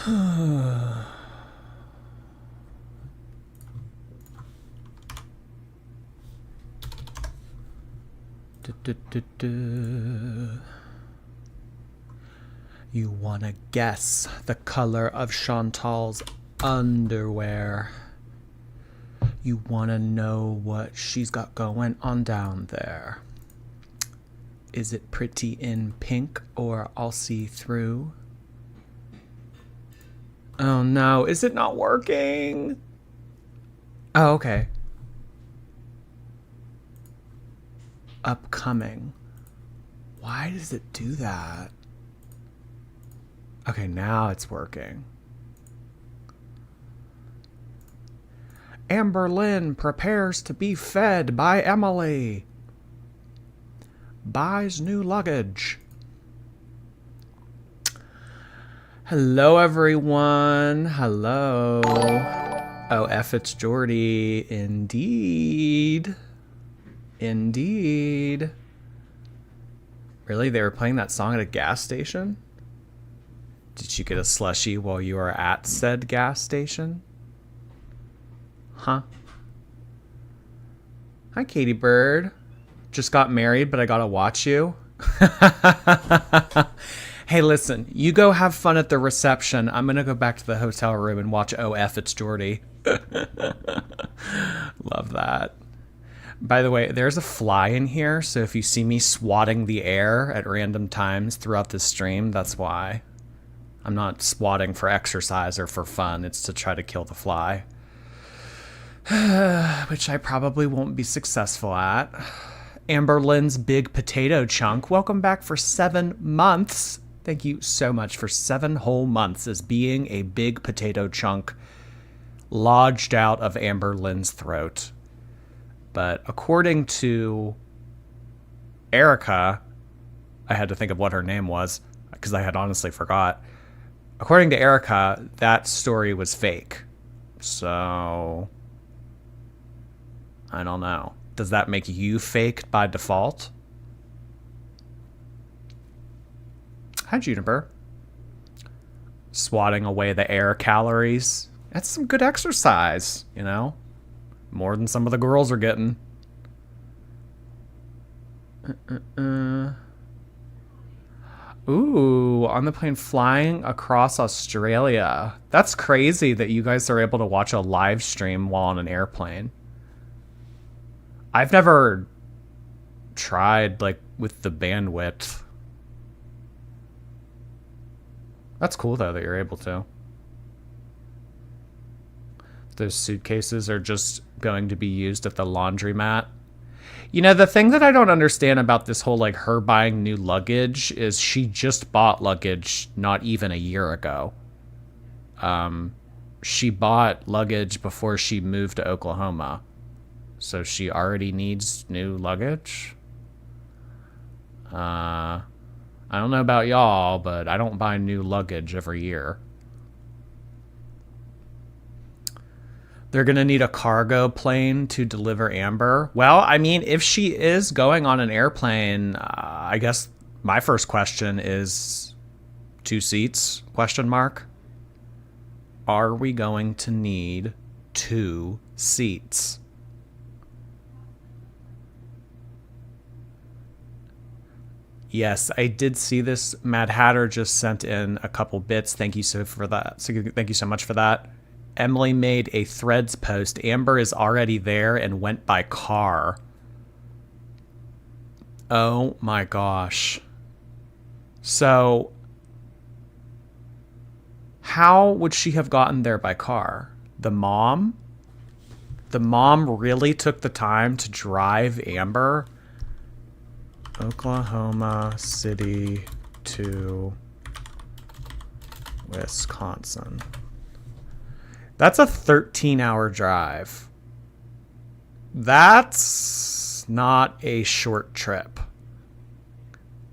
You wanna guess the color of Chantal's underwear. You wanna know what she's got going on down there. Is it pretty in pink or all see-through? Oh no, is it not working? Oh, okay. Upcoming. Why does it do that? Okay, now it's working. Amberlynn prepares to be fed by Emily. Buys new luggage. Hello, everyone. Hello. Oh, F, it's Jordy. Indeed. Indeed. Really? They were playing that song at a gas station? Did you get a slushie while you were at said gas station? Huh? Hi, Katie Bird. Just got married, but I gotta watch you. Hey, listen, you go have fun at the reception. I'm gonna go back to the hotel room and watch OF It's Jordy. Love that. By the way, there's a fly in here, so if you see me swatting the air at random times throughout this stream, that's why. I'm not swatting for exercise or for fun. It's to try to kill the fly. Which I probably won't be successful at. Amberlynn's Big Potato Chunk. Welcome back for 7 months. Thank you so much for 7 whole months as being a big potato chunk lodged out of Amberlynn's throat. But according to Erica, I had to think of what her name was because I had honestly forgot. According to Erica, that story was fake. So I don't know. Does that make you fake by default? Hi, Juniper. Swatting away the air calories. That's some good exercise, you know? More than some of the girls are getting. Ooh, on the plane flying across Australia. That's crazy that you guys are able to watch a live stream while on an airplane. I've never tried, like, with the bandwidth. That's cool, though, that you're able to. Those suitcases are just going to be used at the laundromat. You know, the thing that I don't understand about this whole, like, her buying new luggage is she just bought luggage not even a year ago. She bought luggage before she moved to Oklahoma. So she already needs new luggage. I don't know about y'all, but I don't buy new luggage every year. They're going to need a cargo plane to deliver Amber. Well, I mean, if she is going on an airplane, I guess my first question is 2 seats, question mark. Are we going to need 2 seats? Yes, I did see this. Mad Hatter just sent in a couple bits. Thank you so for that. So thank you so much for that. Emily made a Threads post. Amber is already there and went by car. Oh my gosh. So how would she have gotten there by car? The mom? The mom really took the time to drive Amber Oklahoma City to Wisconsin. That's a 13-hour drive. That's not a short trip.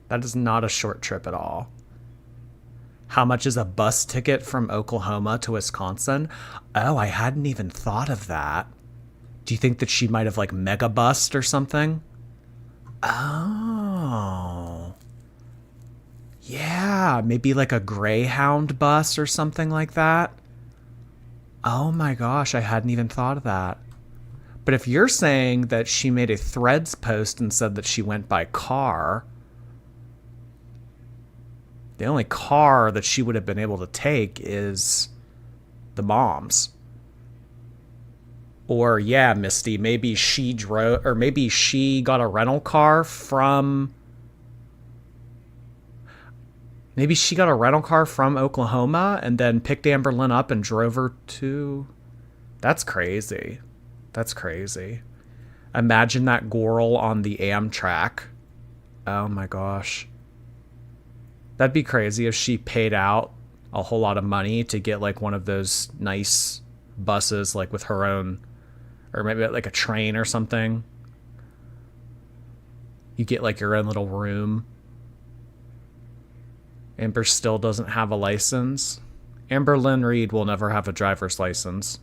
That is not a short trip at all. How much is a bus ticket from Oklahoma to Wisconsin? Oh, I hadn't even thought of that. Do you think that she might have, like, mega bussed or something? Oh. Yeah, maybe like a Greyhound bus or something like that. Oh my gosh, I hadn't even thought of that. But if you're saying that she made a Threads post and said that she went by car, the only car that she would have been able to take is the mom's. Or yeah, Misty, maybe she drove, or maybe she got a rental car from. Maybe she got a rental car from Oklahoma and then picked Amberlynn up and drove her to. That's crazy. That's crazy. Imagine that girl on the Amtrak. Oh my gosh. That'd be crazy if she paid out a whole lot of money to get like one of those nice buses, like with her own, or maybe like a train or something. You get like your own little room. Amber still doesn't have a license. Amberlynn Reed will never have a driver's license.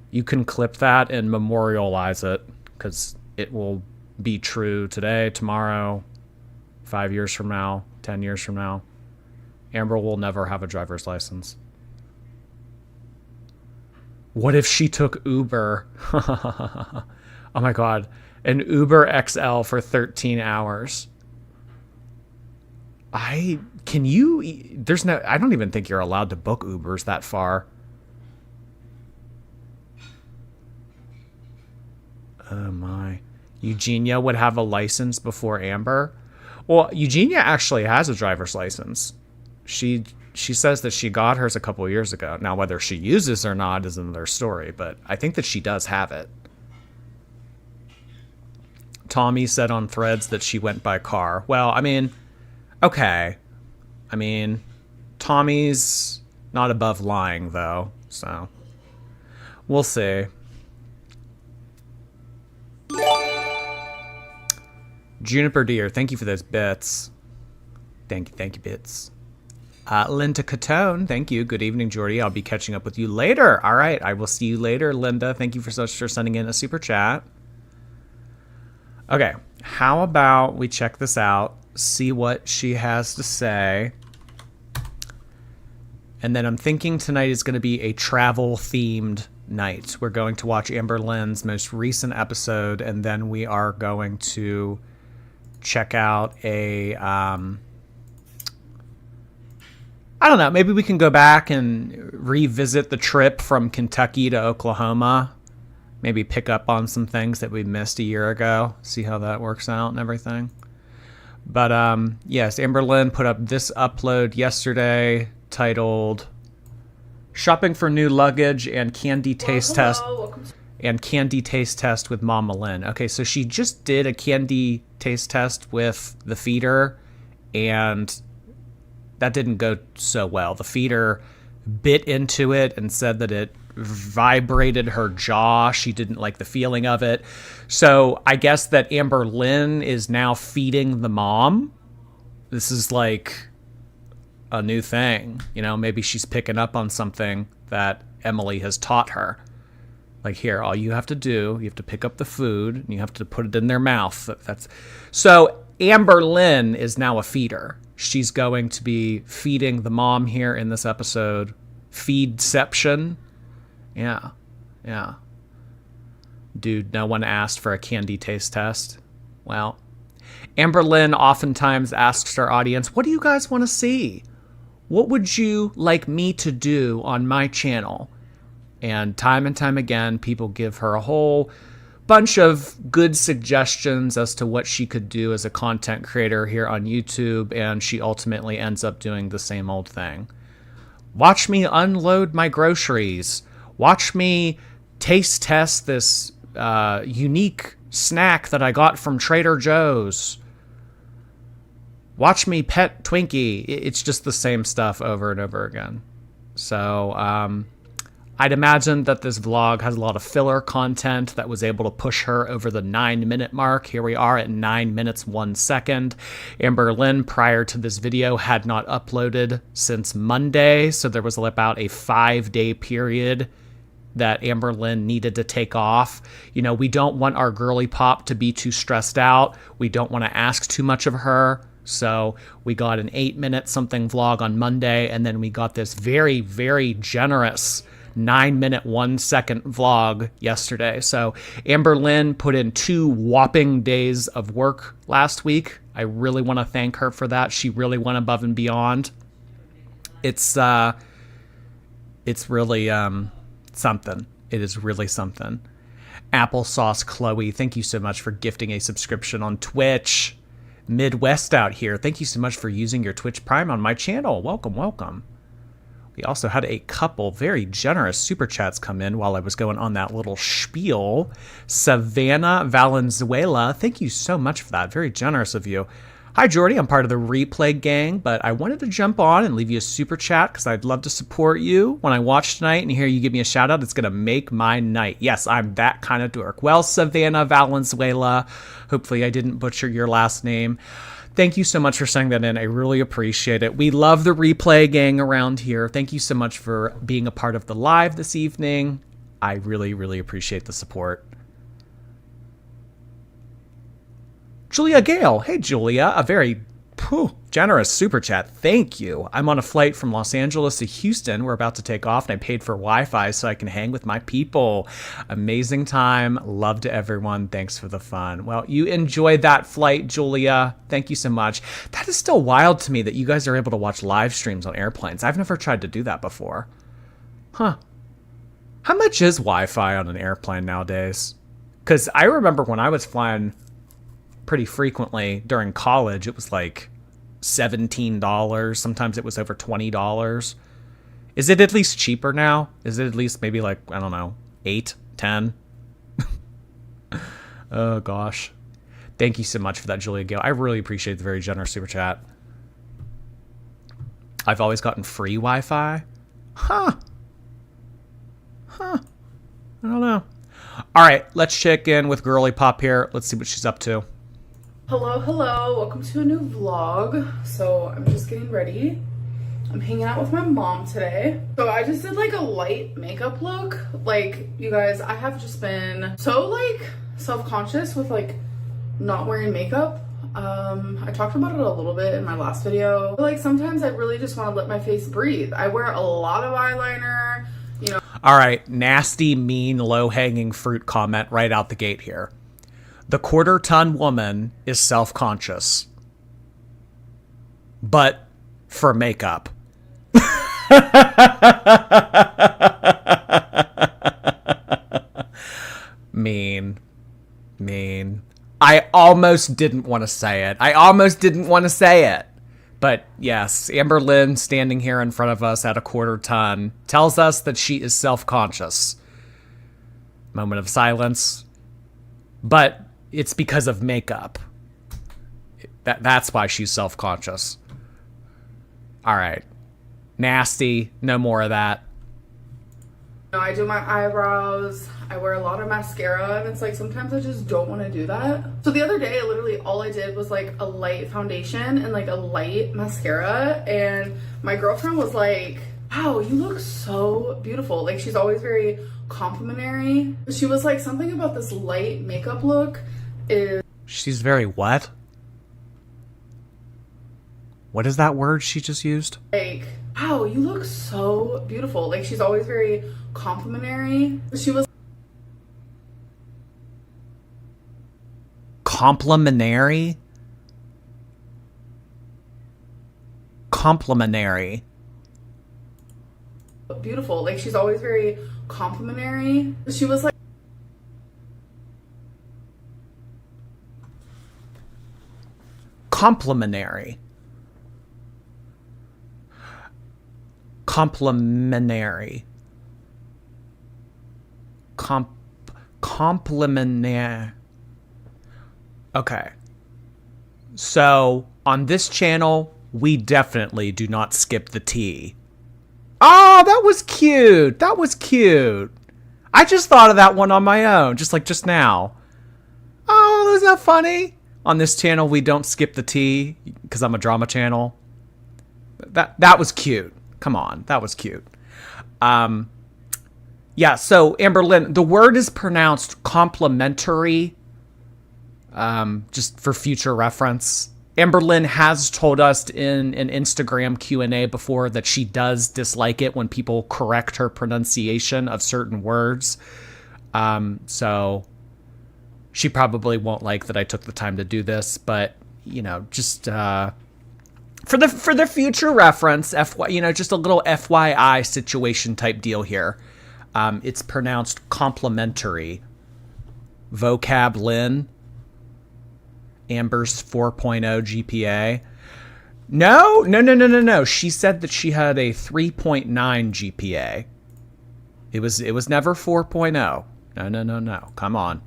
You can clip that and memorialize it because it will be true today, tomorrow, 5 years from now, 10 years from now. Amber will never have a driver's license. What if she took Uber? Oh my God. An Uber XL for 13 hours. I don't even think you're allowed to book Ubers that far. Oh my. Eugenia would have a license before Amber. Well, Eugenia actually has a driver's license. She says that she got hers a couple years ago. Now, whether she uses or not is another story, but I think that she does have it. Tommy said on Threads that she went by car. Well, I mean, okay. I mean, Tommy's not above lying, though, so we'll see. Juniper Deer, thank you for those bits. Thank you, bits. Linda Catone, thank you. Good evening, Jordy. I'll be catching up with you later. All right, I will see you later, Linda. Thank you for sending in a super chat. Okay, how about we check this out, see what she has to say. And then I'm thinking tonight is going to be a travel-themed night. We're going to watch Amberlynn's most recent episode, and then we are going to check out a... I don't know, maybe we can go back and revisit the trip from Kentucky to Oklahoma. Maybe pick up on some things that we missed a year ago. See how that works out and everything. But yes, Amberlynn put up this upload yesterday titled Shopping for New Luggage and Candy Taste Test. And Candy Taste Test with Mama Lynn. Okay, so she just did a candy taste test with the feeder, and that didn't go so well. The feeder bit into it and said that it vibrated her jaw. She didn't like the feeling of it. So I guess that Amberlynn is now feeding the mom. This is like a new thing. You know, maybe she's picking up on something that Emily has taught her. Like, here, all you have to do, you have to pick up the food and you have to put it in their mouth. So Amberlynn is now a feeder. She's going to be feeding the mom here in this episode. Feedception. Yeah. Dude, no one asked for a candy taste test. Well, Amberlynn oftentimes asks our audience, what do you guys want to see? What would you like me to do on my channel? And time again, people give her a whole bunch of good suggestions as to what she could do as a content creator here on YouTube, and she ultimately ends up doing the same old thing. Watch me unload my groceries. Watch me taste test this unique snack that I got from Trader Joe's. Watch me pet Twinkie. It's just the same stuff over and over again. So, I'd imagine that this vlog has a lot of filler content that was able to push her over the 9-minute mark. Here we are at 9 minutes, 1 second. Amberlynn, prior to this video, had not uploaded since Monday, so there was about a 5-day period that Amberlynn needed to take off. You know, we don't want our girly pop to be too stressed out. We don't want to ask too much of her. So we got an 8-minute something vlog on Monday, and then we got this very, very generous 9-minute 1-second vlog yesterday. So Amberlynn put in 2 whopping days of work last week. I really want to thank her for that. She really went above and beyond. It's really something. It is really something. Applesauce Chloe, thank you so much for gifting a subscription on Twitch. Midwest out here, thank you so much for using your Twitch Prime on my channel. Welcome, welcome. We also had a couple very generous super chats come in while I was going on that little spiel. Savannah Valenzuela, thank you so much for that. Very generous of you. Hi, Jordy. I'm part of the replay gang, but I wanted to jump on and leave you a super chat because I'd love to support you. When I watch tonight and hear you give me a shout out, it's going to make my night. Yes, I'm that kind of dork. Well, Savannah Valenzuela, hopefully I didn't butcher your last name. Thank you so much for sending that in. I really appreciate it. We love the replay gang around here. Thank you so much for being a part of the live this evening. I really, really appreciate the support. Julia Gale. Hey, Julia. A very generous super chat. Thank you. I'm on a flight from Los Angeles to Houston. We're about to take off, and I paid for Wi-Fi so I can hang with my people. Amazing time. Love to everyone. Thanks for the fun. Well, you enjoyed that flight, Julia. Thank you so much. That is still wild to me that you guys are able to watch live streams on airplanes. I've never tried to do that before. Huh. How much is Wi-Fi on an airplane nowadays? Because I remember when I was flying pretty frequently during college, it was like $17. Sometimes it was over $20. Is it at least cheaper now? Is it at least maybe like, I don't know, 8, 10? Oh gosh. Thank you so much for that, Julia Gale. I really appreciate the very generous super chat. I've always gotten free Wi-Fi. Huh. I don't know. All right, let's check in with Girly Pop here. Let's see what she's up to. Hello, welcome to a new vlog. So I'm just getting ready. I'm hanging out with my mom today. So I just did like a light makeup look. Like, you guys, I have just been so like self-conscious with like not wearing makeup. I talked about it a little bit in my last video. But, like, sometimes I really just want to let my face breathe. I wear a lot of eyeliner, you know. All right, nasty, mean, low-hanging fruit comment right out the gate here. The quarter-ton woman is self-conscious, but for makeup. Mean. I almost didn't want to say it. But yes, Amberlynn standing here in front of us at a quarter ton tells us that she is self-conscious. Moment of silence. But it's because of makeup. That's why she's self-conscious. All right. Nasty. No more of that. I do my eyebrows. I wear a lot of mascara, and it's like sometimes I just don't want to do that. So the other day, literally all I did was like a light foundation and like a light mascara, and my girlfriend was like, wow, you look so beautiful. Like, she's always very complimentary. She was like, something about this light makeup look is... She's very what? What is that word she just used? Like, wow, you look so beautiful. Like, she's always very complimentary. She was... Complimentary? Complimentary. Beautiful. Like, she's always very complimentary. She was like... Complimentary. Complimentary. Complimentary. Okay. So, on this channel, we definitely do not skip the T. Oh, that was cute. That was cute. I just thought of that one on my own, just now. Oh, isn't that funny? On this channel, we don't skip the T because I'm a drama channel. That was cute. Come on, that was cute. Yeah, so Amberlynn, the word is pronounced complimentary. Just for future reference. Amberlynn has told us in an Instagram Q&A before that she does dislike it when people correct her pronunciation of certain words. So she probably won't like that I took the time to do this, but just for the future reference, just a little FYI situation type deal here. It's pronounced complimentary. Vocab Lynn. Amber's 4.0 GPA. No. She said that she had a 3.9 GPA. It was never 4.0. No. Come on.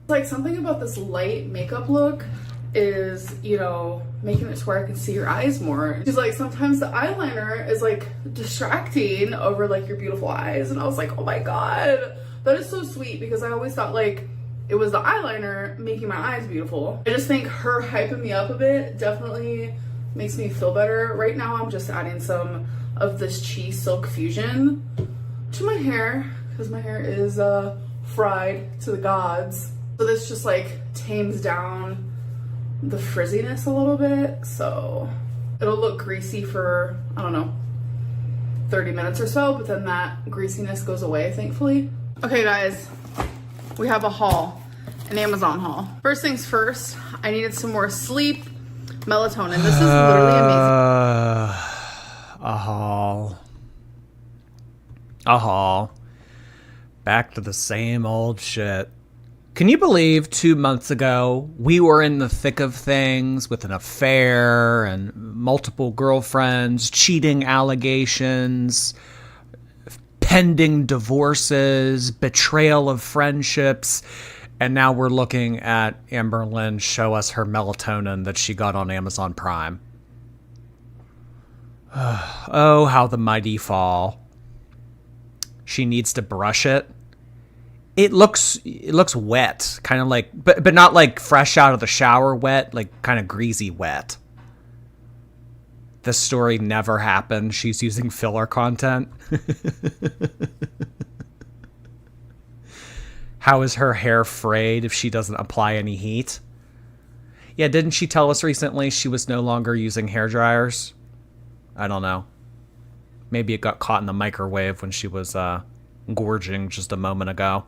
Like, something about this light makeup look is, making it to where I can see your eyes more. She's like, sometimes the eyeliner is like distracting over like your beautiful eyes. And I was like, oh my God, that is so sweet, because I always thought like it was the eyeliner making my eyes beautiful. I just think her hyping me up a bit definitely makes me feel better. Right now I'm just adding some of this Cheese Silk Fusion to my hair, because my hair is fried to the gods. So this just like tames down the frizziness a little bit. So it'll look greasy for, I don't know, 30 minutes or so, but then that greasiness goes away, thankfully. Okay guys, we have a haul, an Amazon haul. First things first, I needed some more sleep melatonin. This is literally amazing. A haul. Back to the same old shit. Can you believe 2 months ago we were in the thick of things with an affair and multiple girlfriends, cheating allegations, pending divorces, betrayal of friendships, and now we're looking at Amberlynn show us her melatonin that she got on Amazon Prime. Oh, how the mighty fall. She needs to brush it. It looks wet, kind of like, but not like fresh out of the shower wet, like kind of greasy wet. This story never happened. She's using filler content. How is her hair frayed if she doesn't apply any heat? Yeah, didn't she tell us recently she was no longer using hair dryers? I don't know. Maybe it got caught in the microwave when she was gorging just a moment ago.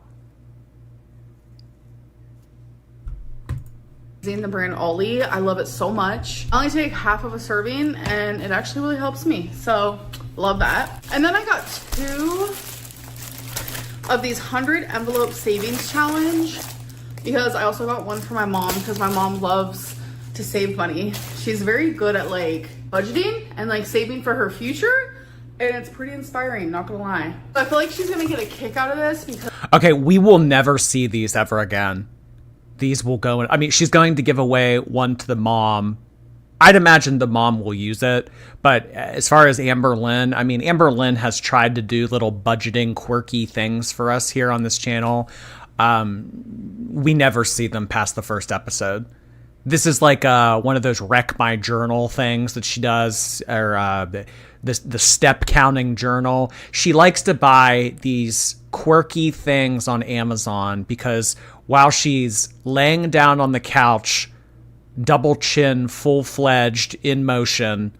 The brand Ollie, I love it so much. I only take half of a serving and it actually really helps me, so love that. And then I got 2 of these 100 envelope savings challenge, because I also got one for my mom, because my mom loves to save money. She's very good at like budgeting and like saving for her future, and it's pretty inspiring, not gonna lie. I feel like she's gonna get a kick out of this because okay, we will never see these ever again. These will go in. I mean, she's going to give away one to the mom. I'd imagine the mom will use it. But as far as Amberlynn, I mean, Amberlynn has tried to do little budgeting, quirky things for us here on this channel. We never see them past the first episode. This is like one of those wreck my journal things that she does, or the step counting journal. She likes to buy these quirky things on Amazon because while she's laying down on the couch, double chin, full-fledged, in motion,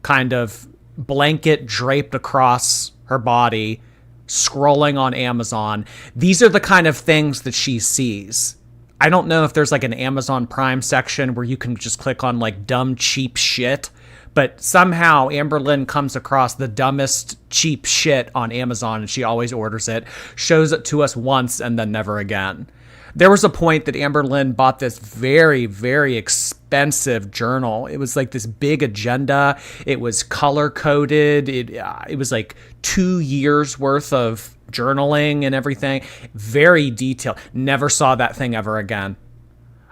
kind of blanket draped across her body, scrolling on Amazon, these are the kind of things that she sees. I don't know if there's like an Amazon Prime section where you can just click on like dumb, cheap shit, but somehow Amberlynn comes across the dumbest, cheap shit on Amazon and she always orders it, shows it to us once and then never again. There was a point that Amberlynn bought this very, very expensive journal. It was like this big agenda. It was color coded. It was like 2 years worth of journaling and everything. Very detailed. Never saw that thing ever again.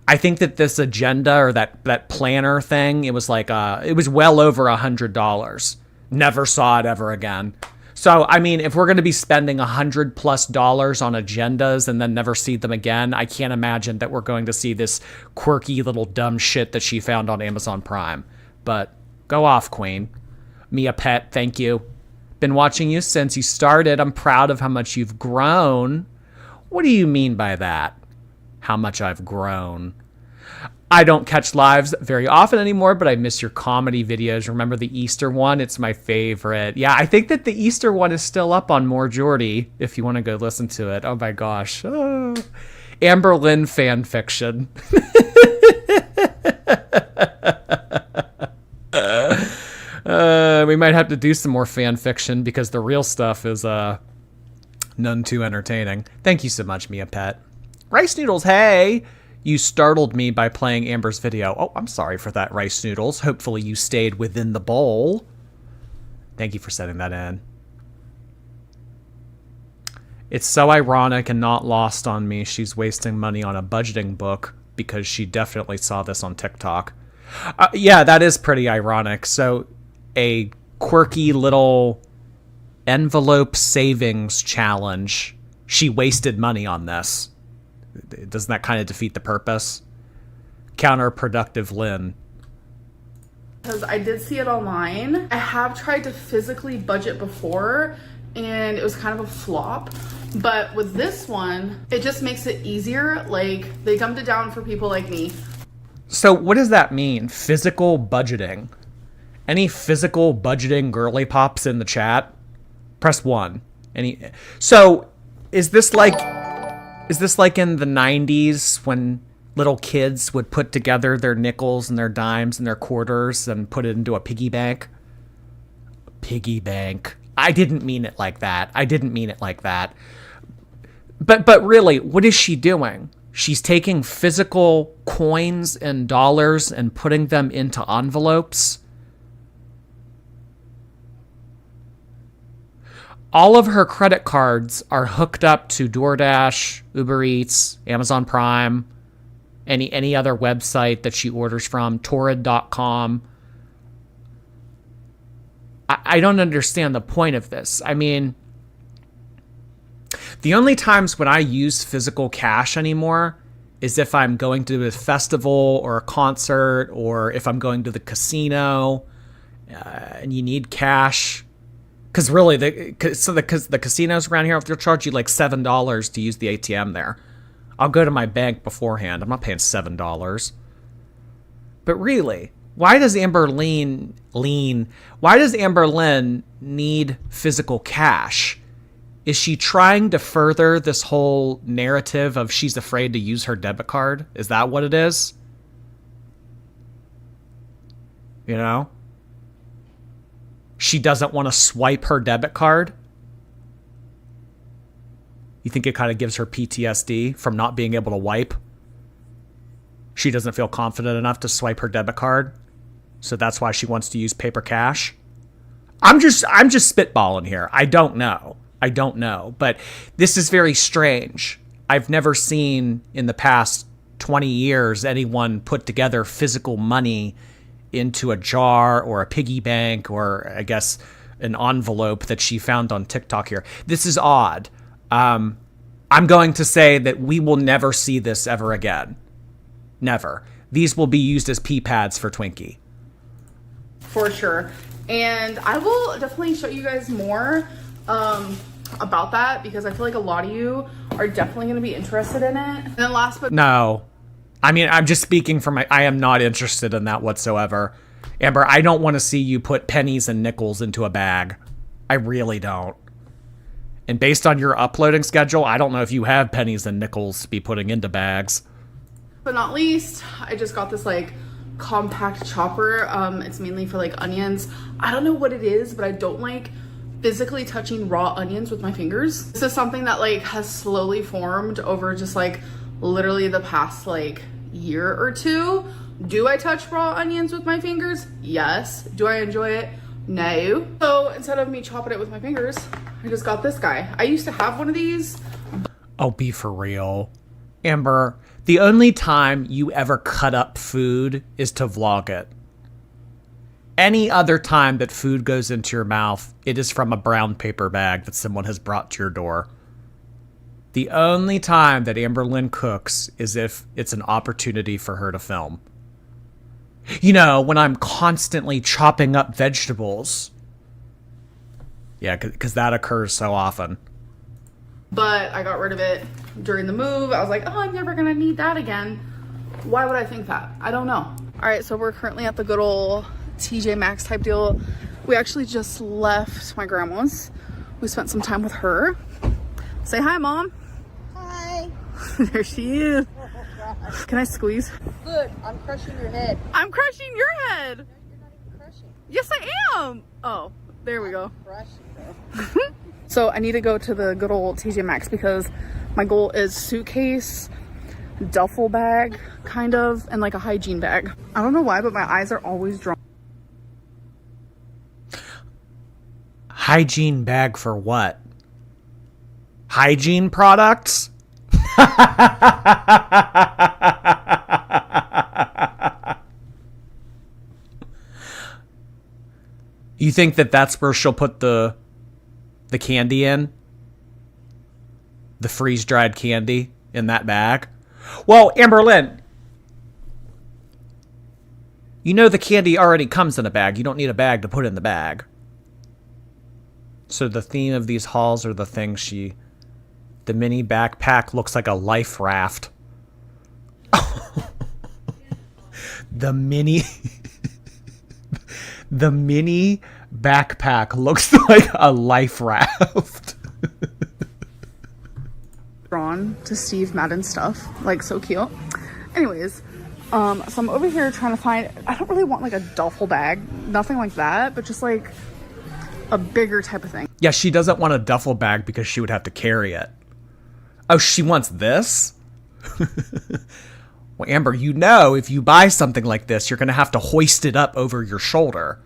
I think that this agenda or that planner thing, it was like it was well over $100. Never saw it ever again. So, I mean, if we're going to be spending $100+ on agendas and then never see them again, I can't imagine that we're going to see this quirky little dumb shit that she found on Amazon Prime. But go off, Queen. Mia Pet, thank you. Been watching you since you started. I'm proud of how much you've grown. What do you mean by that? How much I've grown? I don't catch lives very often anymore, but I miss your comedy videos. Remember the Easter one? It's my favorite. Yeah, I think that the Easter one is still up on More Jordy if you want to go listen to it. Oh my gosh. Oh. Amberlynn fan fiction. We might have to do some more fan fiction because the real stuff is none too entertaining. Thank you so much, Mia Pet. Rice Noodles, hey! You startled me by playing Amber's video. Oh, I'm sorry for that, Rice Noodles. Hopefully you stayed within the bowl. Thank you for sending that in. It's so ironic and not lost on me she's wasting money on a budgeting book because she definitely saw this on TikTok. Yeah, that is pretty ironic. So a quirky little envelope savings challenge. She wasted money on this. Doesn't that kind of defeat the purpose? Counterproductive, Lynn. Because I did see it online. I have tried to physically budget before and it was kind of a flop. But with this one, it just makes it easier. Like, they dumbed it down for people like me. So what does that mean? Physical budgeting? Any physical budgeting girly pops in the chat? Press 1. So is this like in the 90s when little kids would put together their nickels and their dimes and their quarters and put it into a piggy bank? Piggy bank. I didn't mean it like that. But really, what is she doing? She's taking physical coins and dollars and putting them into envelopes. All of her credit cards are hooked up to DoorDash, Uber Eats, Amazon Prime, any other website that she orders from, Torrid.com. I don't understand the point of this. I mean, the only times when I use physical cash anymore is if I'm going to a festival or a concert or if I'm going to the casino and you need cash. Because really, the casinos around here, they'll charge you like $7 to use the ATM there. I'll go to my bank beforehand. I'm not paying $7. But really, why does Amberlynn need physical cash? Is she trying to further this whole narrative of she's afraid to use her debit card? Is that what it is? You know? She doesn't want to swipe her debit card? You think it kind of gives her PTSD from not being able to wipe? She doesn't feel confident enough to swipe her debit card, so that's why she wants to use paper cash? I'm just spitballing here. I don't know, but this is very strange. I've never seen in the past 20 years anyone put together physical money into a jar or a piggy bank or I guess an envelope that she found on TikTok here. This is odd. I'm going to say that we will never see this ever again. Never. These will be used as pee pads for Twinkie. For sure. And I will definitely show you guys more about that because I feel like a lot of you are definitely going to be interested in it. And then last but no. I mean, I'm just speaking for I am not interested in that whatsoever. Amber, I don't want to see you put pennies and nickels into a bag. I really don't. And based on your uploading schedule, I don't know if you have pennies and nickels to be putting into bags. But not least, I just got this like compact chopper. It's mainly for like onions. I don't know what it is, but I don't like physically touching raw onions with my fingers. This is something that like has slowly formed over just like literally the past like year or two. Do I touch raw onions with my fingers? Yes. Do I enjoy it? No. So instead of me chopping it with my fingers, I just got this guy. I used to have one of these. Oh, be for real. Amber, the only time you ever cut up food is to vlog it. Any other time that food goes into your mouth, it is from a brown paper bag that someone has brought to your door. The only time that Amberlynn cooks is if it's an opportunity for her to film. You know, when I'm constantly chopping up vegetables. Yeah, because that occurs so often. But I got rid of it during the move. I was like, oh, I'm never going to need that again. Why would I think that? I don't know. All right, so we're currently at the good old TJ Maxx type deal. We actually just left my grandma's. We spent some time with her. Say hi, Mom. Hi. There she is. Can I squeeze? Good. I'm crushing your head. I'm crushing your head. No, you're not even crushing. Yes, I am. Oh, there we go. Crushing, bro. So I need to go to the good old TJ Maxx because my goal is suitcase, duffel bag, kind of, and like a hygiene bag. I don't know why, but my eyes are always drawn. Hygiene bag for what? Hygiene products? You think that that's where she'll put the candy in? The freeze-dried candy in that bag? Well, Amberlynn, you know the candy already comes in a bag. You don't need a bag to put in the bag. So the theme of these hauls are the things the mini backpack looks like a life raft. The mini backpack looks like a life raft. Drawn to Steve Madden stuff, like so cute. Anyways, so I'm over here trying to find, I don't really want like a duffel bag, nothing like that, but just like a bigger type of thing. Yeah, she doesn't want a duffel bag because she would have to carry it. Oh, she wants this? Well, Amber, you know if you buy something like this, you're going to have to hoist it up over your shoulder.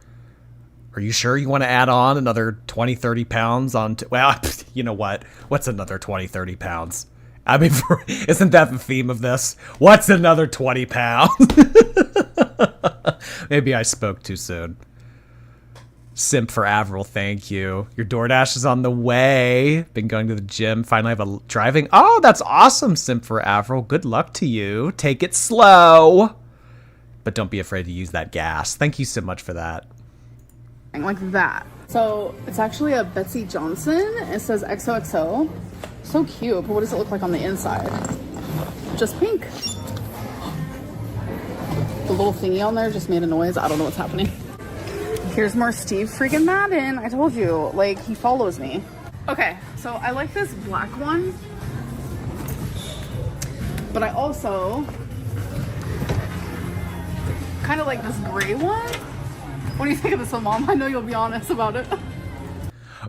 Are you sure you want to add on another 20, 30 pounds onto... Well, you know what? What's another 20, 30 pounds? I mean, isn't that the theme of this? What's another 20 pounds? Maybe I spoke too soon. Simp for Avril, thank you. Your DoorDash is on the way. Been going to the gym. Finally have a driving. Oh, that's awesome, Simp for Avril. Good luck to you. Take it slow. But don't be afraid to use that gas. Thank you so much for that. Like that. So it's actually a Betsy Johnson. It says XOXO. So cute, but what does it look like on the inside? Just pink. The little thingy on there just made a noise. I don't know what's happening. Here's more Steve freaking Madden. I told you, like, he follows me. Okay, so I like this black one, but I also kind of like this gray one. What do you think of this one, Mom? I know you'll be honest about it.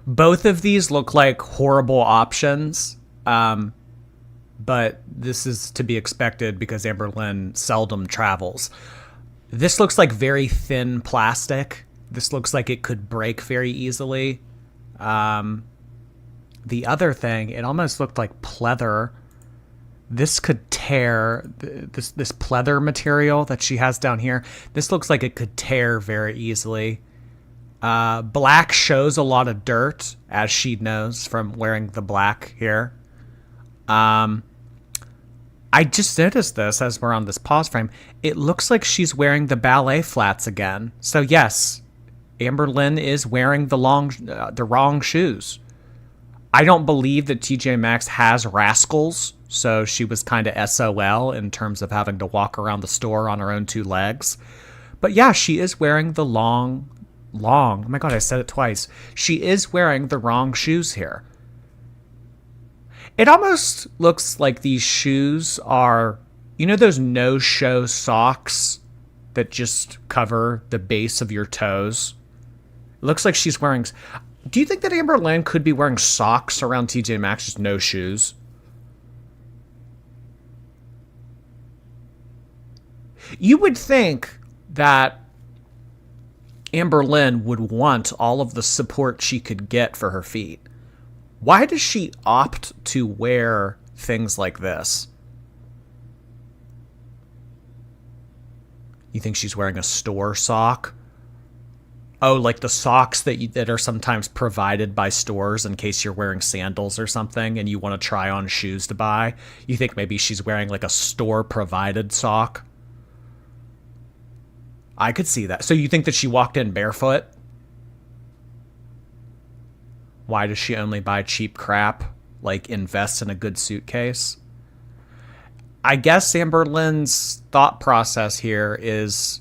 Both of these look like horrible options, but this is to be expected because Amberlynn seldom travels. This looks like very thin plastic. This looks like it could break very easily. The other thing, it almost looked like pleather. This could tear. This pleather material that she has down here, this looks like it could tear very easily. Black shows a lot of dirt, as she knows from wearing the black here. I just noticed this as we're on this pause frame. It looks like she's wearing the ballet flats again. So yes, Amberlynn is wearing the wrong shoes. I don't believe that TJ Maxx has rascals, so she was kind of SOL in terms of having to walk around the store on her own two legs. But yeah, she is wearing the long, oh my god, I said it twice. She is wearing the wrong shoes here. It almost looks like these shoes are, you know those no-show socks that just cover the base of your toes? It looks like she's wearing... Do you think that Amberlynn could be wearing socks around TJ Maxx, just no shoes? You would think that Amberlynn would want all of the support she could get for her feet. Why does she opt to wear things like this? You think she's wearing a store sock? Oh, like the socks that are sometimes provided by stores in case you're wearing sandals or something and you want to try on shoes to buy. You think maybe she's wearing like a store-provided sock? I could see that. So you think that she walked in barefoot? Why does she only buy cheap crap? Like invest in a good suitcase? I guess Amberlynn's thought process here is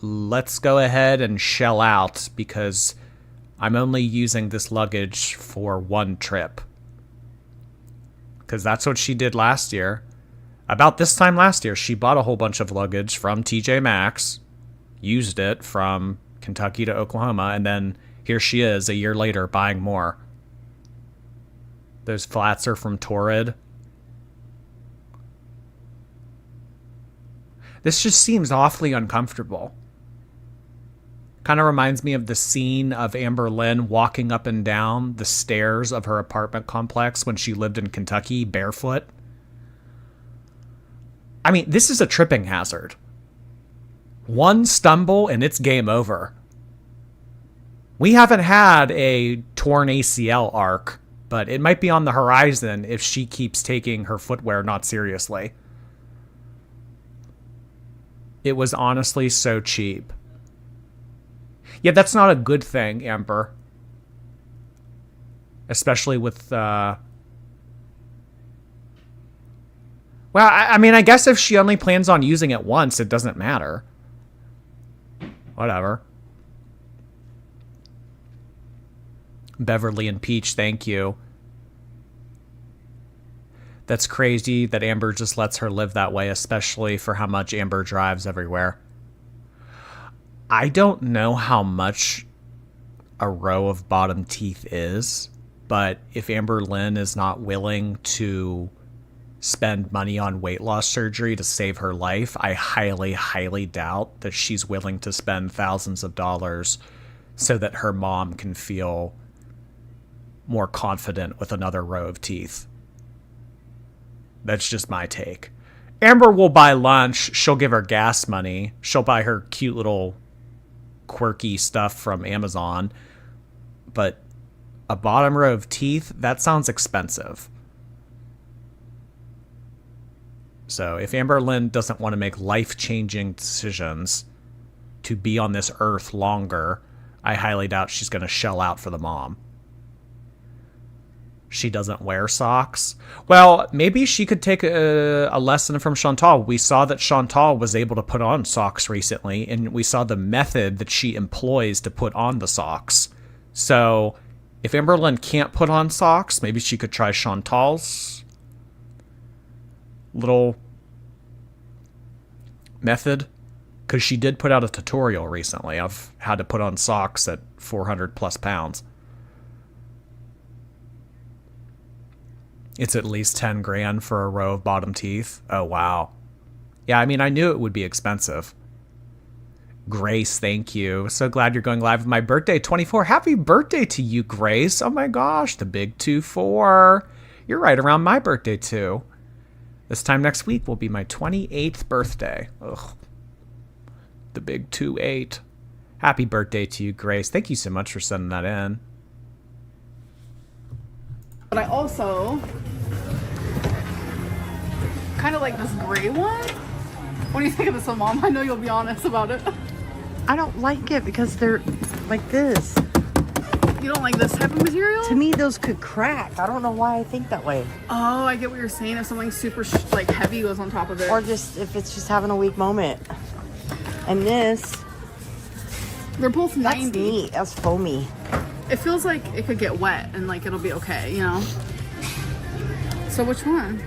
let's go ahead and shell out because I'm only using this luggage for one trip. Because that's what she did last year. About this time last year, she bought a whole bunch of luggage from TJ Maxx, used it from Kentucky to Oklahoma, and then here she is a year later buying more. Those flats are from Torrid. This just seems awfully uncomfortable. Kind of reminds me of the scene of Amberlynn walking up and down the stairs of her apartment complex when she lived in Kentucky barefoot. I mean, this is a tripping hazard. One stumble and it's game over. We haven't had a torn ACL arc, but it might be on the horizon if she keeps taking her footwear not seriously. It was honestly so cheap. Yeah, that's not a good thing, Amber. Especially with, well, I mean, I guess if she only plans on using it once, it doesn't matter. Whatever. Beverly and Peach, thank you. That's crazy that Amber just lets her live that way, especially for how much Amber drives everywhere. I don't know how much a row of bottom teeth is, but if Amberlynn is not willing to spend money on weight loss surgery to save her life, I highly, highly doubt that she's willing to spend thousands of dollars so that her mom can feel more confident with another row of teeth. That's just my take. Amber will buy lunch. She'll give her gas money. She'll buy her cute little quirky stuff from Amazon. But a bottom row of teeth, that sounds expensive. So if Amberlynn doesn't want to make life-changing decisions to be on this earth longer, I highly doubt she's going to shell out for the mom. She doesn't wear socks. Well, maybe she could take a lesson from Chantal. We saw that Chantal was able to put on socks recently, and we saw the method that she employs to put on the socks. So if Amberlynn can't put on socks, maybe she could try Chantal's little method. Because she did put out a tutorial recently of how to put on socks at 400 plus pounds. It's at least 10 grand for a row of bottom teeth. Oh, wow. Yeah, I mean, I knew it would be expensive. Grace, thank you. So glad you're going live with my birthday, 24. Happy birthday to you, Grace. Oh my gosh, the big 2-4. You're right around my birthday, too. This time next week will be my 28th birthday. Ugh. The big 2-8. Happy birthday to you, Grace. Thank you so much for sending that in. But I also kind of like this gray one. What do you think of this one, Mom? I know you'll be honest about it. I don't like it because they're like this. You don't like this type of material? To me, those could crack. I don't know why I think that way. Oh, I get what you're saying. If something super like heavy goes on top of it. Or just if it's just having a weak moment. And this, they're both that's 90. neat. That's foamy. It feels like it could get wet and like it'll be okay, you know? So which one?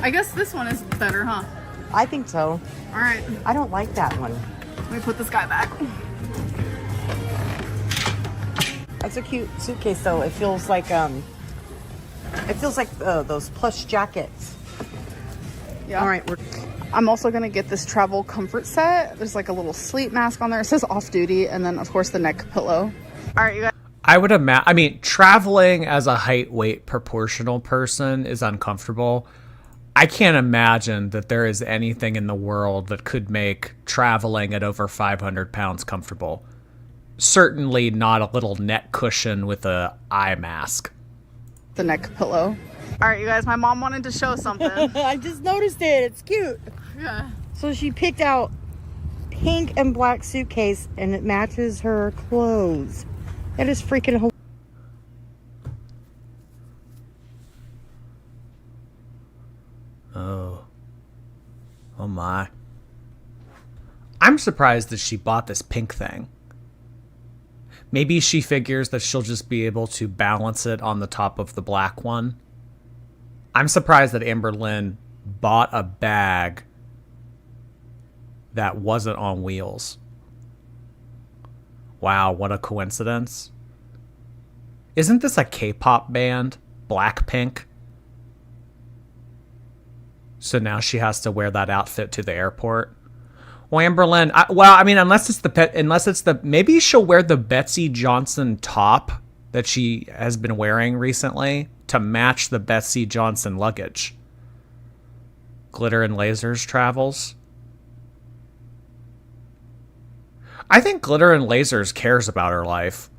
I guess this one is better, huh? I think so. All right. I don't like that one. Let me put this guy back. That's a cute suitcase, though. It feels like those plush jackets. Yeah. All right. I'm also gonna get this travel comfort set. There's like a little sleep mask on there. It says off duty, and then of course the neck pillow. All right, you guys. I would imagine, I mean, traveling as a height weight proportional person is uncomfortable. I can't imagine that there is anything in the world that could make traveling at over 500 pounds comfortable. Certainly not a little neck cushion with a eye mask. The neck pillow. All right, you guys, my mom wanted to show something. I just noticed it. It's cute. Yeah. So she picked out pink and black suitcase, and it matches her clothes. That is freaking. Oh. I'm surprised that she bought this pink thing. Maybe she figures that she'll just be able to balance it on the top of the black one. I'm surprised that Amberlynn bought a bag that wasn't on wheels. Wow, what a coincidence. Isn't this a K-pop band? Blackpink? So now she has to wear that outfit to the airport. Well, Amberlynn, unless it's the, maybe she'll wear the Betsy Johnson top that she has been wearing recently to match the Betsy Johnson luggage. Glitter and Lasers travels. I think Glitter and Lasers cares about her life.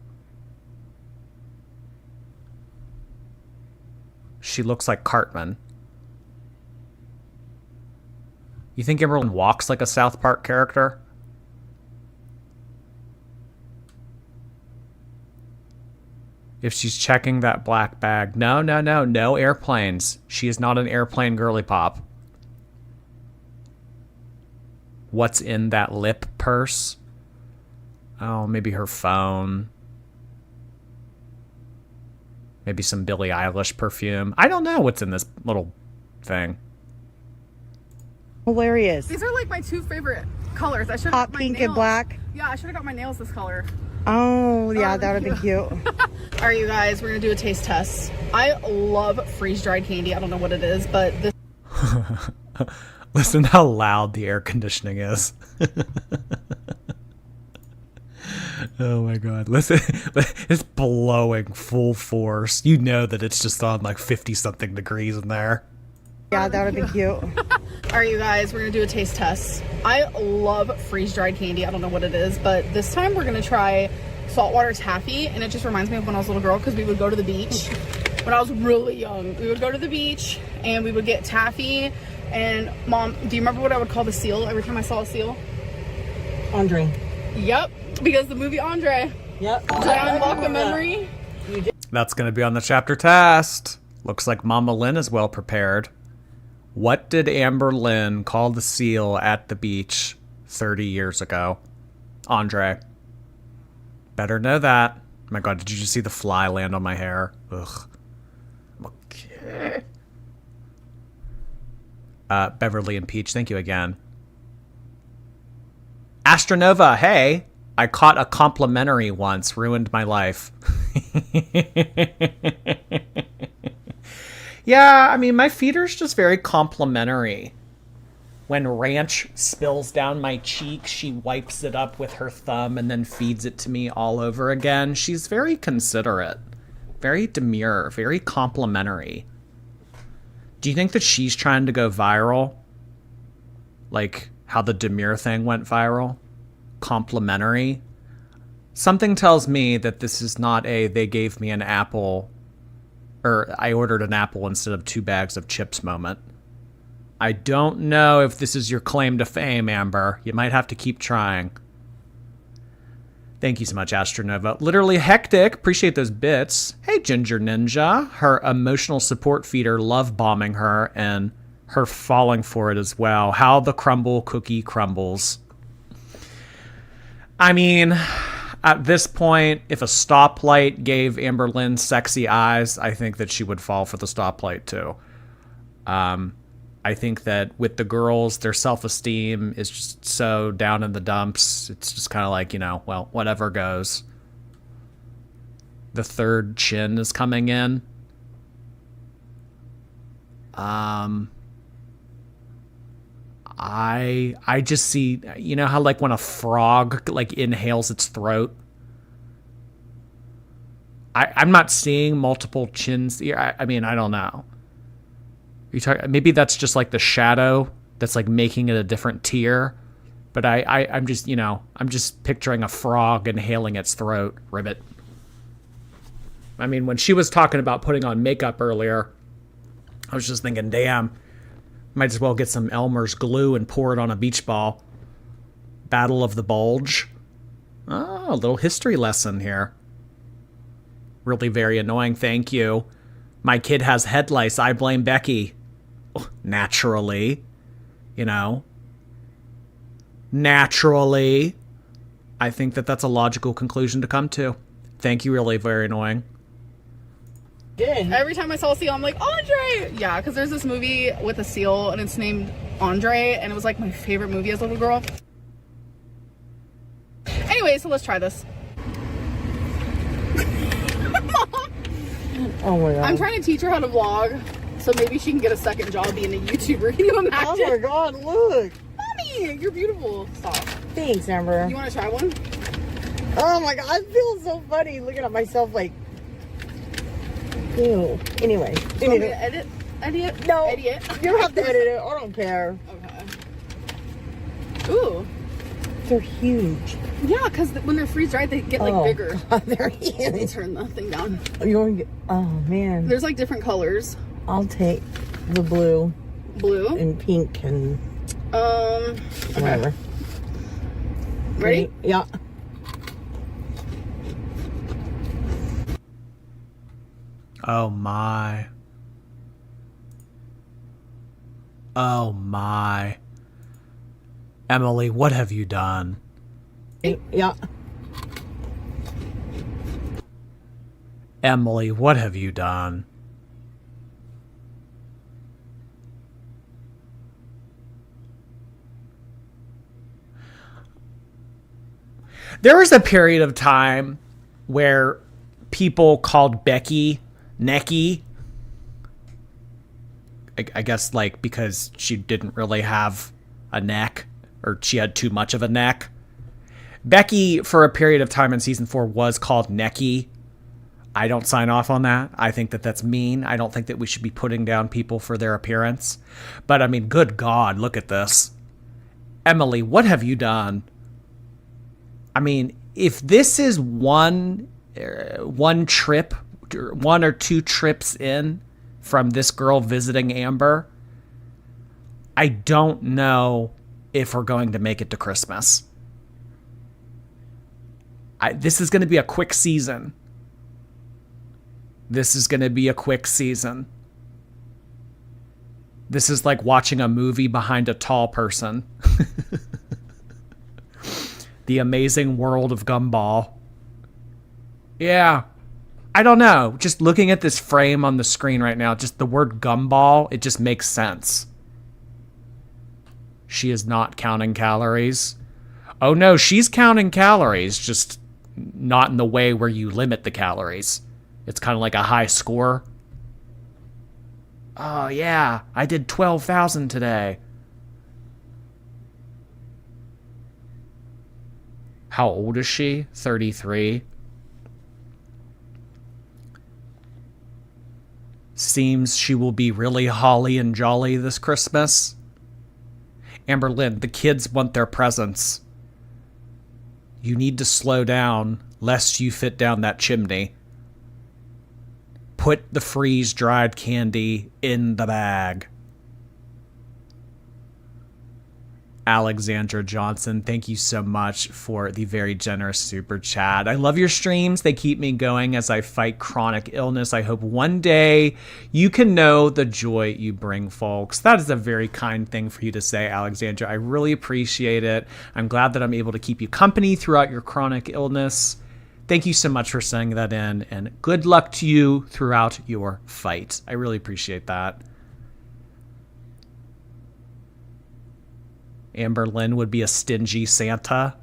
She looks like Cartman. You think Amberlynn walks like a South Park character? If she's checking that black bag. No airplanes. She is not an airplane girly pop. What's in that lip purse? Oh, maybe her phone. Maybe some Billie Eilish perfume. I don't know what's in this little thing. Hilarious. These are like my two favorite colors. I should Hot pink and black. Yeah, I should have got my nails this color. Oh, yeah, that would be cute. All right, you guys, we're gonna do a taste test. I love freeze-dried candy. I don't know what it is, but this. Listen how loud the air conditioning is. Oh my god. Listen, it's blowing full force. You know that it's just on like 50 something degrees in there. Yeah, that would be cute. All right, you guys, we're gonna do a taste test. I love freeze-dried candy. I don't know what it is, but this time we're gonna try saltwater taffy, and it just reminds me of when I was a little girl because we would go to the beach when I was really young. We would go to the beach and we would get taffy. And Mom, do you remember what I would call the seal every time I saw a seal? Andre. Yep, because the movie Andre. Yep. Did I unlock the memory? That's going to be on the chapter test. Looks like Mama Lynn is well prepared. What did Amberlynn call the seal at the beach 30 years ago? Andre. Better know that. My god, did you just see the fly land on my hair? Ugh. Okay. Beverly and Peach, thank you again. Astronova, hey, I caught a complimentary once, ruined my life. Yeah, I mean, my feeder's just very complimentary. When ranch spills down my cheek, she wipes it up with her thumb and then feeds it to me all over again. She's very considerate, very demure, very complimentary. Do you think that she's trying to go viral? Like how the demure thing went viral? Complimentary? Something tells me that this is not a they gave me an apple, or I ordered an apple instead of 2 bags of chips moment. I don't know if this is your claim to fame, Amber. You might have to keep trying. Thank you so much, Astronova. Literally hectic. Appreciate those bits. Hey, Ginger Ninja. Her emotional support feeder love bombing her and her falling for it as well. How the crumble cookie crumbles. I mean, at this point, if a stoplight gave Amberlynn sexy eyes, I think that she would fall for the stoplight too. I think that with the girls, their self-esteem is just so down in the dumps. It's just kind of like, you know, well, whatever goes. The third chin is coming in. I just see, you know how like when a frog like inhales its throat? I'm not seeing multiple chins here. I mean, I don't know. Maybe that's just like the shadow that's like making it a different tier. But I'm just, you know, I'm just picturing a frog inhaling its throat. Ribbit. I mean, when she was talking about putting on makeup earlier, I was just thinking, damn, might as well get some Elmer's glue and pour it on a beach ball. Battle of the Bulge. Oh, a little history lesson here. Really very annoying, thank you. My kid has head lice, I blame Becky. Naturally, you know. naturally. I think that that's a logical conclusion to come to. Thank you, really very annoying. Good. Every time I saw a seal, I'm like, Andre! Yeah, because there's this movie with a seal, and it's named Andre, and it was like my favorite movie as a little girl. Anyway, so let's try this. Oh my god. I'm trying to teach her how to vlog, so maybe she can get a second job being a YouTuber. Can you imagine? Oh my god, look. Mommy, you're beautiful. Stop. Thanks, Amber. You want to try one? Oh my god, I feel so funny looking at myself like. Ew. Anyway. Do you want me to edit? Idiot? No. Idiot. You don't have to edit it. I don't care. Okay. Ooh. They're huge. Yeah, because when they're freeze dried, they get like Oh, bigger. God, they're Let me huge. turn the thing down. You want to get, oh man. There's like different colors. I'll take the blue Blue. and pink and Okay. whatever. Ready? Yeah. Oh my. Oh my. Emily, what have you done? Yeah. Emily, what have you done? There was a period of time where people called Becky Necky. I guess like because she didn't really have a neck, or she had too much of a neck. Becky, for a period of time in season 4, was called Necky. I don't sign off on that. I think that that's mean. I don't think that we should be putting down people for their appearance. But I mean, good God, look at this. Emily, what have you done? I mean, if this is one trip, 1 or 2 trips in from this girl visiting Amber, I don't know if we're going to make it to Christmas. This is going to be a quick season. This is going to be a quick season. This is like watching a movie behind a tall person. The Amazing World of Gumball. Yeah. I don't know. Just looking at this frame on the screen right now, just the word gumball, it just makes sense. She is not counting calories. Oh no, she's counting calories, just not in the way where you limit the calories. It's kind of like a high score. Oh yeah, I did 12,000 today. How old is she? 33. Seems she will be really holly and jolly this Christmas. Amberlynn, the kids want their presents. You need to slow down, lest you fit down that chimney. Put the freeze-dried candy in the bag. Alexandra Johnson, thank you so much for the very generous super chat. I love your streams. They keep me going as I fight chronic illness. I hope one day you can know the joy you bring, folks. That is a very kind thing for you to say, Alexandra. I really appreciate it. I'm glad that I'm able to keep you company throughout your chronic illness. Thank you so much for sending that in, and good luck to you throughout your fight. I really appreciate that. Amberlynn would be a stingy Santa.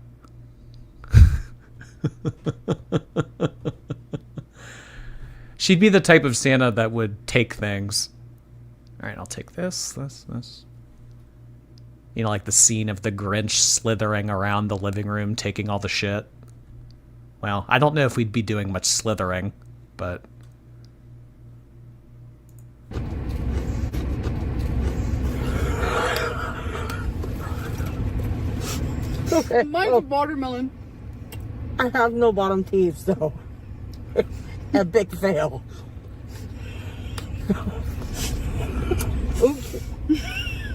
She'd be the type of Santa that would take things. All right, I'll take this. You know, like the scene of the Grinch slithering around the living room, taking all the shit. Well, I don't know if we'd be doing much slithering, but... Okay. Mine's watermelon. I have no bottom teeth, so a big fail. Oops.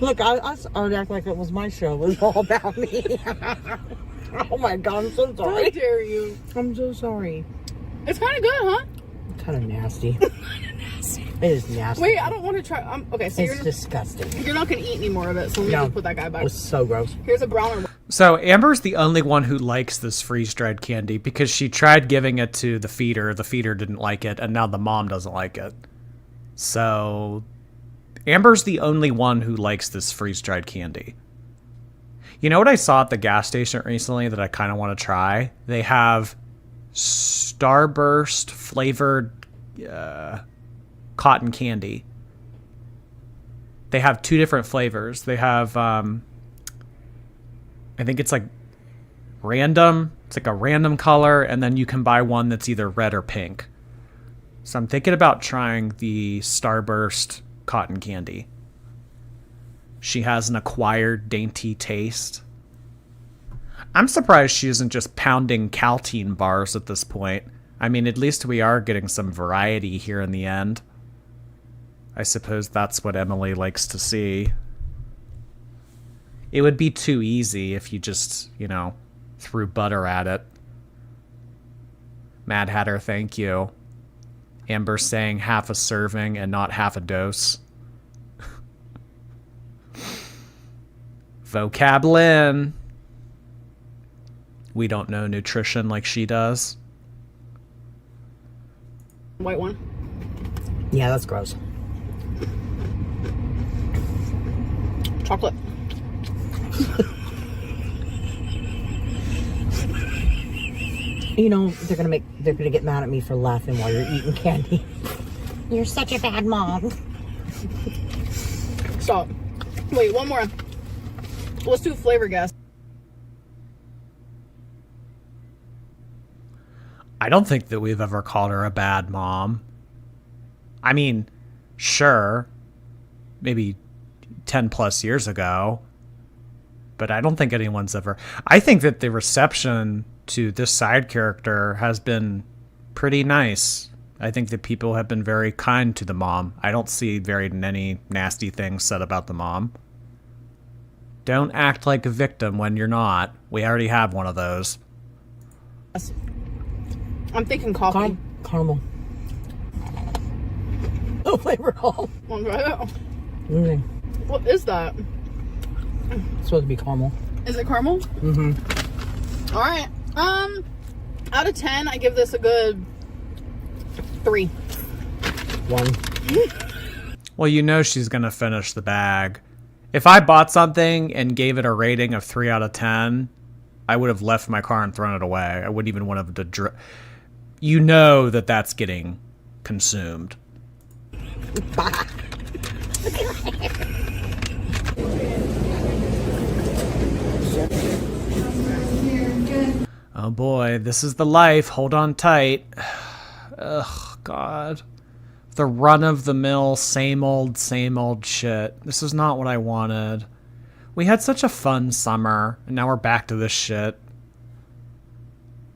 Look, I would act like it was my show. It was all about me. Oh my God, I'm so How sorry. dare you? I'm so sorry. It's kind of good, huh? Kind of nasty. It is nasty. Wait, I don't want to try. Okay, so It's disgusting. you're not gonna eat any more of it, so we No. need to put that guy It back. was so gross. Here's a brown one. So Amber's the only one who likes this freeze-dried candy because she tried giving it to the feeder. The feeder didn't like it, and now the mom doesn't like it. So Amber's the only one who likes this freeze-dried candy. You know what I saw at the gas station recently that I kind of want to try? They have Starburst flavored cotton candy. They have two different flavors. They have, I think it's like random. It's like a random color, and then you can buy one that's either red or pink. So I'm thinking about trying the Starburst cotton candy. She has an acquired dainty taste. I'm surprised she isn't just pounding Caltine bars at this point. I mean, at least we are getting some variety here in the end. I suppose that's what Emily likes to see. It would be too easy if you just, you know, threw butter at it. Mad Hatter, thank you. Amber saying half a serving and not half a dose. Vocab-Lynn. We don't know nutrition like she does. White one. Yeah, that's gross. Chocolate. You know, they're gonna get mad at me for laughing while you're eating candy. You're such a bad mom. Stop. Wait, one more. Let's do a flavor guess. I don't think that we've ever called her a bad mom. I mean, sure, maybe 10 plus years ago, but I don't think anyone's ever... I think that the reception to this side character has been pretty nice. I think that people have been very kind to the mom. I don't see very many nasty things said about the mom. Don't act like a victim when you're not. We already have one of those. I'm thinking coffee. Caramel. No flavor at all. Want to try that? Mm. What is that? It's supposed to be caramel. Is it caramel? Mm-hmm. All right. Out of 10, I give this a good 3. 1. Well, you know she's going to finish the bag. If I bought something and gave it a rating of 3 out of 10, I would have left my car and thrown it away. I wouldn't even want to... You know that that's getting consumed. Oh boy, this is the life. Hold on tight. Ugh, God. The run-of-the-mill, same old shit. This is not what I wanted. We had such a fun summer, and now we're back to this shit.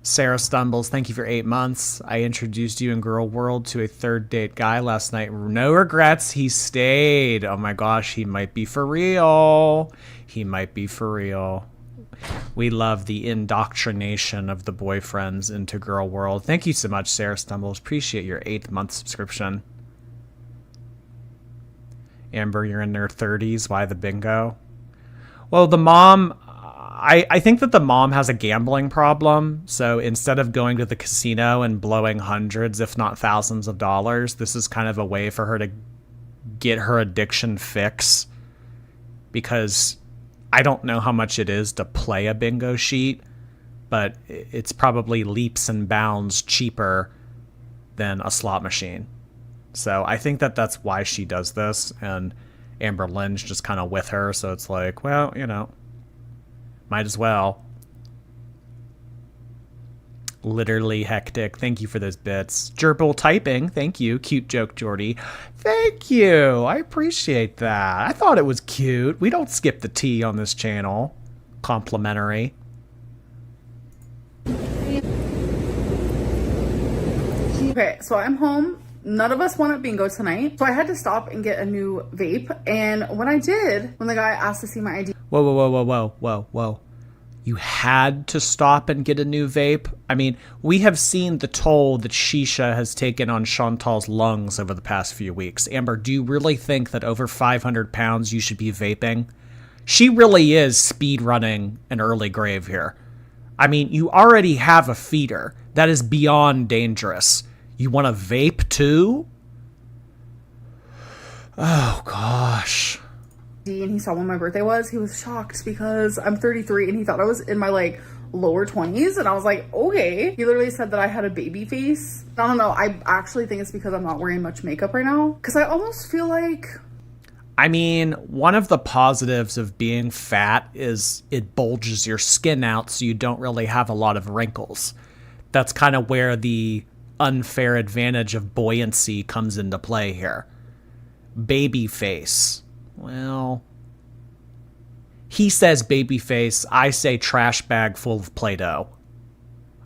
Sarah Stumbles, thank you for 8 months. I introduced you in Girl World to a third date guy last night. No regrets, he stayed. Oh my gosh, he might be for real. He might be for real. We love the indoctrination of the boyfriends into Girl World. Thank you so much, Sarah Stumbles. Appreciate your 8th month subscription. Amber, you're in their 30s. Why the bingo? Well, the mom... I think that the mom has a gambling problem. So instead of going to the casino and blowing hundreds, if not thousands of dollars, this is kind of a way for her to get her addiction fix. Because I don't know how much it is to play a bingo sheet, but it's probably leaps and bounds cheaper than a slot machine. So I think that that's why she does this, and Amberlynn's just kind of with her, so it's like, well, you know, might as well. Literally hectic. Thank you for those bits. Gerbil typing. Thank you. Cute joke, Jordy. Thank you. I appreciate that. I thought it was cute. We don't skip the tea on this channel. Complimentary. Okay, so I'm home. None of us wanted bingo tonight, so I had to stop and get a new vape. And when I did, when the guy asked to see my ID... Whoa. You had to stop and get a new vape? I mean, we have seen the toll that shisha has taken on Chantal's lungs over the past few weeks. Amber, do you really think that over 500 pounds you should be vaping? She really is speed running an early grave here. I mean, you already have a feeder. That is beyond dangerous. You want to vape too? Oh, gosh. And he saw when my birthday was. He was shocked because I'm 33 and he thought I was in my like lower 20s. And I was like, okay. He literally said that I had a baby face. I don't know. I actually think it's because I'm not wearing much makeup right now. Because I almost feel like... I mean, one of the positives of being fat is it bulges your skin out so you don't really have a lot of wrinkles. That's kind of where the unfair advantage of buoyancy comes into play here. Baby face. Well, he says baby face, I say trash bag full of Play-Doh.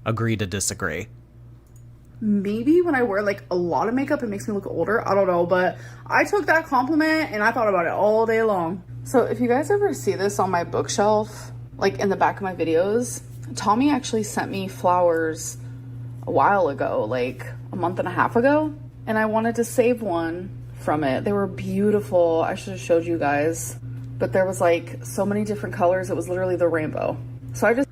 Agree to disagree. Maybe when I wear like a lot of makeup, it makes me look older. I don't know, but I took that compliment and I thought about it all day long. So if you guys ever see this on my bookshelf, like in the back of my videos, Tommy actually sent me flowers a while ago, like a month and a half ago. And I wanted to save one from it. They were beautiful. I should have showed you guys, but there was like so many different colors. It was literally the rainbow. So I just...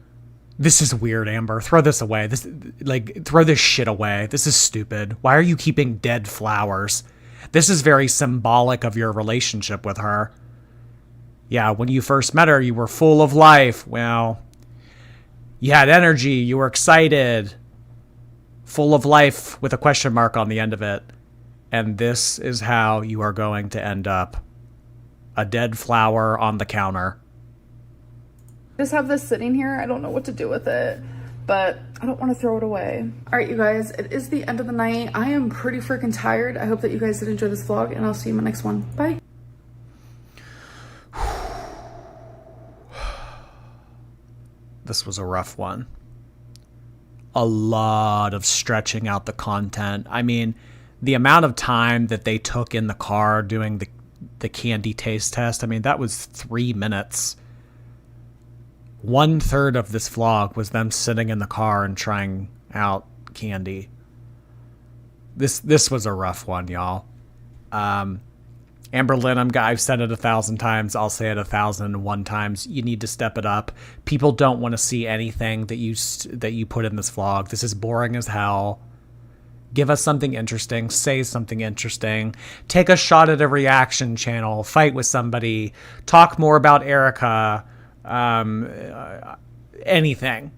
This is weird, Amber. Throw this away. Throw this shit away. This is stupid. Why are you keeping dead flowers? This is very symbolic of your relationship with her. Yeah, when you first met her, you were full of life. Well, you had energy. You were excited. Full of life with a question mark on the end of it. And this is how you are going to end up. A dead flower on the counter. Just have this sitting here. I don't know what to do with it, but I don't want to throw it away. All right, you guys, it is the end of the night. I am pretty freaking tired. I hope that you guys did enjoy this vlog, and I'll see you in my next one. Bye. This was a rough one. A lot of stretching out the content. I mean, the amount of time that they took in the car doing the candy taste test, I mean, that was 3 minutes. 1/3 of this vlog was them sitting in the car and trying out candy. This was a rough one, y'all. Amberlynn, I've said it 1,000 times. I'll say it 1,001 times. You need to step it up. People don't want to see anything that you put in this vlog. This is boring as hell. Give us something interesting. Say something interesting. Take a shot at a reaction channel. Fight with somebody. Talk more about Erica. Anything.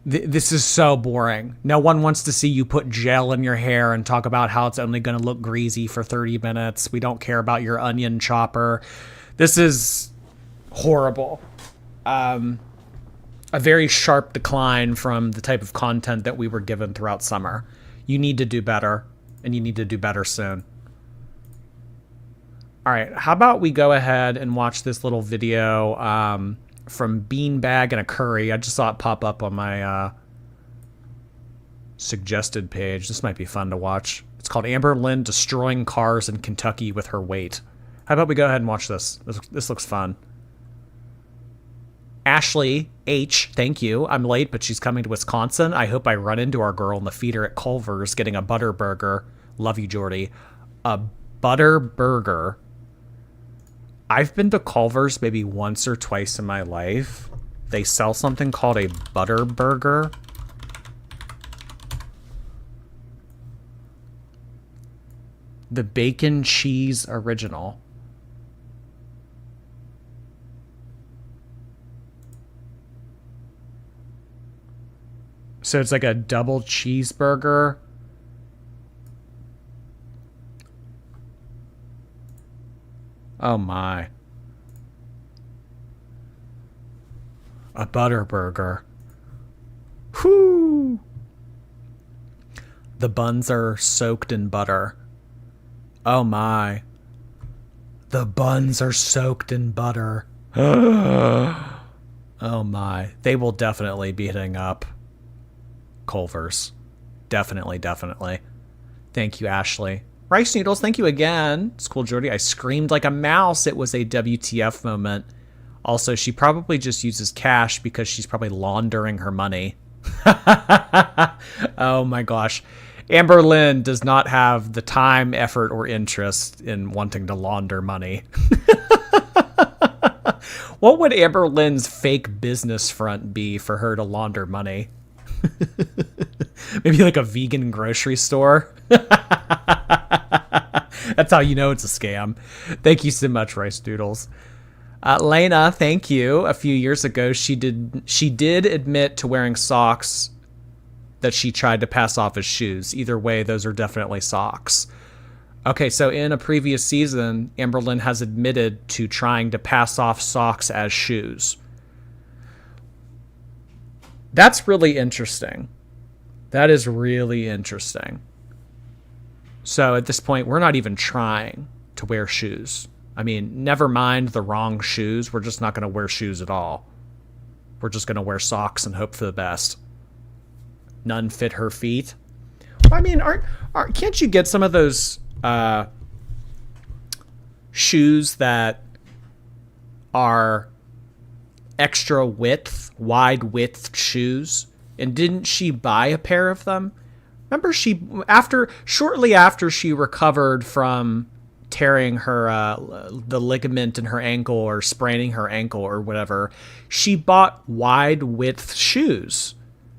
This is so boring. No one wants to see you put gel in your hair and talk about how it's only going to look greasy for 30 minutes. We don't care about your onion chopper. This is horrible. A very sharp decline from the type of content that we were given throughout summer. You need to do better, and you need to do better soon. All right, how about we go ahead and watch this little video from Beanbag and a Curry. I just saw it pop up on my suggested page. This might be fun to watch. It's called Amberlynn Destroying Cars in Kentucky with Her Weight. How about we go ahead and watch this? This looks fun. Ashley H, thank you. I'm late, but she's coming to Wisconsin. I hope I run into our girl in the feeder at Culver's getting a butter burger. Love you, Jordy. A butter burger. I've been to Culver's maybe once or twice in my life. They sell something called a butter burger. The bacon cheese original. So it's like a double cheeseburger. Oh my. A butter burger. Whoo! The buns are soaked in butter. Oh my. The buns are soaked in butter. Oh my. They will definitely be hitting up Culver's. Definitely. Thank you, Ashley. Rice Noodles, thank you again. It's cool, Jordy. I screamed like a mouse. It was a WTF moment. Also, she probably just uses cash because she's probably laundering her money. Oh my gosh. Amberlynn does not have the time, effort, or interest in wanting to launder money. What would Amberlynn's fake business front be for her to launder money? Maybe like a vegan grocery store. That's how you know it's a scam. Thank you so much, Rice Doodles. Lena, thank you. A few years ago, she did admit to wearing socks that she tried to pass off as shoes. Either way, those are definitely socks. Okay, so in a previous season, Amberlynn has admitted to trying to pass off socks as shoes. That's really interesting. That is really interesting. So at this point, we're not even trying to wear shoes. I mean, never mind the wrong shoes. We're just not going to wear shoes at all. We're just going to wear socks and hope for the best. None fit her feet. Well, I mean, can't you get some of those shoes that are extra width, wide width shoes? And didn't she buy a pair of them? Remember, shortly after she recovered from tearing her the ligament in her ankle or spraining her ankle or whatever, she bought wide width shoes.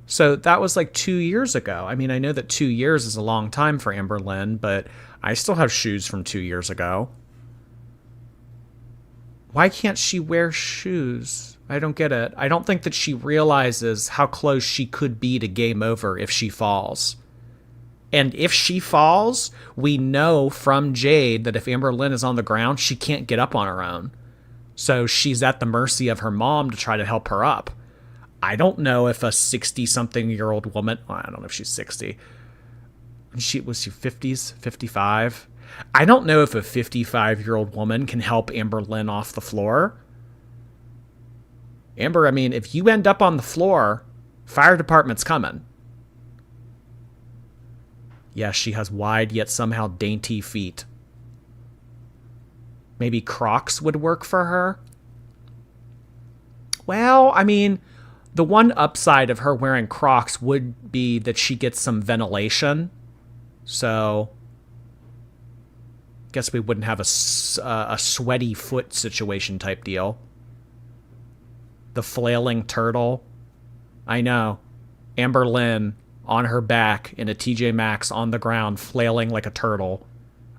So that was like 2 years ago. I mean, I know that 2 years is a long time for Amberlynn, but I still have shoes from 2 years ago. Why can't she wear shoes? I don't get it. I don't think that she realizes how close she could be to game over if she falls. And if she falls, we know from Jade that if Amberlynn is on the ground, she can't get up on her own. So she's at the mercy of her mom to try to help her up. I don't know if a 60-something-year-old woman... Well, I don't know if she's 60. Was she 50s? 55? I don't know if a 55-year-old woman can help Amberlynn off the floor. Amber, I mean, if you end up on the floor, fire department's coming. Yes, she has wide yet somehow dainty feet. Maybe Crocs would work for her? Well, I mean, the one upside of her wearing Crocs would be that she gets some ventilation. So, guess we wouldn't have a sweaty foot situation type deal. The flailing turtle. I know. Amberlynn on her back in a TJ Maxx on the ground, flailing like a turtle,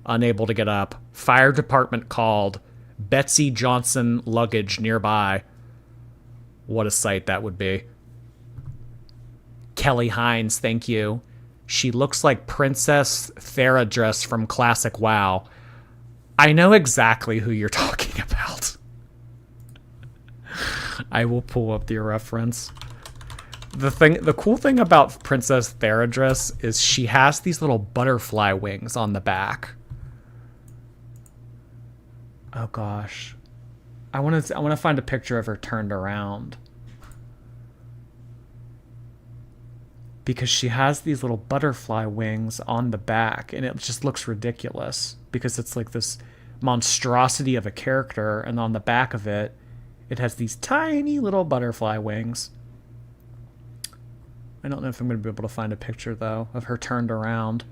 unable to get up. Fire department called. Betsy Johnson luggage nearby. What a sight that would be. Kelly Hines, thank you. She looks like Princess Theradress from Classic WoW. I know exactly who you're talking about. I will pull up the reference. The cool thing about Princess Theradress is she has these little butterfly wings on the back. Oh gosh. I want to find a picture of her turned around. Because she has these little butterfly wings on the back, and it just looks ridiculous because it's like this monstrosity of a character, and on the back of it, it has these tiny little butterfly wings. I don't know if I'm going to be able to find a picture, though, of her turned around.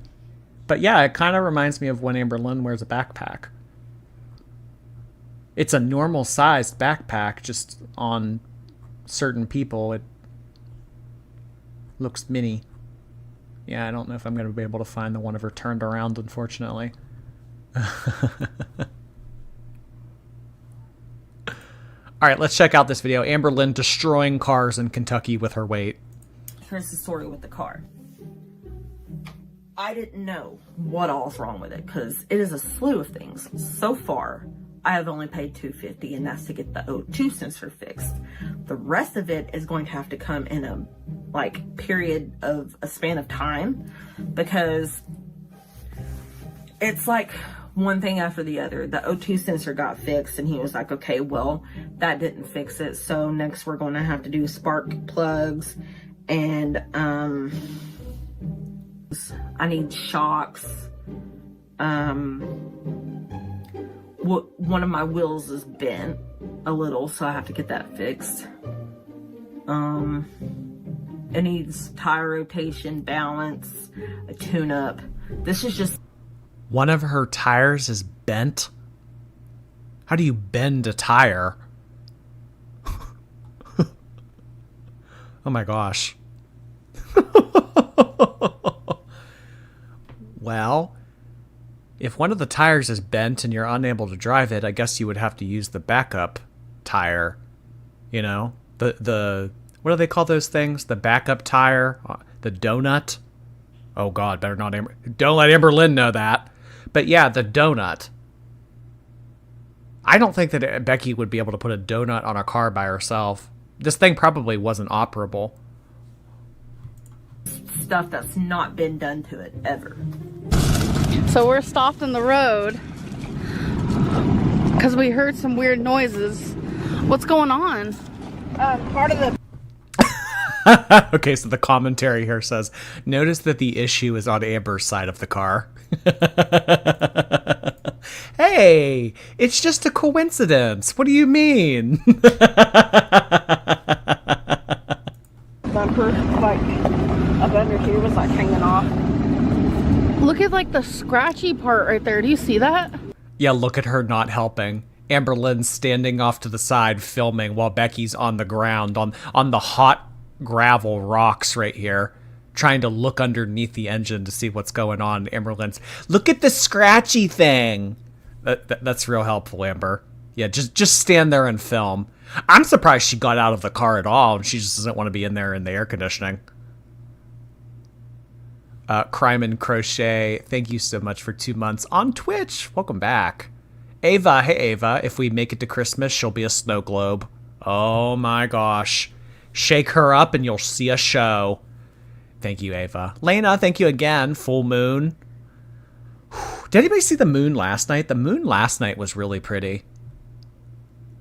But yeah, it kind of reminds me of when Amberlynn wears a backpack. It's a normal-sized backpack, just on certain people, it looks mini. Yeah, I don't know if I'm going to be able to find the one of her turned around, unfortunately. All right, let's check out this video. Amberlynn destroying cars in Kentucky with her weight. Here's the story with the car. I didn't know what all's wrong with it because it is a slew of things. So far, I have only paid $250, and that's to get the O2 sensor fixed. The rest of it is going to have to come in a period of a span of time because it's like one thing after the other. The O2 sensor got fixed, and he was like, okay, well, that didn't fix it. So next we're going to have to do spark plugs, and I need shocks. One of my wheels is bent a little, so I have to get that fixed. It needs tire rotation, balance, a tune-up. This is just... One of her tires is bent? How do you bend a tire? Oh my gosh. Well, if one of the tires is bent and you're unable to drive it, I guess you would have to use the backup tire. You know, the what do they call those things? The backup tire, the donut. Oh God, better not don't let Amberlynn know that. But yeah, the donut. I don't think that Becky would be able to put a donut on a car by herself. This thing probably wasn't operable. Stuff that's not been done to it ever. So we're stopped in the road because we heard some weird noises. What's going on? Part of the Okay, so the commentary here says, notice that the issue is on Amber's side of the car. Hey, it's just a coincidence. What do you mean? bumper, like up under here, was like hanging off. Look at like the scratchy part right there. Do you see that? Yeah, look at her not helping. Amberlynn's standing off to the side filming while Becky's on the ground on the hot gravel rocks right here, trying to look underneath the engine to see what's going on. Amberlynn's, look at the scratchy thing. That's real helpful, Amber. Yeah, just stand there and film. I'm surprised she got out of the car at all, and she just doesn't want to be in there in the air conditioning. Crime and Crochet, thank you so much for 2 months on Twitch. Welcome back. Ava, hey Ava, if we make it to Christmas, she'll be a snow globe. Oh my gosh. Shake her up and you'll see a show. Thank you, Ava. Lena, thank you again. Full moon. Did anybody see the moon last night? The moon last night was really pretty.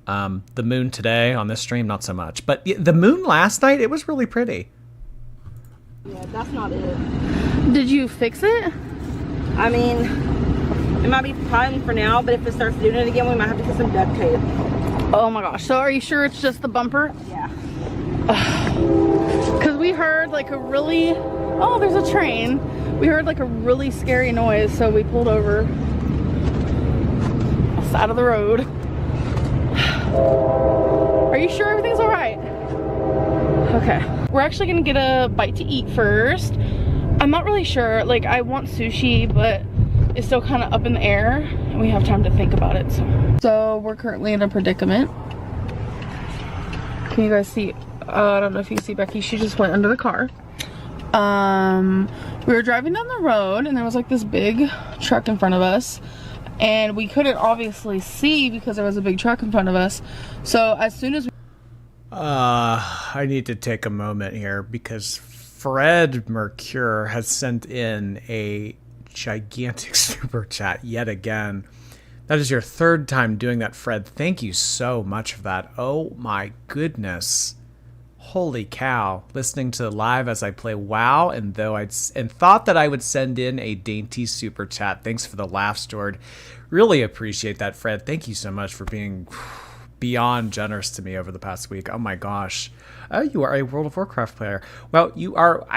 The moon today on this stream, not so much. But the moon last night, it was really pretty. Yeah, that's not it. Did you fix it? I mean, it might be fine for now, but if it starts doing it again, we might have to get some duct tape. Oh my gosh. So are you sure it's just the bumper? Yeah. Because we heard like a really, oh, there's a train. We heard like a really scary noise, so we pulled over the side of the road. Are you sure everything's all right? Okay. We're actually gonna get a bite to eat first. I'm not really sure. Like, I want sushi, but it's still kind of up in the air, and we have time to think about it. So we're currently in a predicament. Can you guys see? I don't know if you can see Becky. She just went under the car. We were driving down the road and there was like this big truck in front of us, and we couldn't obviously see because there was a big truck in front of us. So as soon as I need to take a moment here because Fred Mercure has sent in a gigantic super chat yet again. That is your third time doing that, Fred. Thank you so much for that. Oh my goodness. Holy cow. Listening to live as I play WoW, and thought that I would send in a dainty super chat. Thanks for the laugh stored. Really appreciate that, Fred. Thank you so much for being beyond generous to me over the past week. Oh my gosh. Oh, you are a World of Warcraft player. Well, you are.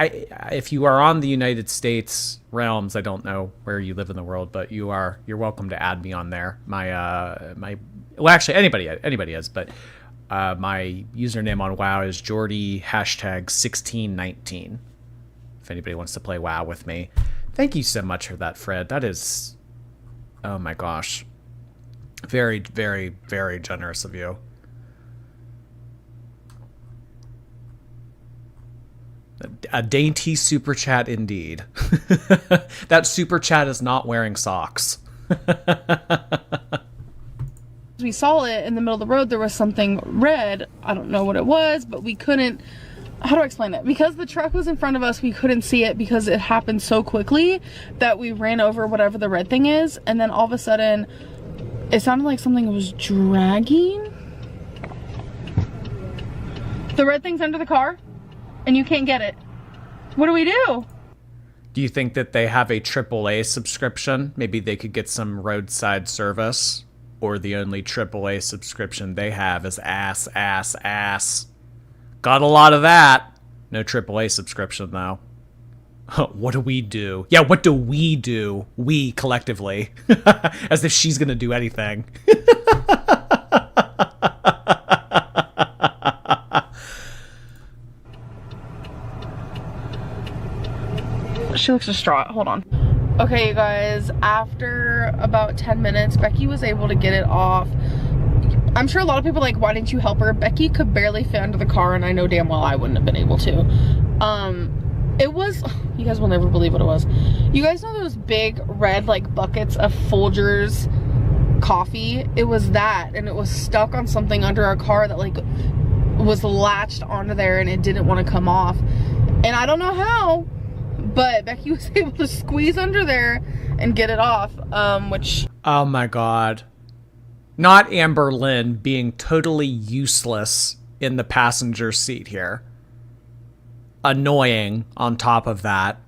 If you are on the United States realms, I don't know where you live in the world, but you're welcome to add me on there. Well, actually, anybody is, but my username on WoW is Jordy #1619. If anybody wants to play WoW with me, thank you so much for that, Fred. That is, oh my gosh, very, very, very generous of you. A dainty super chat indeed. That super chat is not wearing socks. we saw it in the middle of the road, there was something red. I don't know what it was, but we couldn't, how do I explain it? Because the truck was in front of us, we couldn't see it because it happened so quickly that we ran over whatever the red thing is, and then all of a sudden it sounded like something was dragging. The red thing's under the car and you can't get it. What do we do? Do you think that they have a AAA subscription? Maybe they could get some roadside service? Or the only AAA subscription they have is ass. Got a lot of that. No AAA subscription, though. What do we do? Yeah, what do we do? We, collectively. As if she's gonna do anything. She looks distraught. Hold on. Okay, you guys, after about 10 minutes, Becky was able to get it off. I'm sure a lot of people are like, why didn't you help her? Becky could barely fit under the car, and I know damn well I wouldn't have been able to. It was, you guys will never believe what it was. You guys know those big red like buckets of Folgers coffee? It was that, and it was stuck on something under our car that like was latched onto there, and it didn't want to come off. And I don't know how, but Becky was able to squeeze under there and get it off, which... Oh my God. Not Amberlynn being totally useless in the passenger seat here. Annoying on top of that.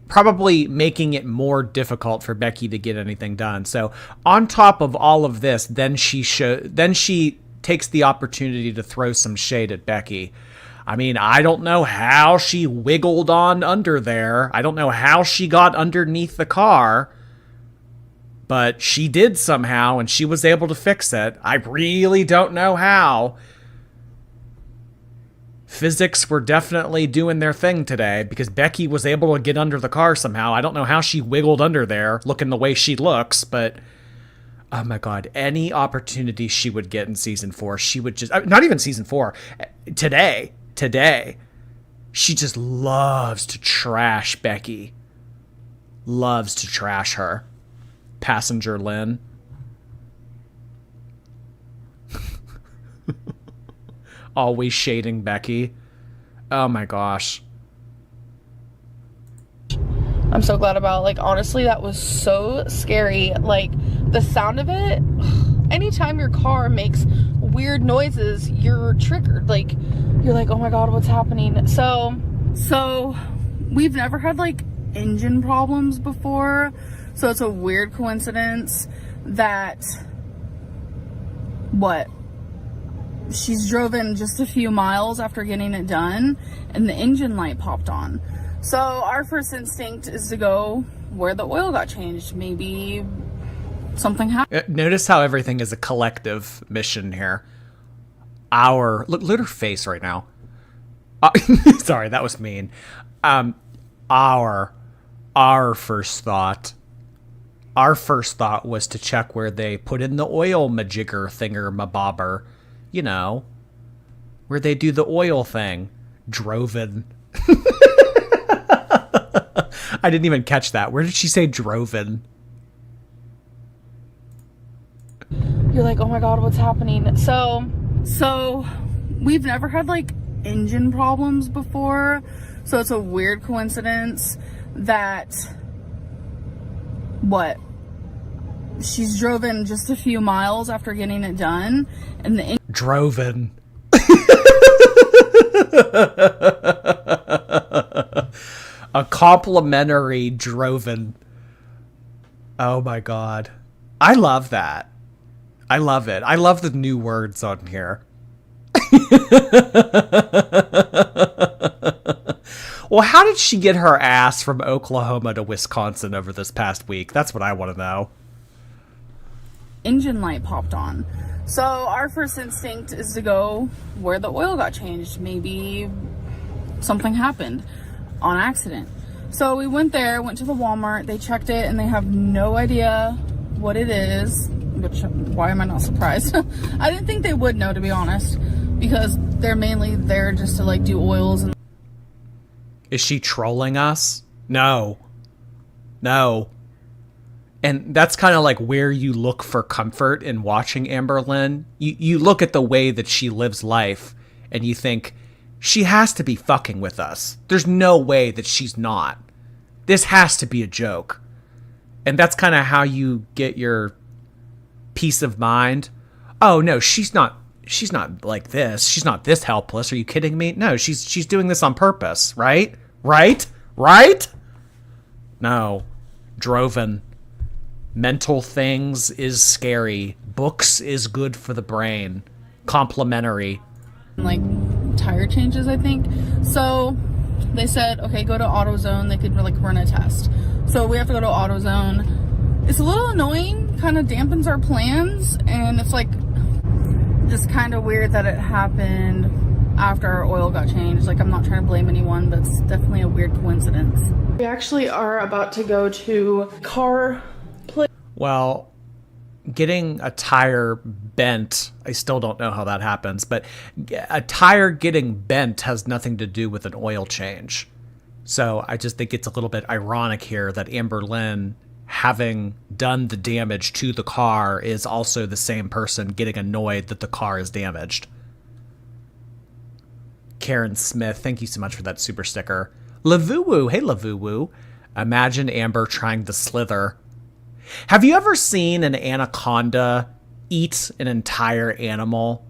Probably making it more difficult for Becky to get anything done. So on top of all of this, then she takes the opportunity to throw some shade at Becky. I mean, I don't know how she wiggled on under there. I don't know how she got underneath the car. But she did somehow, and she was able to fix it. I really don't know how. Physics were definitely doing their thing today, because Becky was able to get under the car somehow. I don't know how she wiggled under there, looking the way she looks, but... Oh my God, any opportunity she would get in season 4, she would just... Not even season 4. Today. She just loves to trash Becky. Loves to trash her. Passenger Lynn. Always shading Becky. Oh my gosh. I'm so glad about, like, honestly, that was so scary. Like, the sound of it, anytime your car makes weird noises, you're triggered. Like, you're like, oh my God, what's happening? So we've never had, like, engine problems before. So it's a weird coincidence that, she's driven just a few miles after getting it done, and the engine light popped on. So our first instinct is to go where the oil got changed. Maybe something happened. Notice how everything is a collective mission here. Look at her face right now. Sorry, that was mean. Our first thought was to check where they put in the oil majigger thinger mabobber. You know, where they do the oil thing. Droven. I didn't even catch that. Where did she say droven? You're like, oh my God, what's happening? So we've never had, like, engine problems before. So it's a weird coincidence that, she's driven just a few miles after getting it done, and the Droven. A complimentary Droven. Oh my God. I love that. I love it. I love the new words on here. Well, how did she get her ass from Oklahoma to Wisconsin over this past week? That's what I want to know. engine light popped on. So our first instinct is to go where the oil got changed. Maybe something happened on accident. So we went there, went to the Walmart, they checked it, and they have no idea what it is, which, why am I not surprised? I didn't think they would know, to be honest, because they're mainly there just to like do oils. And is she trolling us? No. No. And that's kind of like where you look for comfort in watching Amberlynn. You look at the way that she lives life and you think, she has to be fucking with us. There's no way that she's not. This has to be a joke. And that's kind of how you get your peace of mind. Oh no, she's not like this. She's not this helpless. Are you kidding me? No, she's doing this on purpose, right? Right? No. Droven. Mental things is scary. Books is good for the brain. Complimentary. like tire changes, I think. So they said, okay, go to AutoZone. They could like run a test. So we have to go to AutoZone. It's a little annoying, kind of dampens our plans, and it's like just kind of weird that it happened after our oil got changed. Like, I'm not trying to blame anyone, but it's definitely a weird coincidence. We actually are about to go to car place. Well, getting a tire bent, I still don't know how that happens, but a tire getting bent has nothing to do with an oil change. So I just think it's a little bit ironic here that Amberlynn, having done the damage to the car, is also the same person getting annoyed that the car is damaged. Karen Smith, thank you so much for that super sticker. Lavuwu, hey Lavuwu. Imagine Amber trying to slither. Have you ever seen an anaconda eat an entire animal?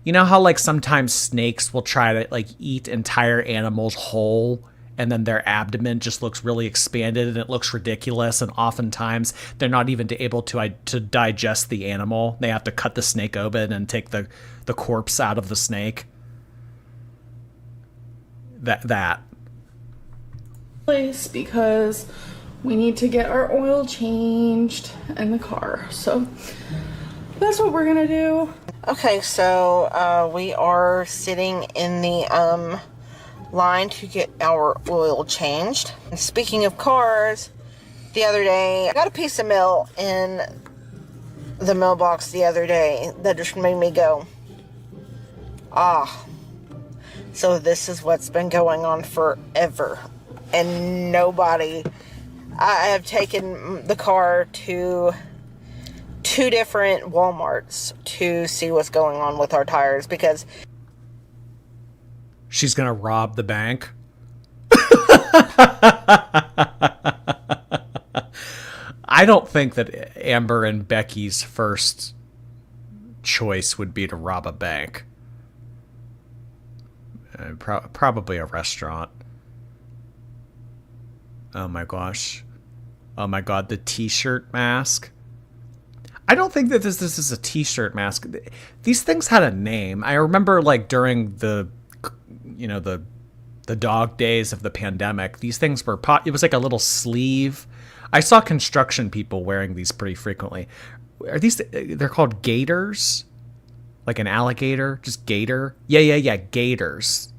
You know how like sometimes snakes will try to like eat entire animals whole, and then their abdomen just looks really expanded and it looks ridiculous, and oftentimes they're not even able to digest the animal. They have to cut the snake open and take the corpse out of the snake. That. Place because we need to get our oil changed in the car. So that's what we're gonna do. Okay, so we are sitting in the line to get our oil changed. And speaking of cars, the other day I got a piece of mail in the mailbox the other day that just made me go, ah. So this is what's been going on forever. And nobody... I have taken the car to 2 different Walmarts to see what's going on with our tires because... She's gonna rob the bank? I don't think that Amber and Becky's first choice would be to rob a bank. Probably a restaurant. Oh my gosh. Oh my god, the t-shirt mask. I don't think that this is a t-shirt mask. These things had a name. I remember like during the dog days of the pandemic, these things were it was like a little sleeve. I saw construction people wearing these pretty frequently. Are these, they're called gaiters? Like an alligator? Just gator? Yeah, gaiters.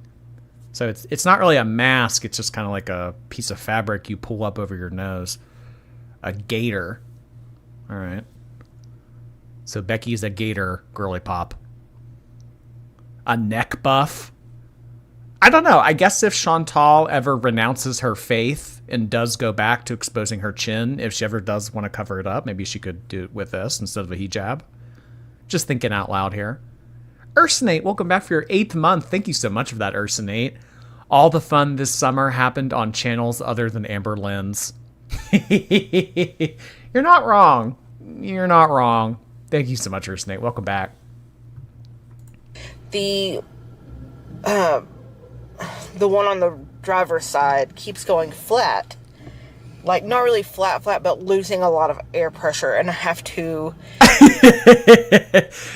So it's not really a mask, it's just kind of like a piece of fabric you pull up over your nose. A gaiter. All right. So Becky's a gator girly pop. A neck buff. I don't know. I guess if Chantal ever renounces her faith and does go back to exposing her chin, if she ever does want to cover it up, maybe she could do it with this instead of a hijab. Just thinking out loud here. Ursinate, welcome back for your 8th month. Thank you so much for that, Ursinate. All the fun this summer happened on channels other than Amberlynn's. You're not wrong. You're not wrong. Thank you so much, Ursinate. Welcome back. The one on the driver's side keeps going flat. Like, not really flat, but losing a lot of air pressure, and I have to...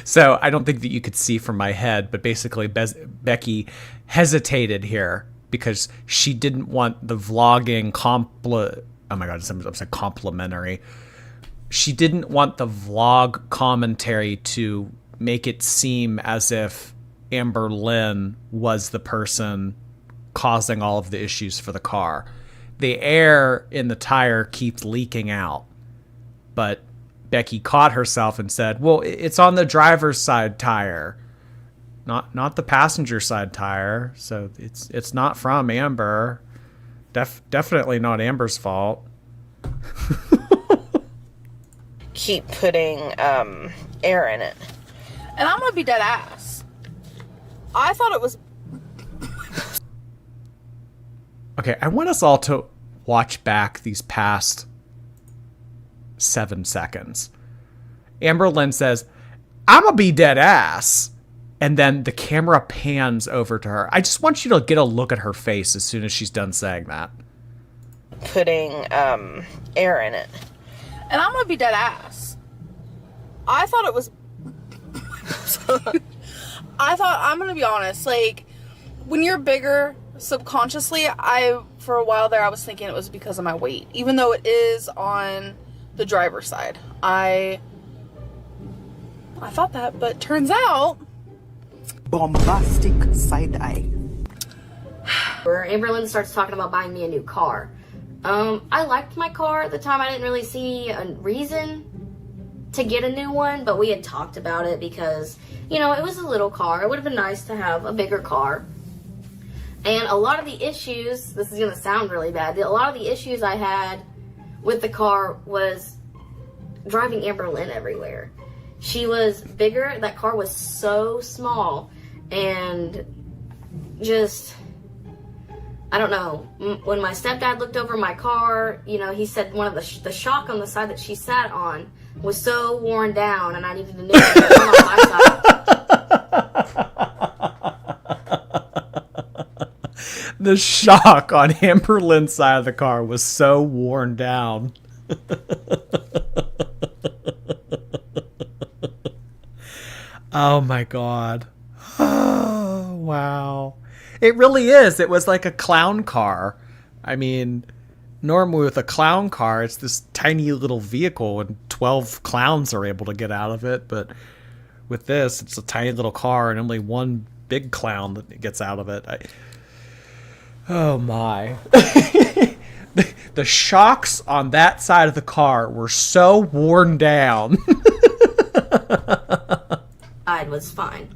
So, I don't think that you could see from my head, but basically Becky hesitated here because she didn't want the vlogging oh my god, I'm saying complimentary. She didn't want the vlog commentary to make it seem as if Amberlynn was the person causing all of the issues for the car. The air in the tire keeps leaking out, but Becky caught herself and said, well, it's on the driver's side tire, not the passenger side tire. So it's not from Amber. Definitely not Amber's fault. Keep putting air in it. And I'm gonna be dead ass. I thought it was... Okay, I want us all to watch back these past 7 seconds. Amberlynn says, I'm gonna be dead ass. And then the camera pans over to her. I just want you to get a look at her face as soon as she's done saying that. Putting air in it. And I'm gonna be dead ass. I thought it was... I'm gonna be honest, like, when you're bigger, subconsciously, for a while there, I was thinking it was because of my weight. Even though it is on the driver's side. I thought that, but turns out... bombastic side eye. Where Amberlynn starts talking about buying me a new car. I liked my car at the time. I didn't really see a reason to get a new one, but we had talked about it because, you know, it was a little car. It would have been nice to have a bigger car. And a lot of the issues, this is going to sound really bad, a lot of the issues I had with the car was driving Amberlynn everywhere. She was bigger, that car was so small, and just, I don't know, when my stepdad looked over my car, you know, he said one of the shock on the side that she sat on was so worn down, and I needed a new one on my side. The shock on Amberlynn's side of the car was so worn down. Oh my god. Oh, wow. It really is. It was like a clown car. I mean, normally with a clown car, it's this tiny little vehicle and 12 clowns are able to get out of it. But with this, it's a tiny little car and only one big clown that gets out of it. Oh my. The shocks on that side of the car were so worn down. Was fine.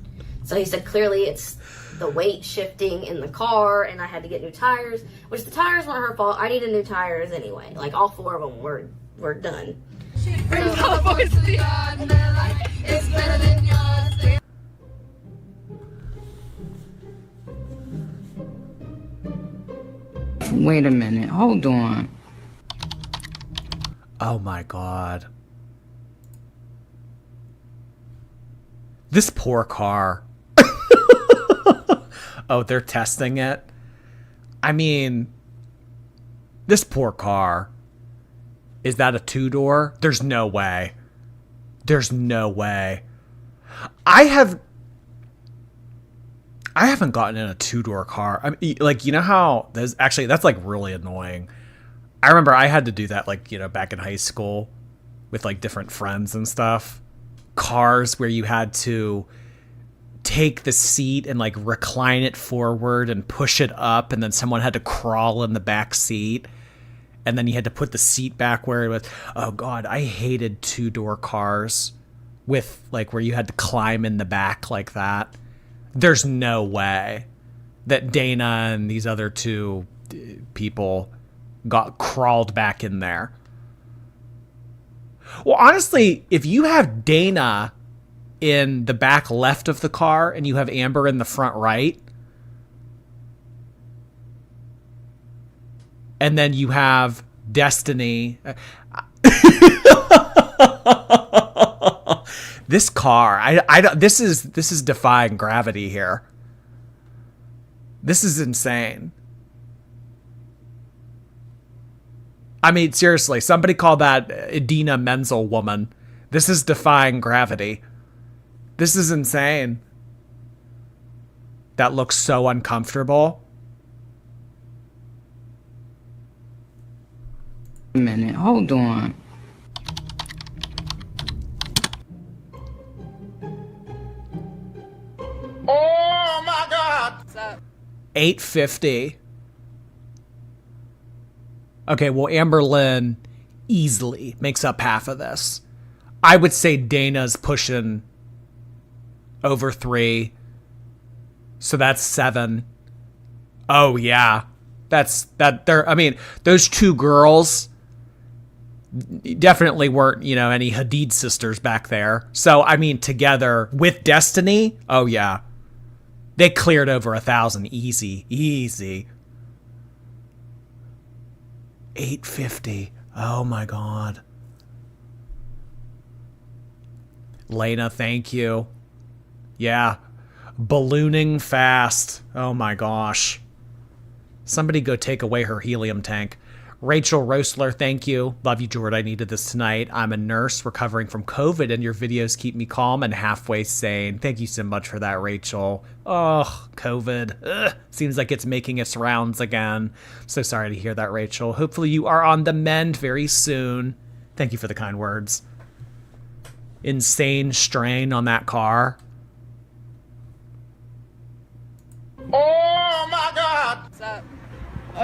So he said clearly it's the weight shifting in the car, and I had to get new tires, which the tires weren't her fault. I needed new tires anyway. Like all 4 of them were done. Wait a minute, hold on. Oh my god. This poor car. Oh, they're testing it? I mean, this poor car. Is that a 2-door? There's no way. There's no way. I haven't gotten in a 2-door car. I mean, like, you know how there's actually, that's like really annoying. I remember I had to do that, like, you know, back in high school with like different friends and stuff. Cars where you had to take the seat and like recline it forward and push it up, and then someone had to crawl in the back seat, and then you had to put the seat back where it was. Oh god, I hated 2-door cars with like where you had to climb in the back like that. There's no way that Dana and these other 2 people got crawled back in there. Well, honestly, if you have Dana in the back left of the car and you have Amber in the front right, and then you have Destiny. This car, this is defying gravity here. This is insane. I mean, seriously, somebody call that Idina Menzel woman. This is defying gravity. This is insane. That looks so uncomfortable. A minute, hold on. Oh my god! What's up? $850. Okay, well, Amberlynn easily makes up half of this. I would say Dana's pushing over 3. So that's 7. Oh, yeah. I mean, those 2 girls definitely weren't, you know, any Hadid sisters back there. So, I mean, together with Destiny, oh, yeah. They cleared over 1,000 easy. $850. Oh my god. Lena, thank you. Yeah. Ballooning fast. Oh my gosh. Somebody go take away her helium tank. Rachel Roessler, thank you. Love you, Jordan. I needed this tonight. I'm a nurse recovering from COVID, and your videos keep me calm and halfway sane. Thank you so much for that, Rachel. Oh, COVID. Ugh. Seems like it's making its rounds again. So sorry to hear that, Rachel. Hopefully you are on the mend very soon. Thank you for the kind words. Insane strain on that car. What's up?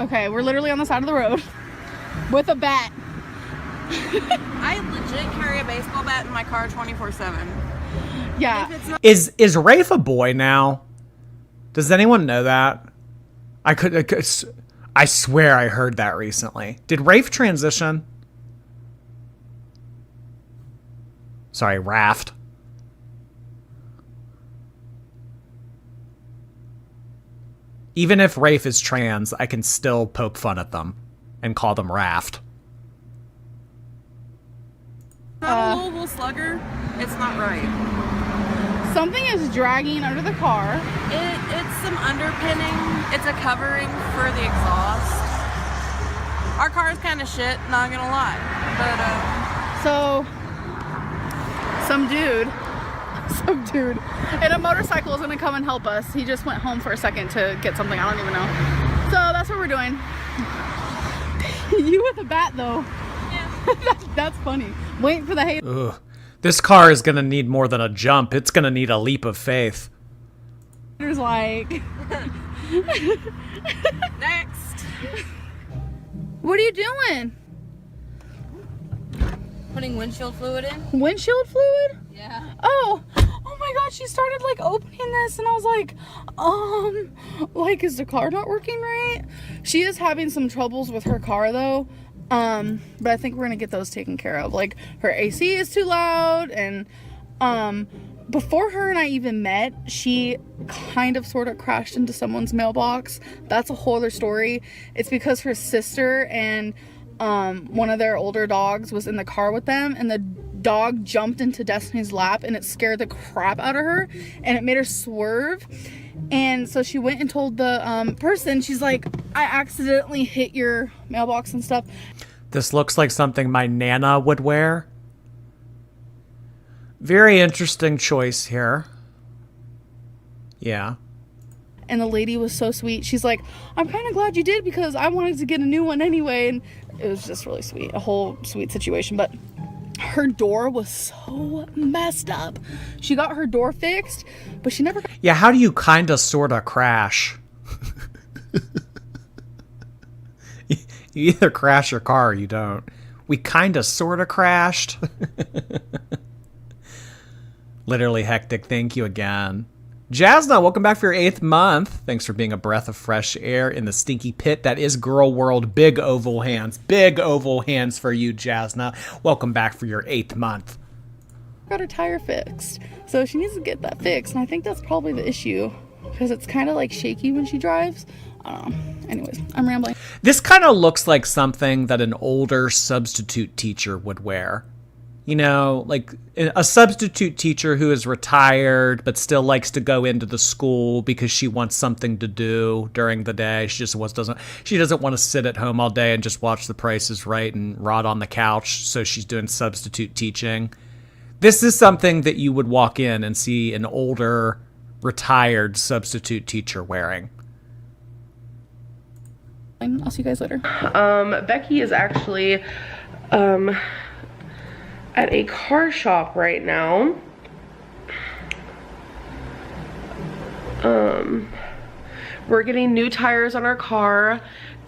Okay, we're literally on the side of the road with a bat. I legit carry a baseball bat in my car 24/7. Yeah. Is Rafe a boy now? Does anyone know that? I swear I heard that recently. Did Rafe transition? Sorry, Raft. Even if Rafe is trans, I can still poke fun at them and call them Raft. Not a Louisville Slugger. It's not right. Something is dragging under the car. It's some underpinning. It's a covering for the exhaust. Our car is kind of shit, not gonna lie. But So, some dude in a motorcycle is gonna come and help us. He just went home for a second to get something, I don't even know. So that's what we're doing. You with a bat though. Yeah. That's funny. Wait for the hate. Ugh. This car is gonna need more than a jump. It's gonna need a leap of faith. There's like... next. What are you doing? Putting windshield fluid in? Windshield fluid? Yeah. Oh my god, she started like opening this and I was like, is the car not working right? She is having some troubles with her car though. But I think we're gonna get those taken care of. Like her AC is too loud and before her and I even met, she kind of sort of crashed into someone's mailbox. That's a whole other story. It's because her sister and one of their older dogs was in the car with them and the dog jumped into Destiny's lap and it scared the crap out of her and it made her swerve. And so she went and told the person, she's like, I accidentally hit your mailbox and stuff. This looks like something my Nana would wear. Very interesting choice here. Yeah. And the lady was so sweet. She's like, I'm kind of glad you did because I wanted to get a new one anyway. And it was just really sweet. A whole sweet situation. But her door was so messed up. She got her door fixed, but she never... Yeah, how do you kinda sorta crash? You either crash your car or you don't. We kinda sorta crashed. Literally hectic. Thank you again. Jasna, welcome back for your 8th month. Thanks for being a breath of fresh air in the stinky pit that is Girl World. Big oval hands. Big oval hands for you, Jasna. Welcome back for your 8th month. got her tire fixed. So she needs to get that fixed. And I think that's probably the issue because it's kind of like shaky when she drives. I don't know. Anyways, I'm rambling. This kind of looks like something that an older substitute teacher would wear. You know, like a substitute teacher who is retired but still likes to go into the school because she wants something to do during the day. She doesn't want to sit at home all day and just watch The Price is Right and rot on the couch. So she's doing substitute teaching. This is something that you would walk in and see an older retired substitute teacher wearing. I'll see you guys later. Becky is actually at a car shop right now. We're getting new tires on our car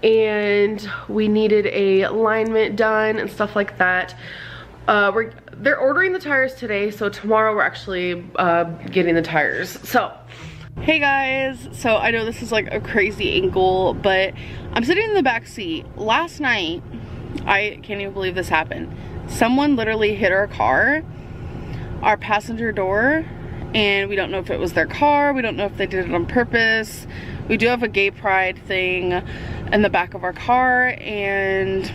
and we needed a alignment done and stuff like that. They're ordering the tires today, so tomorrow we're actually getting the tires. So hey guys, so I know this is like a crazy angle, but I'm sitting in the back seat. Last night, I can't even believe this happened. Someone literally hit our car, our passenger door, and we don't know if it was their car. We don't know if they did it on purpose. We do have a gay pride thing in the back of our car, and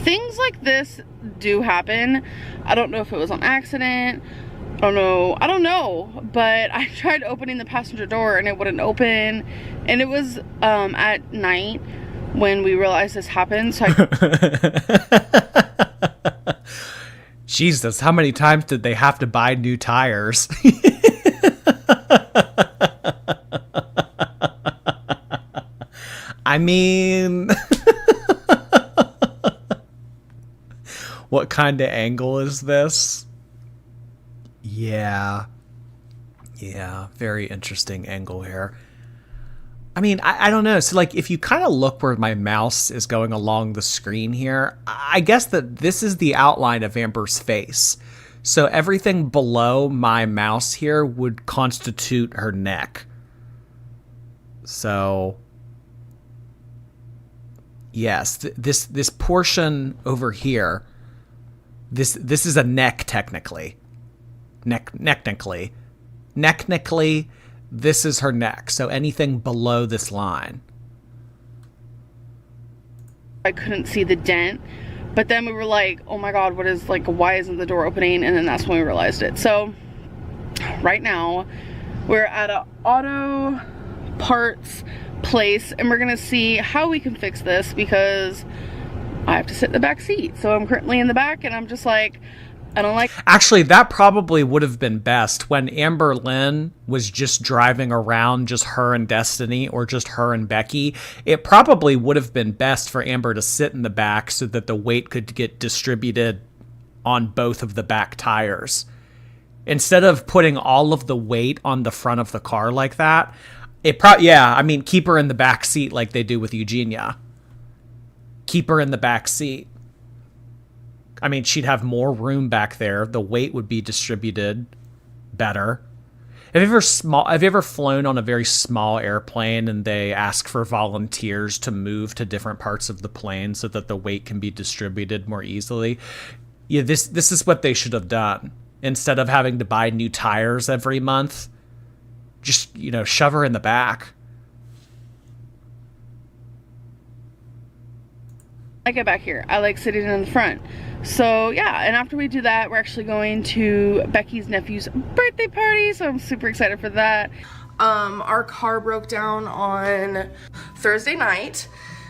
things like this do happen. I don't know if it was on accident. I don't know, but I tried opening the passenger door and it wouldn't open, and it was at night when we realized this happened. So Jesus, how many times did they have to buy new tires? I mean, what kind of angle is this? Yeah, very interesting angle here. I mean, I don't know. So, like, if you kind of look where my mouse is going along the screen here, I guess that this is the outline of Amber's face. So everything below my mouse here would constitute her neck. So, yes, this portion over here, this is a neck technically. Technically, this is her neck. So anything below this line. I couldn't see the dent, but then we were like, oh my god, what is, like, why isn't the door opening? And then that's when we realized it. So right now we're at a auto parts place and we're gonna see how we can fix this, because I have to sit in the back seat. So I'm currently in the back and I'm just like, I don't like. Actually, that probably would have been best when Amberlynn was just driving around, just her and Destiny, or just her and Becky. It probably would have been best for Amber to sit in the back so that the weight could get distributed on both of the back tires. Instead of putting all of the weight on the front of the car like that, I mean, keep her in the back seat like they do with Eugenia. Keep her in the back seat. I mean, she'd have more room back there. The weight would be distributed better. Have you ever flown on a very small airplane and they ask for volunteers to move to different parts of the plane so that the weight can be distributed more easily? Yeah, this is what they should have done. Instead of having to buy new tires every month, just, shove her in the back. I get back here. I like sitting in the front. So yeah, and after we do that, we're actually going to Becky's nephew's birthday party, so I'm super excited for that. Our car broke down on Thursday night,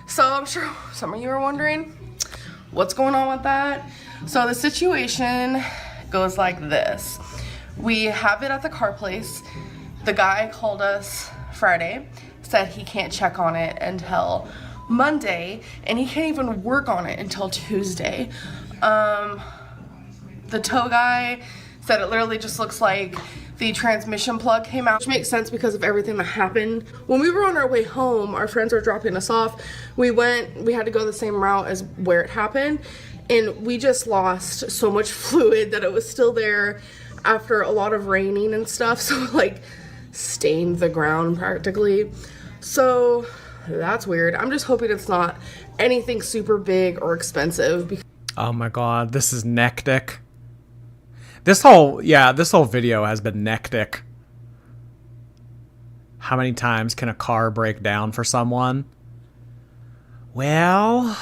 so I'm sure some of you are wondering what's going on with that. So the situation goes like this. We have it at the car place. The guy called us Friday, said he can't check on it until Monday, and he can't even work on it until Tuesday. The tow guy said it literally just looks like the transmission plug came out, which makes sense because of everything that happened. When we were on our way home, our friends were dropping us off. We had to go the same route as where it happened, and we just lost so much fluid that it was still there after a lot of raining and stuff, so like stained the ground practically. So that's weird. I'm just hoping it's not anything super big or expensive. Oh my god, this is nectic. This whole video has been nectic. How many times can a car break down for someone? Well,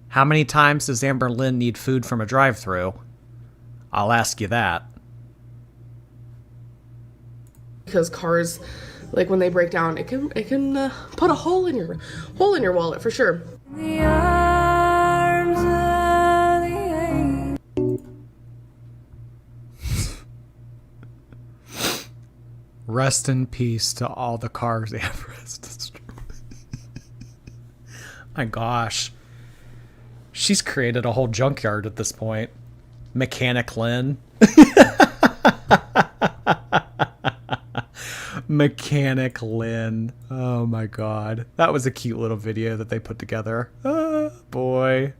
how many times does Amberlynn need food from a drive-thru? I'll ask you that. Because cars, like when they break down, it can put a hole in your wallet for sure. Rest in peace to all the cars Amber has destroyed. My gosh. She's created a whole junkyard at this point. Mechanic Lynn. Mechanic Lynn. Oh my god. That was a cute little video that they put together. Oh boy.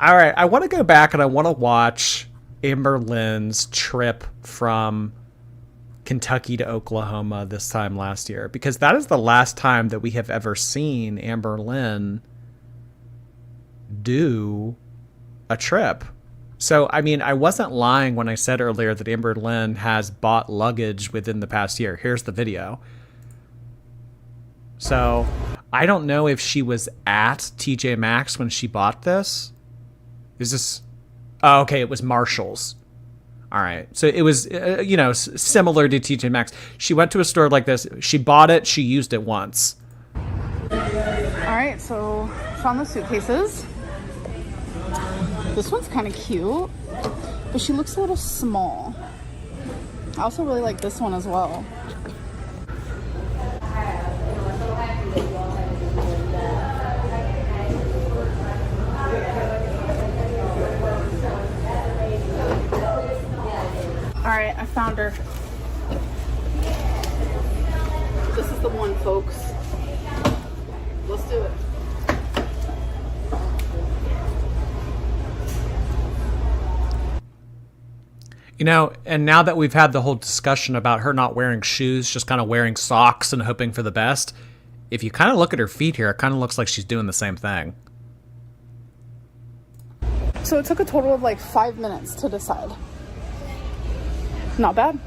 Alright, I want to go back and I want to watch Amberlynn's trip from Kentucky to Oklahoma this time last year, because that is the last time that we have ever seen Amberlynn do a trip. So, I mean, I wasn't lying when I said earlier that Amberlynn has bought luggage within the past year. Here's the video. So, I don't know if she was at TJ Maxx when she bought this. Is this... Oh, okay, it was Marshall's. All right. So it was, similar to TJ Maxx. She went to a store like this. She bought it. She used it once. All right. So found the suitcases. This one's kind of cute, but she looks a little small. I also really like this one as well. All right, I found her. do it. You know, and now that we've had the whole discussion about her not wearing shoes, just kind of wearing socks and hoping for the best, if you kind of look at her feet here, it kind of looks like she's doing the same thing. So it took a total of like 5 minutes to decide. Not bad.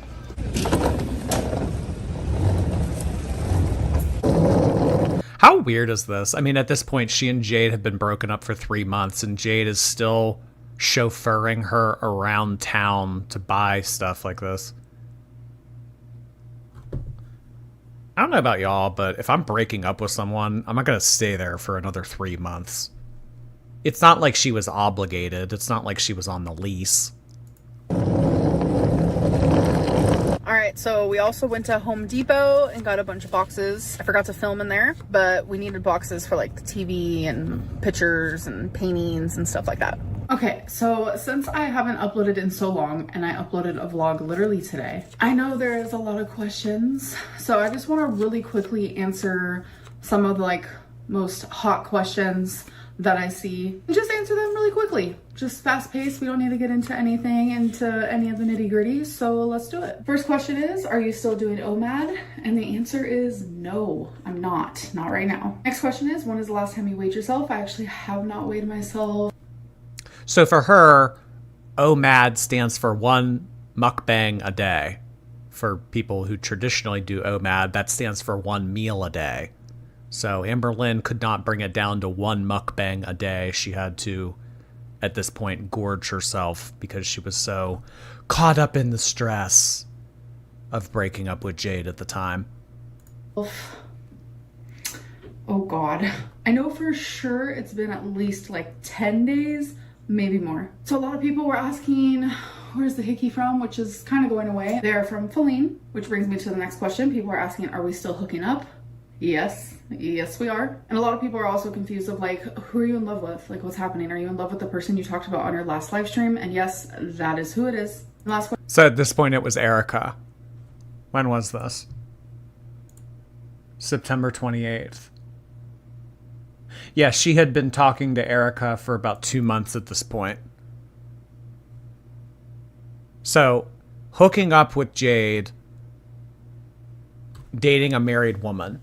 How weird is this? I mean, at this point, she and Jade have been broken up for 3 months, and Jade is still chauffeuring her around town to buy stuff like this. I don't know about y'all, but if I'm breaking up with someone, I'm not going to stay there for another 3 months. It's not like she was obligated. It's not like she was on the lease. Alright, so we also went to Home Depot and got a bunch of boxes. I forgot to film in there, but we needed boxes for like the TV and pictures and paintings and stuff like that. Okay, so since I haven't uploaded in so long, and I uploaded a vlog literally today, I know there is a lot of questions, so I just want to really quickly answer some of the like most hot questions that I see, and just answer them really quickly. Just fast paced. We don't need to get into any of the nitty gritty, so let's do it. First question is, are you still doing OMAD? And the answer is no, I'm not right now. Next question is, when is the last time you weighed yourself? I actually have not weighed myself. So for her, OMAD stands for one mukbang a day. For people who traditionally do OMAD, that stands for one meal a day. So Amberlynn could not bring it down to one mukbang a day. She had to, at this point, gorge herself because she was so caught up in the stress of breaking up with Jade at the time. Oh God. I know for sure it's been at least like 10 days, maybe more. So a lot of people were asking, where's the hickey from? Which is kind of going away. They're from Feline, which brings me to the next question. People are asking, are we still hooking up? Yes we are. And a lot of people are also confused of like, who are you in love with? Like, what's happening? Are you in love with the person you talked about on your last live stream? And yes, that is who it is. Last question. So at this point it was Erica. When was this? September 28th. Yeah, she had been talking to Erica for about 2 months at this point. So, hooking up with Jade, dating a married woman,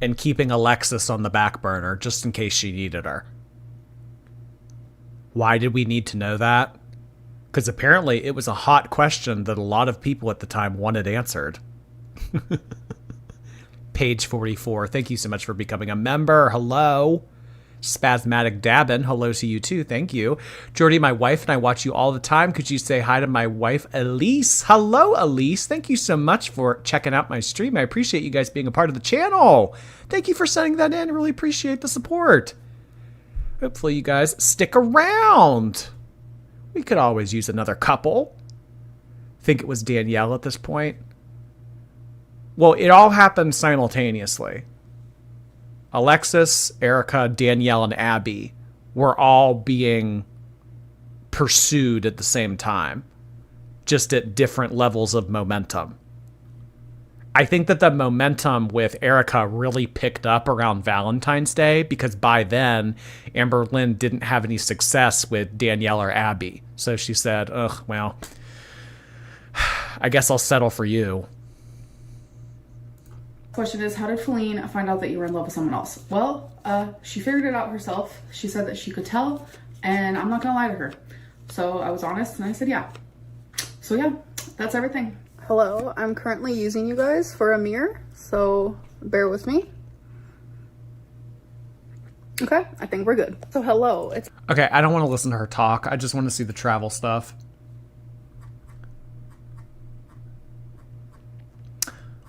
and keeping Alexis on the back burner just in case she needed her. Why did we need to know that? Because apparently it was a hot question that a lot of people at the time wanted answered. Page 44, thank you so much for becoming a member. Hello. Spasmatic Dabbin, hello to you too, thank you. Jordy, my wife and I watch you all the time. Could you say hi to my wife, Elise? Hello, Elise. Thank you so much for checking out my stream. I appreciate you guys being a part of the channel. Thank you for sending that in. Really appreciate the support. Hopefully you guys stick around. We could always use another couple. Think it was Danielle at this point. Well, it all happened simultaneously. Alexis, Erica, Danielle, and Abby were all being pursued at the same time, just at different levels of momentum. I think that the momentum with Erica really picked up around Valentine's Day because by then, Amberlynn didn't have any success with Danielle or Abby. So she said, ugh, well, I guess I'll settle for you. Question is, how did Feline find out that you were in love with someone else? Well, she figured it out herself. She said that she could tell, and I'm not gonna lie to her. So I was honest and I said yeah. So yeah, that's everything. Hello, I'm currently using you guys for a mirror, so bear with me. Okay, I think we're good. So hello, it's... Okay, I don't want to listen to her talk. I just want to see the travel stuff.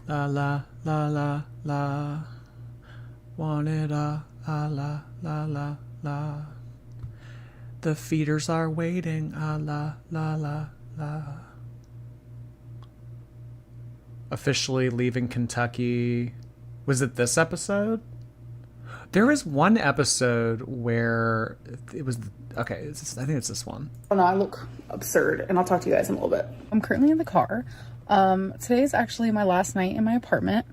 La la la la la, wanted a la la la la. The feeders are waiting, la la la la. Officially leaving Kentucky. Was it this episode? There was one episode where it was, okay, I think it's this one. Oh no, I look absurd, and I'll talk to you guys in a little bit. I'm currently in the car. Today is actually my last night in my apartment.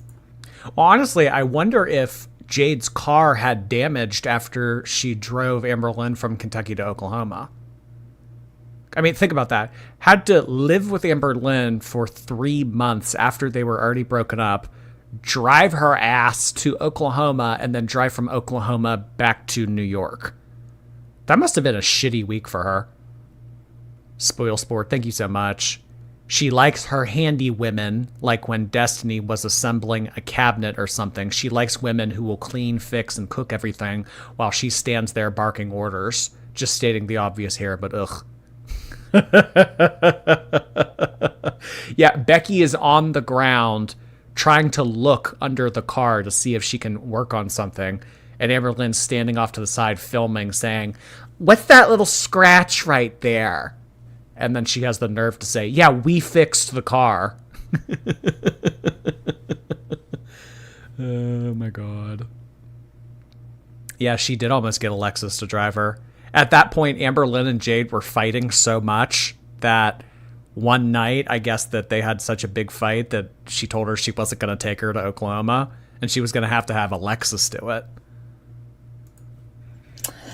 Well, honestly, I wonder if Jade's car had damaged after she drove Amberlynn from Kentucky to Oklahoma. I mean, think about that. Had to live with Amberlynn for 3 months after they were already broken up, drive her ass to Oklahoma, and then drive from Oklahoma back to New York. That must have been a shitty week for her. Spoil Sport, thank you so much. She likes her handy women, like when Destiny was assembling a cabinet or something. She likes women who will clean, fix, and cook everything while she stands there barking orders. Just stating the obvious here, but ugh. Yeah, Becky is on the ground trying to look under the car to see if she can work on something. And Amberlynn's standing off to the side filming, saying, "What's that little scratch right there?" And then she has the nerve to say, "Yeah, we fixed the car." Oh my god. Yeah, she did almost get Alexis to drive her. At that point, Amberlynn and Jade were fighting so much that one night, I guess that they had such a big fight that she told her she wasn't going to take her to Oklahoma, and she was going to have Alexis do it.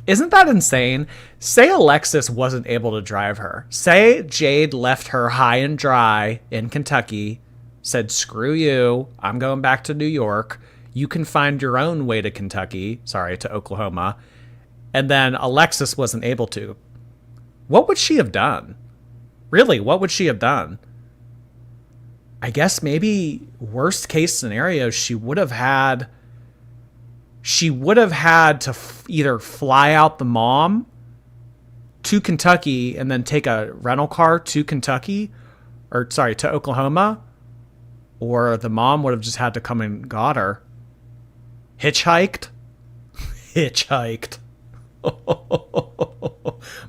Isn't that insane? Say Alexis wasn't able to drive her. Say Jade left her high and dry in Kentucky, said, "Screw you, I'm going back to New York. You can find your own way to to Oklahoma." And then Alexis wasn't able to. What would she have done? Really, what would she have done? I guess maybe worst case scenario, she would have had to either fly out the mom to Kentucky and then take a rental car to to Oklahoma, or the mom would have just had to come and got her. Hitchhiked.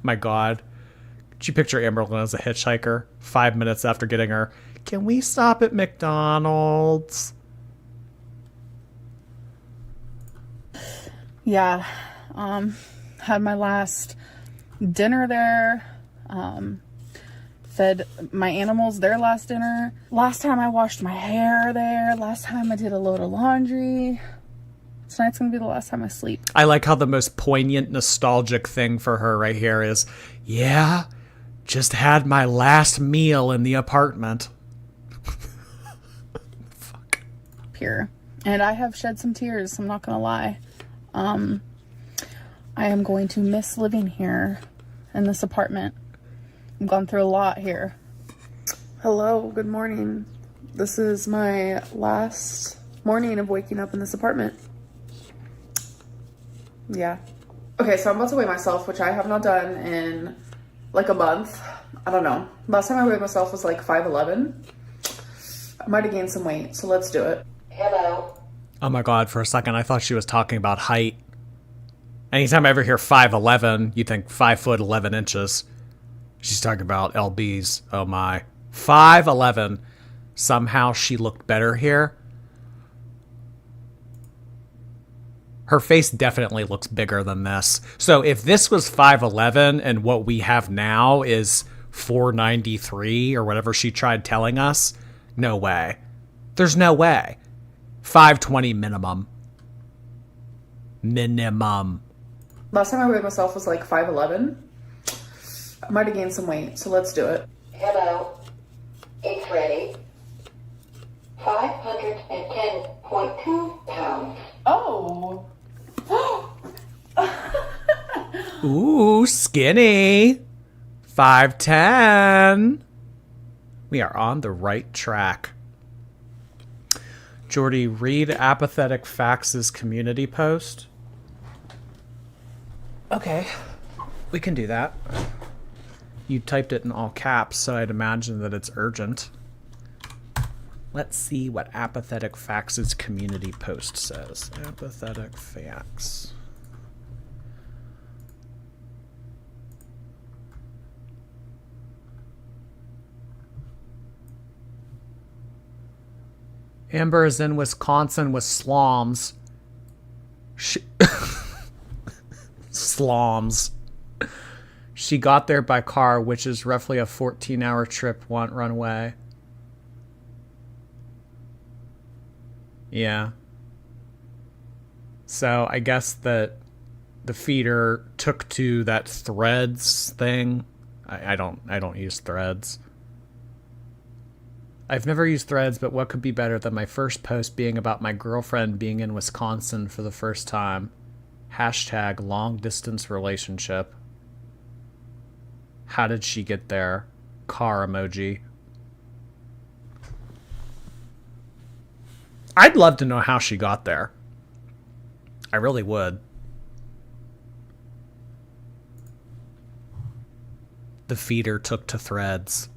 My god. Could you picture Amberlynn as a hitchhiker 5 minutes after getting her, "Can we stop at McDonald's?" Yeah, had my last dinner there, fed my animals their last dinner. Last time I washed my hair there. Last time I did a load of laundry. Tonight's gonna be the last time I sleep. I like how the most poignant, nostalgic thing for her right here is, "Yeah, just had my last meal in the apartment." Fuck. Here. And I have shed some tears, I'm not gonna lie. I am going to miss living here in this apartment. I've gone through a lot here. Hello, good morning. This is my last morning of waking up in this apartment. Yeah. Okay, so I'm about to weigh myself, which I have not done in like a month. I don't know. Last time I weighed myself was like 5'11". I might have gained some weight, so let's do it. Hello. Oh my god, for a second I thought she was talking about height. Anytime I ever hear 5'11", you think 5 foot 11 inches. She's talking about LBs. Oh my. 5'11". Somehow she looked better here. Her face definitely looks bigger than this. So if this was 5'11" and what we have now is 493 or whatever she tried telling us, no way. There's no way. 520 minimum. Minimum. Last time I weighed myself was like 5'11". I might have gained some weight, so let's do it. Hello. It's ready. 510.2 pounds. Oh. Ooh, skinny. 5'10". We are on the right track. Jordy, read Apathetic Facts' community post. Okay, we can do that. You typed it in all caps, so I'd imagine that it's urgent. Let's see what Apathetic Facts' community post says. Apathetic Facts. Amber is in Wisconsin with sloms. Sloms. She got there by car, which is roughly a 14-hour trip, one run away. Yeah. So I guess that the feeder took to that Threads thing. I don't use Threads. I've never used Threads, but what could be better than my first post being about my girlfriend being in Wisconsin for the first time? Hashtag long distance relationship. How did she get there? Car emoji. I'd love to know how she got there. I really would. The feeder took to Threads.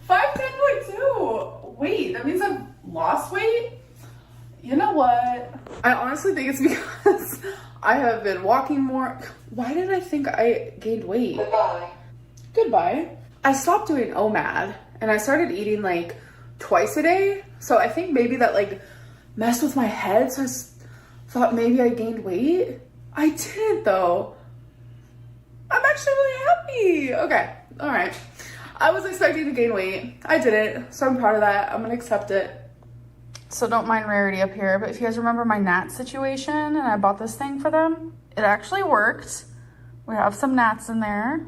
510.2. Wait, that means I've lost weight? You know what? I honestly think it's because I have been walking more. Why did I think I gained weight? Goodbye. Goodbye. I stopped doing OMAD and I started eating like twice a day. So I think maybe that like messed with my head. So I thought maybe I gained weight. I didn't though. I'm actually really happy. Okay. All right. I was expecting to gain weight. I didn't. So I'm proud of that. I'm going to accept it. So don't mind Rarity up here, but if you guys remember my gnat situation and I bought this thing for them, it actually worked. We have some gnats in there,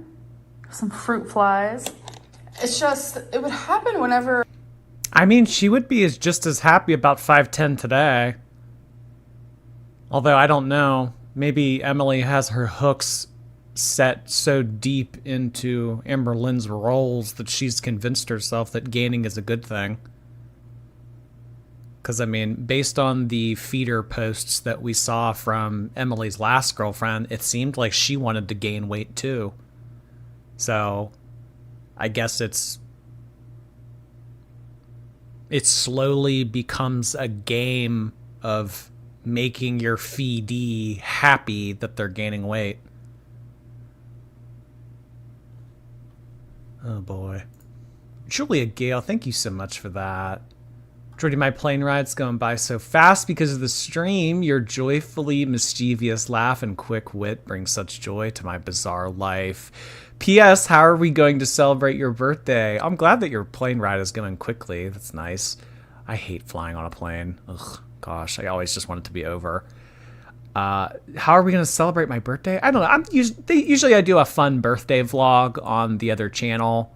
some fruit flies. It's just, it would happen whenever. I mean, she would be just as happy about 510 today. Although I don't know. Maybe Emily has her hooks set so deep into Amberlynn's rolls that she's convinced herself that gaining is a good thing. Because, I mean, based on the feeder posts that we saw from Emily's last girlfriend, it seemed like she wanted to gain weight too. So, I guess it slowly becomes a game of making your feedee happy that they're gaining weight. Oh boy. Julia Gale, thank you so much for that. Jordy, my plane ride's going by so fast because of the stream. Your joyfully mischievous laugh and quick wit bring such joy to my bizarre life. P.S. How are we going to celebrate your birthday? I'm glad that your plane ride is going quickly. That's nice. I hate flying on a plane. Ugh, gosh, I always just want it to be over. How are we going to celebrate my birthday? I don't know. Usually I do a fun birthday vlog on the other channel.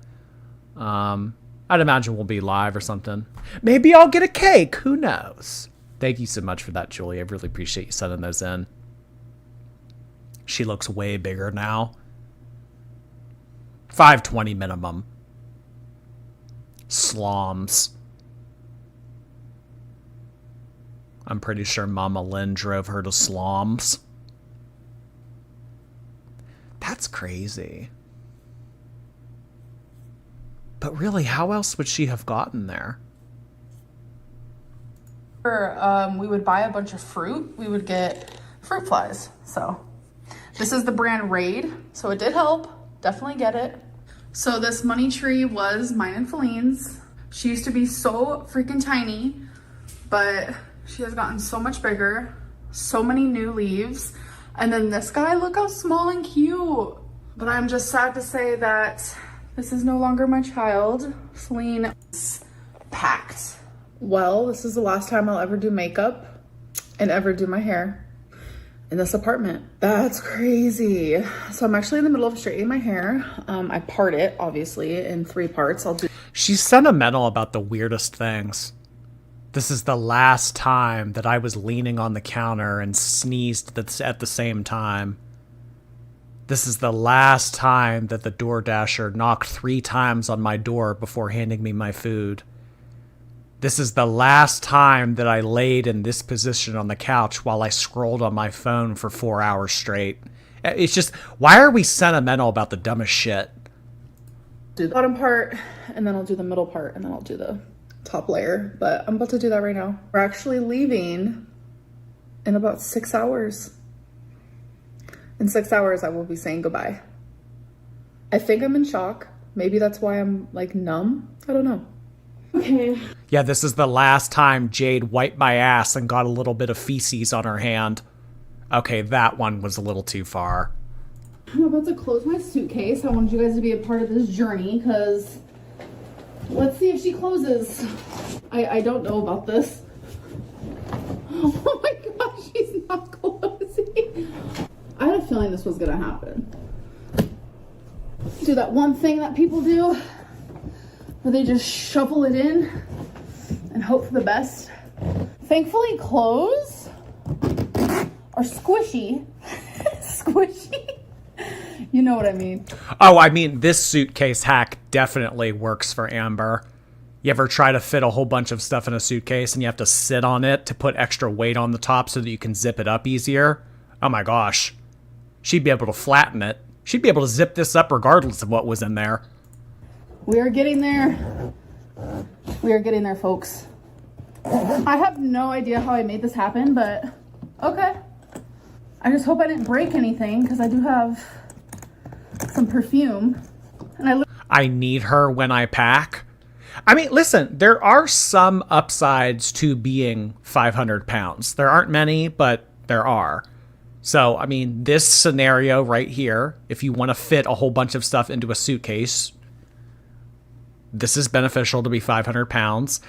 I'd imagine we'll be live or something. Maybe I'll get a cake. Who knows? Thank you so much for that, Julie. I really appreciate you sending those in. She looks way bigger now. 520 minimum. Sloms. I'm pretty sure Mama Lynn drove her to Sloms. That's crazy. But really, how else would she have gotten there? We would buy a bunch of fruit. We would get fruit flies. So this is the brand Raid. So it did help. Definitely get it. So this money tree was mine and Feline's. She used to be so freaking tiny, but she has gotten so much bigger. So many new leaves. And then this guy, look how small and cute. But I'm just sad to say that this is no longer my child. Celine is packed. Well, this is the last time I'll ever do makeup and ever do my hair in this apartment. That's crazy. So I'm actually in the middle of straightening my hair. I part it, obviously, in 3 parts. She's sentimental about the weirdest things. This is the last time that I was leaning on the counter and sneezed at the same time. This is the last time that the DoorDasher knocked 3 times on my door before handing me my food. This is the last time that I laid in this position on the couch while I scrolled on my phone for 4 hours straight. It's just, why are we sentimental about the dumbest shit? Do the bottom part, and then I'll do the middle part, and then I'll do the top layer. But I'm about to do that right now. We're actually leaving in about 6 hours. In 6 hours, I will be saying goodbye. I think I'm in shock. Maybe that's why I'm like numb. I don't know. Okay. Yeah, this is the last time Jade wiped my ass and got a little bit of feces on her hand. Okay, that one was a little too far. I'm about to close my suitcase. I wanted you guys to be a part of this journey because Let's see if she closes. I don't know about this. Oh my gosh, she's not closing. I had a feeling this was gonna happen. Do that one thing that people do where they just shovel it in and hope for the best. Thankfully, clothes are squishy. Squishy? You know what I mean. Oh, I mean, this suitcase hack definitely works for Amber. You ever try to fit a whole bunch of stuff in a suitcase and you have to sit on it to put extra weight on the top so that you can zip it up easier? Oh my gosh. She'd be able to flatten it. She'd be able to zip this up regardless of what was in there. We are getting there. We are getting there, folks. I have no idea how I made this happen, but okay. I just hope I didn't break anything because I do have some perfume. And I need her when I pack. I mean, listen, there are some upsides to being 500 pounds. There aren't many, but there are. So, I mean, this scenario right here, if you want to fit a whole bunch of stuff into a suitcase, this is beneficial to be 500 pounds.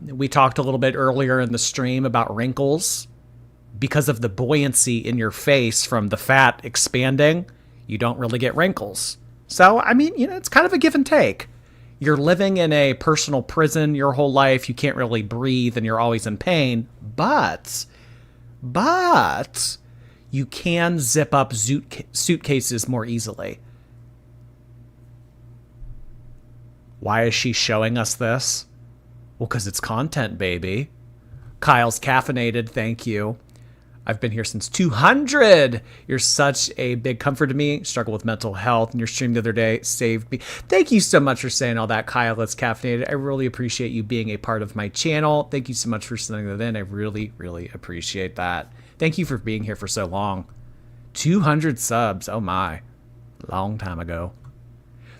We talked a little bit earlier in the stream about wrinkles. Because of the buoyancy in your face from the fat expanding, you don't really get wrinkles. So, I mean, you know, it's kind of a give and take. You're living in a personal prison your whole life. You can't really breathe and you're always in pain. But you can zip up suitcases more easily. Why is she showing us this? Well, because it's content, baby. Kyle's caffeinated, thank you. I've been here since 200. You're such a big comfort to me. Struggle with mental health, and your stream the other day saved me. Thank you so much for saying all that, Kyle. That's caffeinated. I really appreciate you being a part of my channel. Thank you so much for sending that in. I really, really appreciate that. Thank you for being here for so long. 200 subs. Oh my. Long time ago.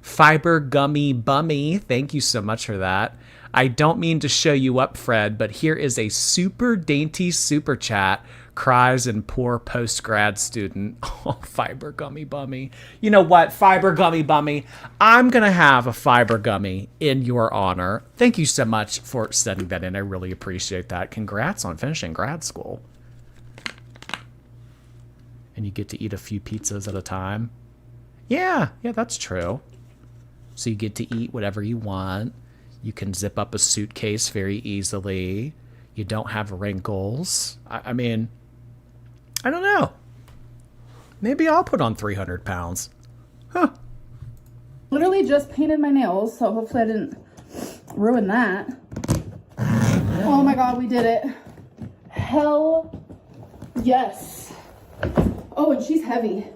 Fiber Gummy Bummy. Thank you so much for that. I don't mean to show you up, Fred, but here is a super dainty super chat. Cries and poor post-grad student. Oh, Fiber Gummy Bummy. You know what, Fiber Gummy Bummy? I'm going to have a Fiber Gummy in your honor. Thank you so much for sending that in. I really appreciate that. Congrats on finishing grad school. And you get to eat a few pizzas at a time. Yeah, that's true. So you get to eat whatever you want. You can zip up a suitcase very easily. You don't have wrinkles. I mean, I don't know. Maybe I'll put on 300 pounds. Huh. literally just painted my nails, so hopefully I didn't ruin that. Oh my god, we did it. Hell yes. Oh, and she's heavy.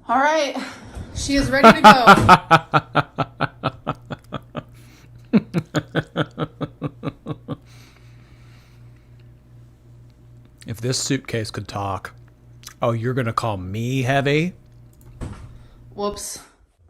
All right, she is ready to go. If this suitcase could talk. Oh, you're gonna call me heavy? Whoops.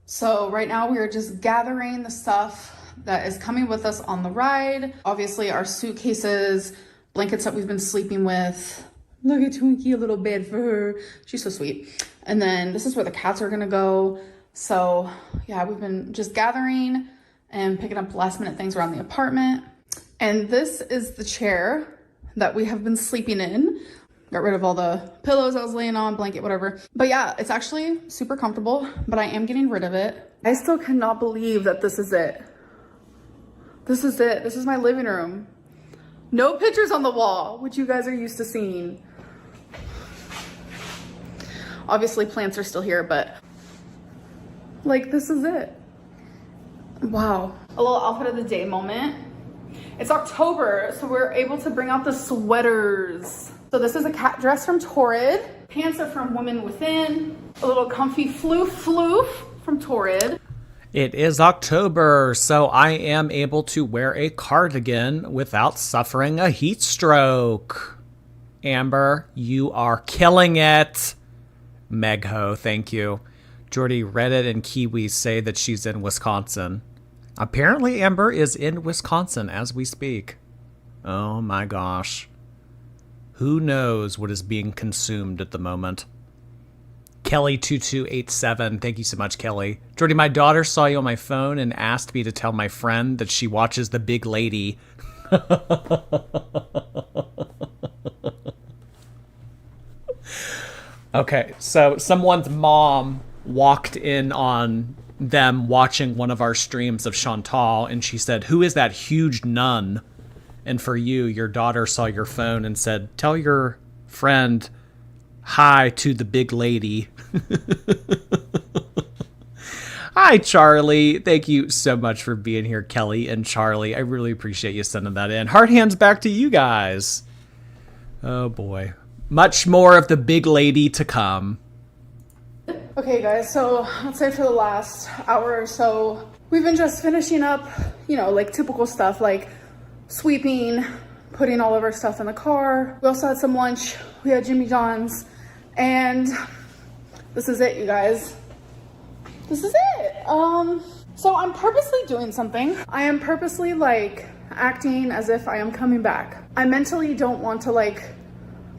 So right now we are just gathering the stuff that is coming with us on the ride. Obviously our suitcases, blankets that we've been sleeping with. Look at Twinkie, a little bed for her. She's so sweet. And then this is where the cats are gonna go. So yeah, we've been just gathering and picking up last minute things around the apartment. And this is the chair that we have been sleeping in. Got rid of all the pillows I was laying on, blanket, whatever. But yeah, it's actually super comfortable, but I am getting rid of it. I still cannot believe that this is it. This is it. This is my living room. No pictures on the wall, which you guys are used to seeing. Obviously plants are still here, but like, this is it. Wow. A little outfit of the day moment. It's October, so we're able to bring out the sweaters. So this is a cat dress from Torrid. Pants are from Women Within. A little comfy floof from Torrid. It is October, so I am able to wear a cardigan without suffering a heat stroke. Amber, you are killing it. Megho, thank you. Jordy, Reddit and Kiwi say that she's in Wisconsin. Apparently Amber is in Wisconsin as we speak. Oh my gosh. Who knows what is being consumed at the moment? Kelly2287. Thank you so much, Kelly. Jordy, my daughter saw you on my phone and asked me to tell my friend that she watches The Big Lady. Okay, so someone's mom walked in on them watching one of our streams of Chantal, and she said, "Who is that huge nun?" And for you, your daughter saw your phone and said, "Tell your friend hi to the big lady." Hi, Charlie. Thank you so much for being here, Kelly and Charlie. I really appreciate you sending that in. Heart hands back to you guys. Oh, boy. Much more of the big lady to come. Okay guys, so let's say for the last hour or so, we've been just finishing up, you know, like typical stuff like sweeping, putting all of our stuff in the car. We also had some lunch. We had Jimmy John's, and this is it, you guys. This is it. So I'm purposely doing something. I am purposely like acting as if I am coming back. I mentally don't want to like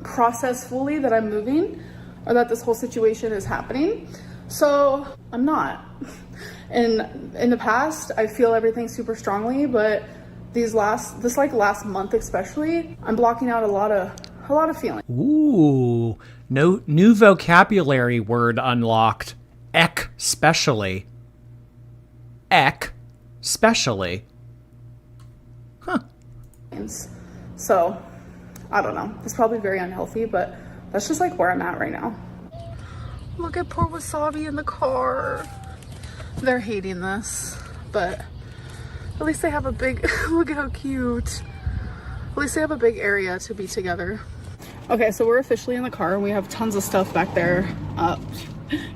process fully that I'm moving or that this whole situation is happening. So I'm not. In the past, I feel everything super strongly, but this last month especially, I'm blocking out a lot of feelings. Ooh, no new vocabulary word unlocked. Ek specially. Ek specially. Huh. So, I don't know. It's probably very unhealthy, but that's just like where I'm at right now. Look at poor Wasabi in the car. They're hating this, but at least they have a big, look at how cute. At least they have a big area to be together. Okay, so we're officially in the car and we have tons of stuff back there.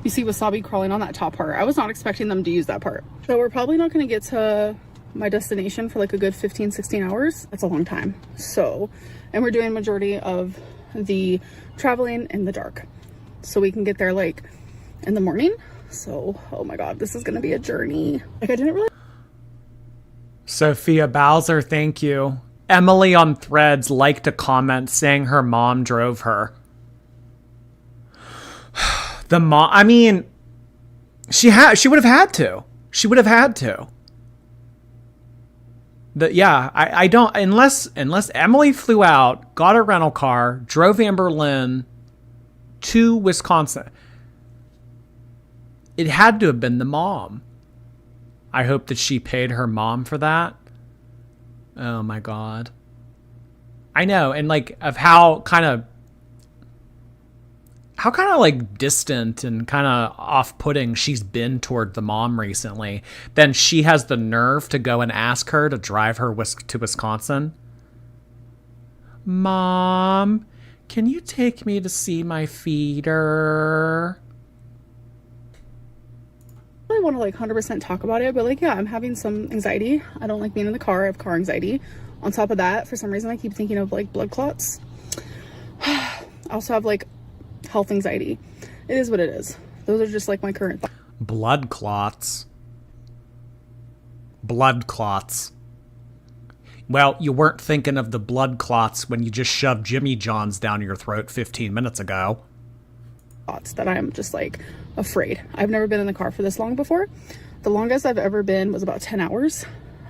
You see Wasabi crawling on that top part. I was not expecting them to use that part. So we're probably not gonna get to my destination for like a good 15, 16 hours. That's a long time. So, and we're doing majority of the traveling in the dark. So we can get there like in the morning. So, oh my God, this is gonna be a journey. Like I didn't really. Sophia Bowser, thank you. Emily on Threads liked a comment saying her mom drove her. The mom, I mean, she would have had to. She would have had to. I don't, unless Emily flew out, got a rental car, drove Amberlynn to Wisconsin. It had to have been the mom. I hope that she paid her mom for that. Oh my God. I know, and like of how kind of like distant and kind of off-putting she's been toward the mom recently. Then she has the nerve to go and ask her to drive her to Wisconsin. Mom, can you take me to see my feeder? I want to like 100% talk about it, but like, yeah, I'm having some anxiety. I don't like being in the car. I have car anxiety. On top of that, for some reason, I keep thinking of like blood clots. I also have like health anxiety. It is what it is. Those are just like my current thoughts. Blood clots. Blood clots. Well, you weren't thinking of the blood clots when you just shoved Jimmy John's down your throat 15 minutes ago. Thoughts that I'm just like afraid. I've never been in the car for this long before. The longest I've ever been was about 10 hours.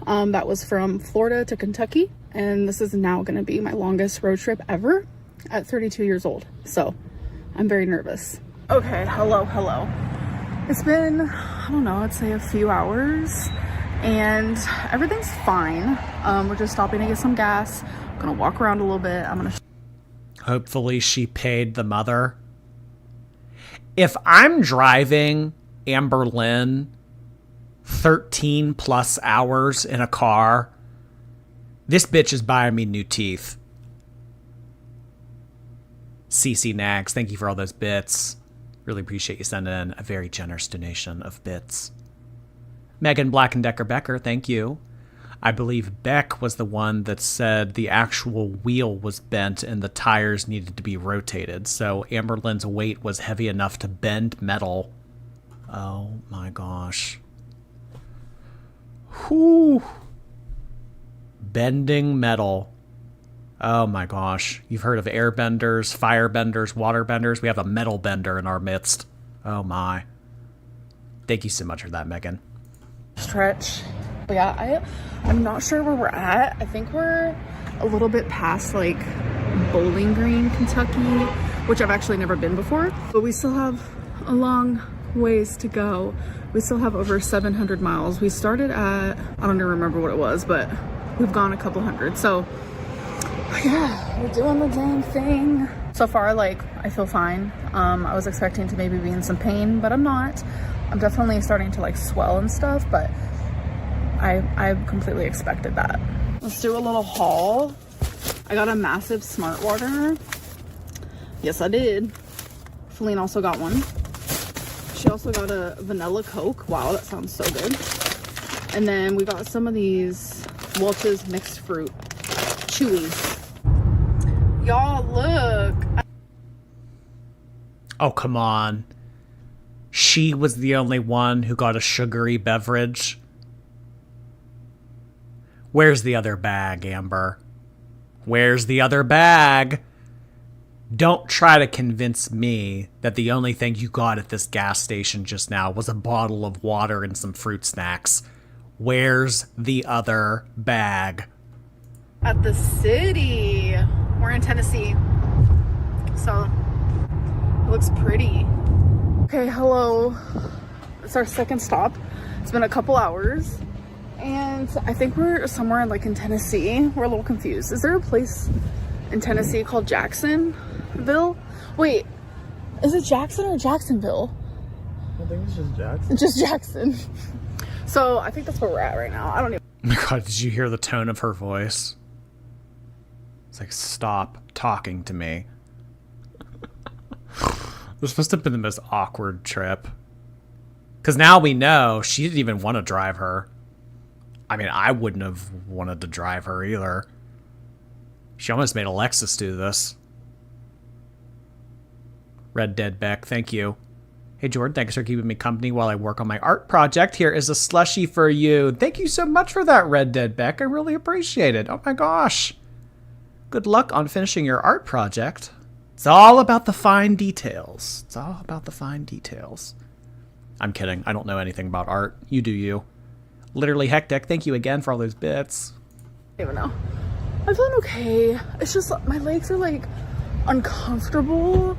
That was from Florida to Kentucky. And this is now going to be my longest road trip ever at 32 years old. So I'm very nervous. Okay, hello. It's been, I don't know, I'd say a few hours and everything's fine. We're just stopping to get some gas. I'm gonna walk around a little bit. Hopefully she paid the mother. If I'm driving Amberlynn 13 plus hours in a car, this bitch is buying me new teeth. CC Nags, thank you for all those bits. Really appreciate you sending in a very generous donation of bits. Megan Black and Decker Becker, thank you. I believe Beck was the one that said the actual wheel was bent and the tires needed to be rotated. So Amberlynn's weight was heavy enough to bend metal. Oh my gosh. Whew. Bending metal. Oh my gosh. You've heard of air benders, fire benders, water benders. We have a metal bender in our midst. Oh my. Thank you so much for that, Megan. Stretch. But yeah, I'm not sure where we're at. I think we're a little bit past like Bowling Green, Kentucky, which I've actually never been before. But we still have a long ways to go. We still have over 700 miles. We started at, I don't even remember what it was, but we've gone a couple hundred. So yeah, we're doing the dang thing. So far, like, I feel fine. I was expecting to maybe be in some pain, but I'm not. I'm definitely starting to like swell and stuff, but I completely expected that. Let's do a little haul. I got a massive smart water. Yes, I did. Feline also got one. She also got a vanilla Coke. Wow, that sounds so good. And then we got some of these Welch's mixed fruit chewies. Y'all, look. Oh, come on. She was the only one who got a sugary beverage. Where's the other bag, Amber? Where's the other bag? Don't try to convince me that the only thing you got at this gas station just now was a bottle of water and some fruit snacks. Where's the other bag? At the city. We're in Tennessee. So, it looks pretty. Okay, hello. It's our second stop. It's been a couple hours. And I think we're somewhere like in Tennessee. We're a little confused. Is there a place in Tennessee called Jacksonville? Wait, is it Jackson or Jacksonville? I think it's just Jackson. Just Jackson. So I think that's where we're at right now. I don't even. Oh my God, did you hear the tone of her voice? It's like, stop talking to me. This must have been the most awkward trip. Because now we know she didn't even want to drive her. I mean, I wouldn't have wanted to drive her either. She almost made Alexis do this. Red Dead Beck, thank you. Hey, Jordan, thanks for keeping me company while I work on my art project. Here is a slushie for you. Thank you so much for that, Red Dead Beck. I really appreciate it. Oh my gosh. Good luck on finishing your art project. It's all about the fine details. It's all about the fine details. I'm kidding. I don't know anything about art. You do you. Literally hectic. Thank you again for all those bits. I don't even know. I'm feeling okay. It's just my legs are like uncomfortable.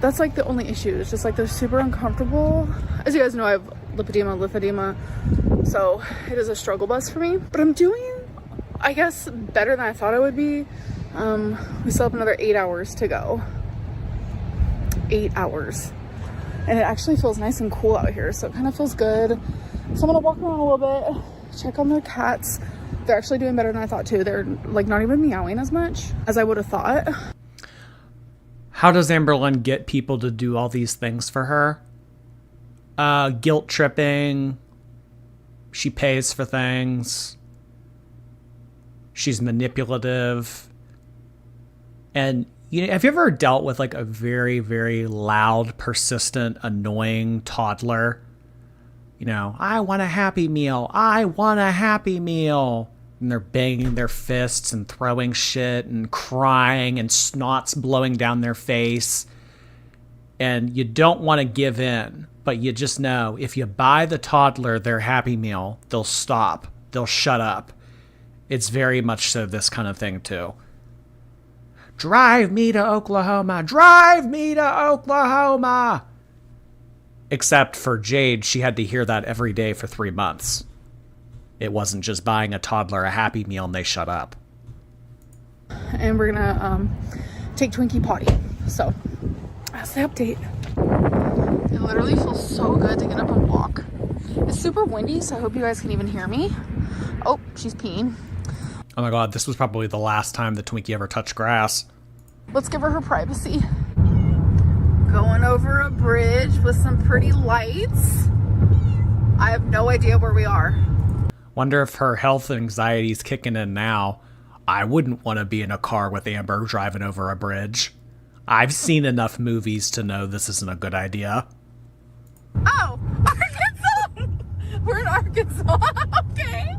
That's like the only issue. It's just like they're super uncomfortable. As you guys know, I have lymphedema. So it is a struggle bus for me. But I'm doing, I guess, better than I thought I would be. We still have another 8 hours to go. 8 hours. And it actually feels nice and cool out here. So it kind of feels good. So I'm gonna walk around a little bit, check on the cats. They're actually doing better than I thought too. They're like not even meowing as much as I would have thought. How does Amberlynn get people to do all these things for her? Guilt tripping. She pays for things. She's manipulative. And you know, have you ever dealt with like a very, very loud, persistent, annoying toddler? You know, I want a Happy Meal. I want a Happy Meal. And they're banging their fists and throwing shit and crying and snots blowing down their face. And you don't want to give in, but you just know if you buy the toddler their Happy Meal, they'll stop. They'll shut up. It's very much so this kind of thing too. Drive me to Oklahoma. Drive me to Oklahoma. Except for Jade, she had to hear that every day for 3 months. It wasn't just buying a toddler a Happy Meal and they shut up. And we're gonna take Twinkie potty. So that's the update. It literally feels so good to get up and walk. It's super windy, so I hope you guys can even hear me. Oh, she's peeing. Oh my God, this was probably the last time the Twinkie ever touched grass. Let's give her privacy. Going over a bridge with some pretty lights. I have no idea where we are. Wonder if her health anxiety is kicking in now. I wouldn't want to be in a car with Amber driving over a bridge. I've seen enough movies to know this isn't a good idea. Oh, Arkansas! We're in Arkansas. Okay.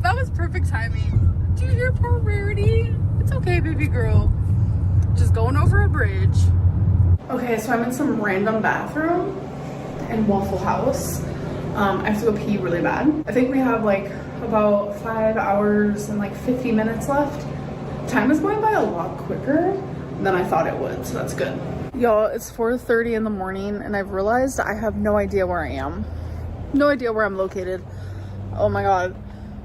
That was perfect timing. Do you hear poor Rarity? It's okay, baby girl. Just going over a bridge. Okay, so I'm in some random bathroom. in Waffle House. I have to go pee really bad. I think we have like about 5 hours and like 50 minutes left. Time is going by a lot quicker than I thought it would, so that's good. Y'all, it's 4:30 in the morning and I've realized I have no idea where I am. No idea where I'm located. Oh my god.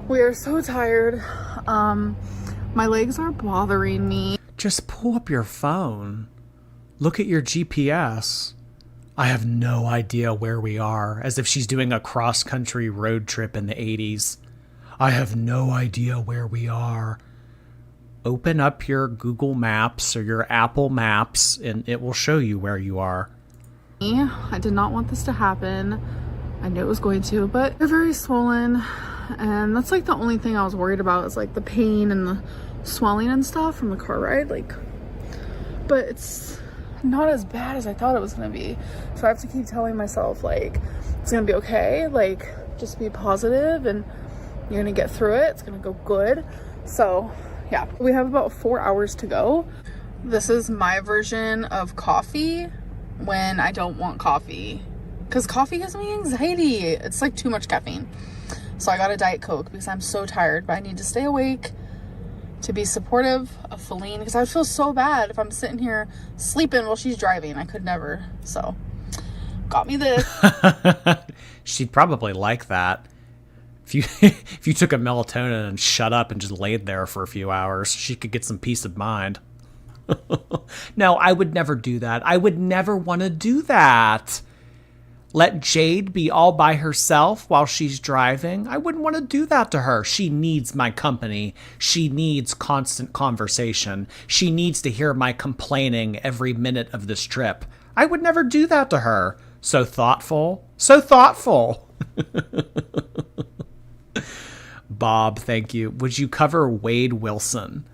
We are so tired. My legs are bothering me. Just pull up your phone. Look at your GPS. I have no idea where we are, as if she's doing a cross-country road trip in the 80s. I have no idea where we are. Open up your Google Maps or your Apple Maps, and it will show you where you are. I did not want this to happen. I knew it was going to, but they're very swollen. And that's like the only thing I was worried about is like the pain and the swelling and stuff from the car ride. Like, but it's not as bad as I thought it was gonna be. So I have to keep telling myself like, it's gonna be okay. Like, just be positive and you're gonna get through it. It's gonna go good. So yeah, we have about 4 hours to go. This is my version of coffee when I don't want coffee, because coffee gives me anxiety. It's like too much caffeine. So I got a Diet Coke because I'm so tired, but I need to stay awake to be supportive of Feline, because I would feel so bad if I'm sitting here sleeping while she's driving. I could never. So got me this. She'd probably like that. If you took a melatonin and shut up and just laid there for a few hours, she could get some peace of mind. No, I would never do that. I would never want to do that. Let Jade be all by herself while she's driving. I wouldn't want to do that to her. She needs my company. She needs constant conversation. She needs to hear my complaining every minute of this trip. I would never do that to her. So thoughtful. So thoughtful. Bob, thank you. Would you cover Wade Wilson?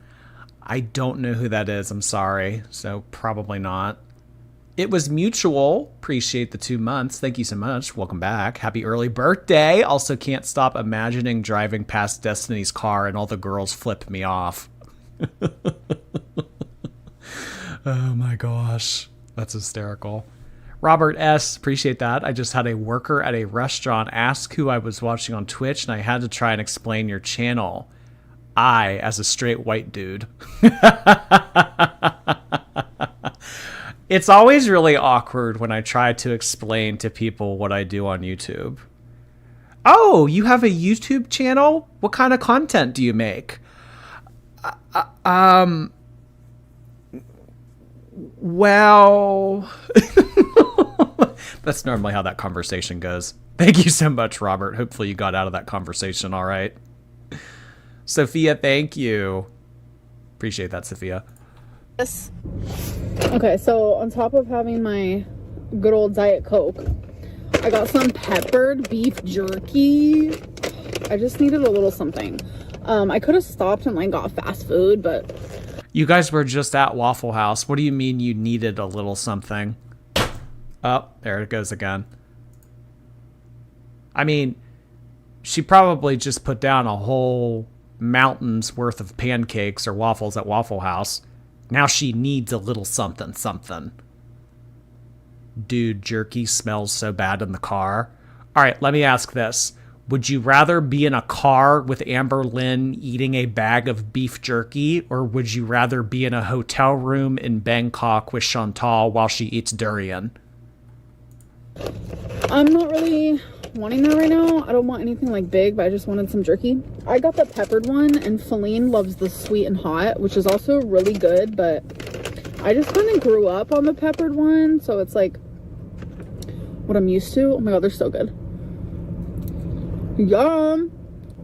I don't know who that is. I'm sorry. So probably not. It was mutual. Appreciate the 2 months. Thank you so much. Welcome back. Happy early birthday. Also can't stop imagining driving past Destiny's car and all the girls flip me off. Oh my gosh. That's hysterical. Robert S., appreciate that. I just had a worker at a restaurant ask who I was watching on Twitch, and I had to try and explain your channel. I, as a straight white dude. It's always really awkward when I try to explain to people what I do on YouTube. Oh, you have a YouTube channel? What kind of content do you make? Well... That's normally how that conversation goes. Thank you so much, Robert. Hopefully you got out of that conversation all right. Sophia, thank you. Appreciate that, Sophia. Yes. Okay, so on top of having my good old Diet Coke, I got some peppered beef jerky. I just needed a little something. I could have stopped and like got fast food, but... You guys were just at Waffle House. What do you mean you needed a little something? Oh, there it goes again. I mean, she probably just put down a whole mountain's worth of pancakes or waffles at Waffle House. Now she needs a little something something. Dude, jerky smells so bad in the car. All right, let me ask this. Would you rather be in a car with Amberlynn eating a bag of beef jerky, or would you rather be in a hotel room in Bangkok with Chantal while she eats durian? I'm not really wanting that right now. I don't want anything like big, but I just wanted some jerky. I got the peppered one, and Feline loves the sweet and hot, which is also really good, but I just kind of grew up on the peppered one, so it's like what I'm used to. Oh my god, they're so good. Yum!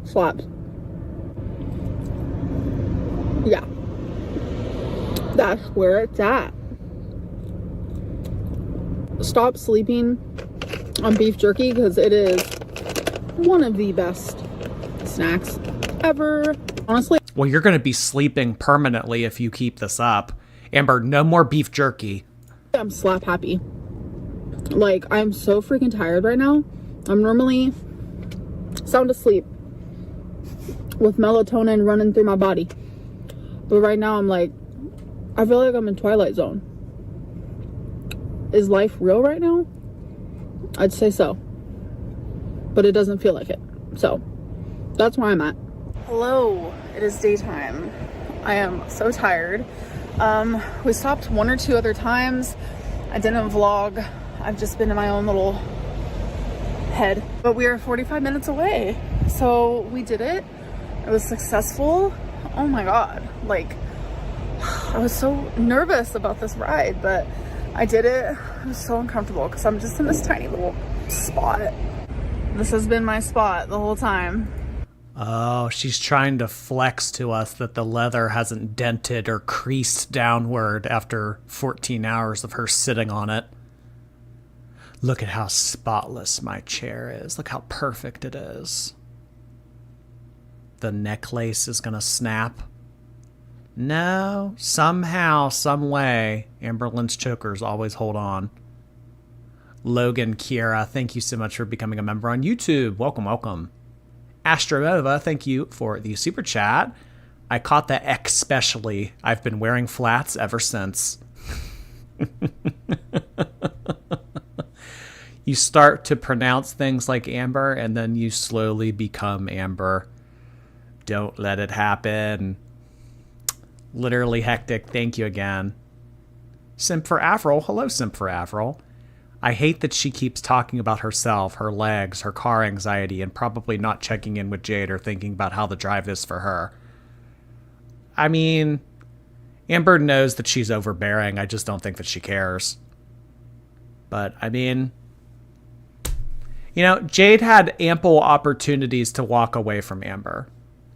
Slaps. Yeah. That's where it's at. Stop sleeping on beef jerky because it is one of the best snacks ever. Honestly. Well, you're going to be sleeping permanently if you keep this up. Amber, no more beef jerky. I'm slap happy. Like, I'm so freaking tired right now. I'm normally sound asleep with melatonin running through my body. But right now I'm like, I feel like I'm in Twilight Zone. Is life real right now? I'd say so. But it doesn't feel like it. So that's where I'm at. Hello, it is daytime. I am so tired. We stopped 1 or 2 other times. I didn't vlog. I've just been in my own little head. But we are 45 minutes away. So we did it. It was successful. Oh my God. Like, I was so nervous about this ride, but I did it. It was so uncomfortable because I'm just in this tiny little spot. This has been my spot the whole time. Oh, she's trying to flex to us that the leather hasn't dented or creased downward after 14 hours of her sitting on it. Look at how spotless my chair is. Look how perfect it is. The necklace is gonna snap. No, somehow, some way, Amberlynn's chokers always hold on. Logan Kiera, thank you so much for becoming a member on YouTube. Welcome, welcome. Astronova, thank you for the super chat. I caught the especially. I've been wearing flats ever since. You start to pronounce things like Amber, and then you slowly become Amber. Don't let it happen. Literally hectic. Thank you again. Simp for Avril. Hello, Simp for Avril. I hate that she keeps talking about herself, her legs, her car anxiety, and probably not checking in with Jade or thinking about how the drive is for her. I mean, Amber knows that she's overbearing. I just don't think that she cares. But, I mean, you know, Jade had ample opportunities to walk away from Amber.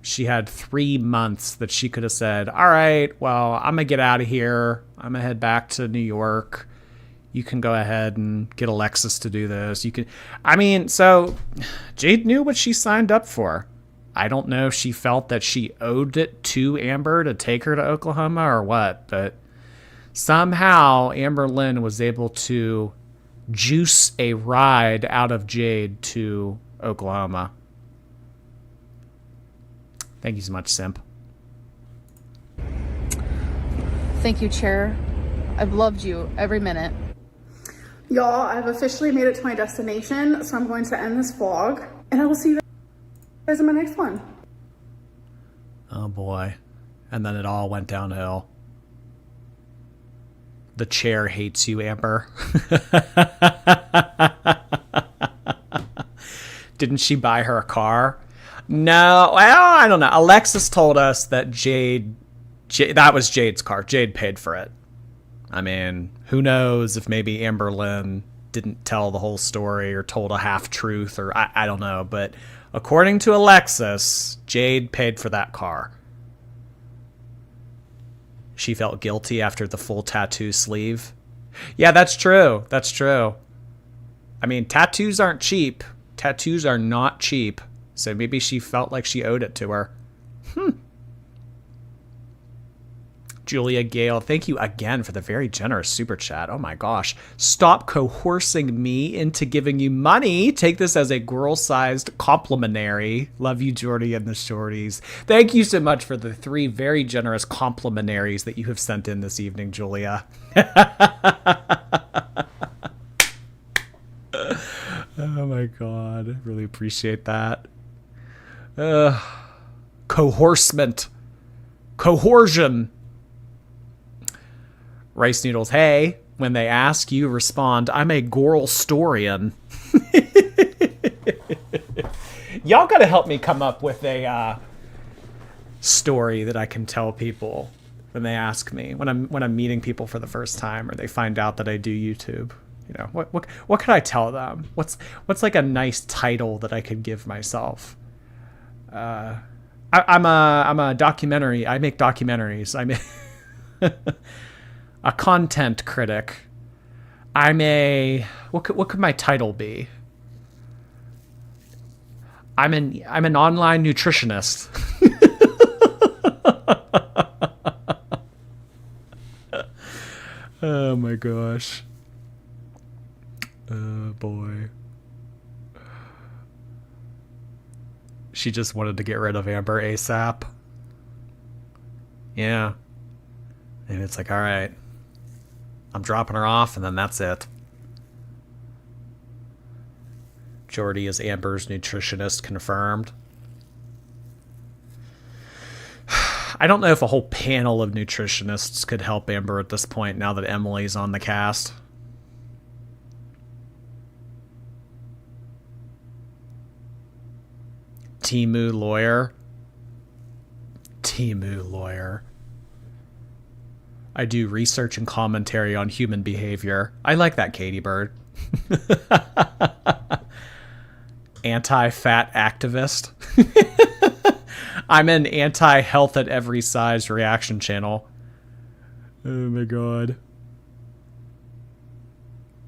She had 3 months that she could have said, all right, well, I'm going to get out of here. I'm going to head back to New York. You can go ahead and get Alexis to do this. You can, I mean, so Jade knew what she signed up for. I don't know if she felt that she owed it to Amber to take her to Oklahoma or what, but somehow Amberlynn was able to juice a ride out of Jade to Oklahoma. Thank you so much, Simp. Thank you, Chair. I've loved you every minute. Y'all, I've officially made it to my destination, so I'm going to end this vlog, and I will see you guys in my next one. Oh boy. And then it all went downhill. The chair hates you, Amber. Didn't she buy her a car? No, well, I don't know. Alexis told us that Jade, that was Jade's car. Jade paid for it. I mean, who knows if maybe Amberlynn didn't tell the whole story or told a half-truth or I don't know. But according to Alexis, Jade paid for that car. She felt guilty after the full tattoo sleeve. Yeah, that's true. That's true. I mean, tattoos aren't cheap. Tattoos are not cheap. So maybe she felt like she owed it to her. Julia Gale, thank you again for the very generous super chat. Oh my gosh. Stop coercing me into giving you money. Take this as a girl-sized complimentary. Love you, Jordy and the Shorties. Thank you so much for the 3 very generous complimentaries that you have sent in this evening, Julia. Oh my god. I really appreciate that. Coercement. Coercion. Rice Noodles, hey, when they ask, you respond, I'm a Gorl-storian. Y'all gotta help me come up with a story that I can tell people when they ask me, when I'm meeting people for the first time or they find out that I do YouTube. You know, what could I tell them? What's like a nice title that I could give myself? I'm a documentary. I make documentaries. I'm a content critic. I'm a what could my title be? I'm an online nutritionist. Oh my gosh. Oh boy. She just wanted to get rid of Amber ASAP. Yeah. And it's like, all right. I'm dropping her off and then that's it. Jordy is Amber's nutritionist confirmed. I don't know if a whole panel of nutritionists could help Amber at this point now that Emily's on the cast. Timu lawyer. Timu lawyer. I do research and commentary on human behavior. I like that, Katie Bird. Anti-fat activist. I'm an anti-health at every size reaction channel. Oh my god.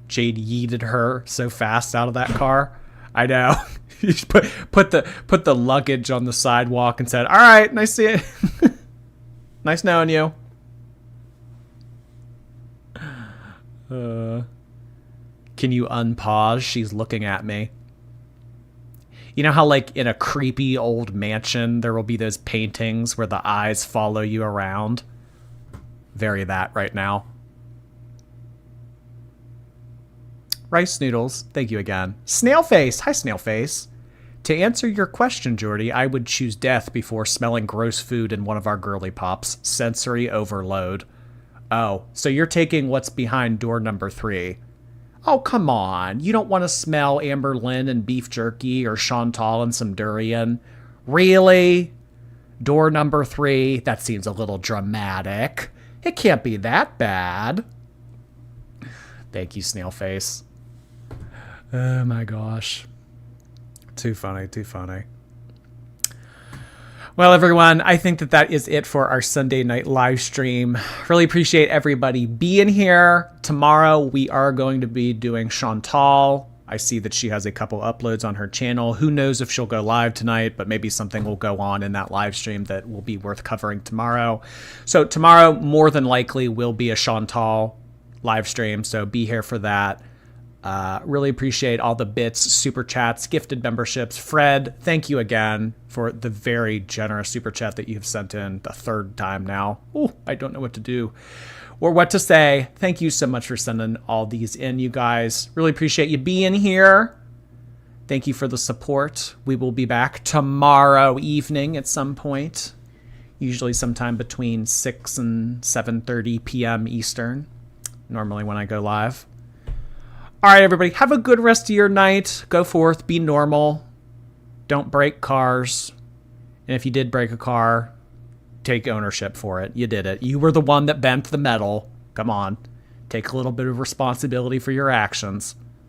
Jade yeeted her so fast out of that car. I know. You just put the luggage on the sidewalk and said, "All right, nice seeing you." Nice knowing you. Can you unpause? She's looking at me. You know how, like, in a creepy old mansion, there will be those paintings where the eyes follow you around? Very that right now. Rice noodles. Thank you again. Snailface. Hi, Snailface. To answer your question, Jordy, I would choose death before smelling gross food in one of our girly pops. Sensory overload. Oh, so you're taking what's behind door number 3. Oh, come on. You don't want to smell Amberlynn and beef jerky or Chantal and some durian? Really? Door number 3? That seems a little dramatic. It can't be that bad. Thank you, Snailface. Oh my gosh. Too funny, too funny. Well, everyone, I think that is it for our Sunday night live stream. Really appreciate everybody being here. Tomorrow, we are going to be doing Chantal. I see that she has a couple uploads on her channel. Who knows if she'll go live tonight, but maybe something will go on in that live stream that will be worth covering tomorrow. So tomorrow, more than likely, will be a Chantal live stream, so be here for that. Really appreciate all the bits, super chats, gifted memberships. Fred, thank you again for the very generous super chat that you've sent in the 3rd time now. Ooh, I don't know what to do or what to say. Thank you so much for sending all these in, you guys. Really appreciate you being here. Thank you for the support. We will be back tomorrow evening at some point, usually sometime between 6 and 7:30 p.m. Eastern, normally when I go live. All right, everybody, have a good rest of your night. Go forth, be normal. Don't break cars. And if you did break a car, take ownership for it. You did it. You were the one that bent the metal. Come on. Take a little bit of responsibility for your actions.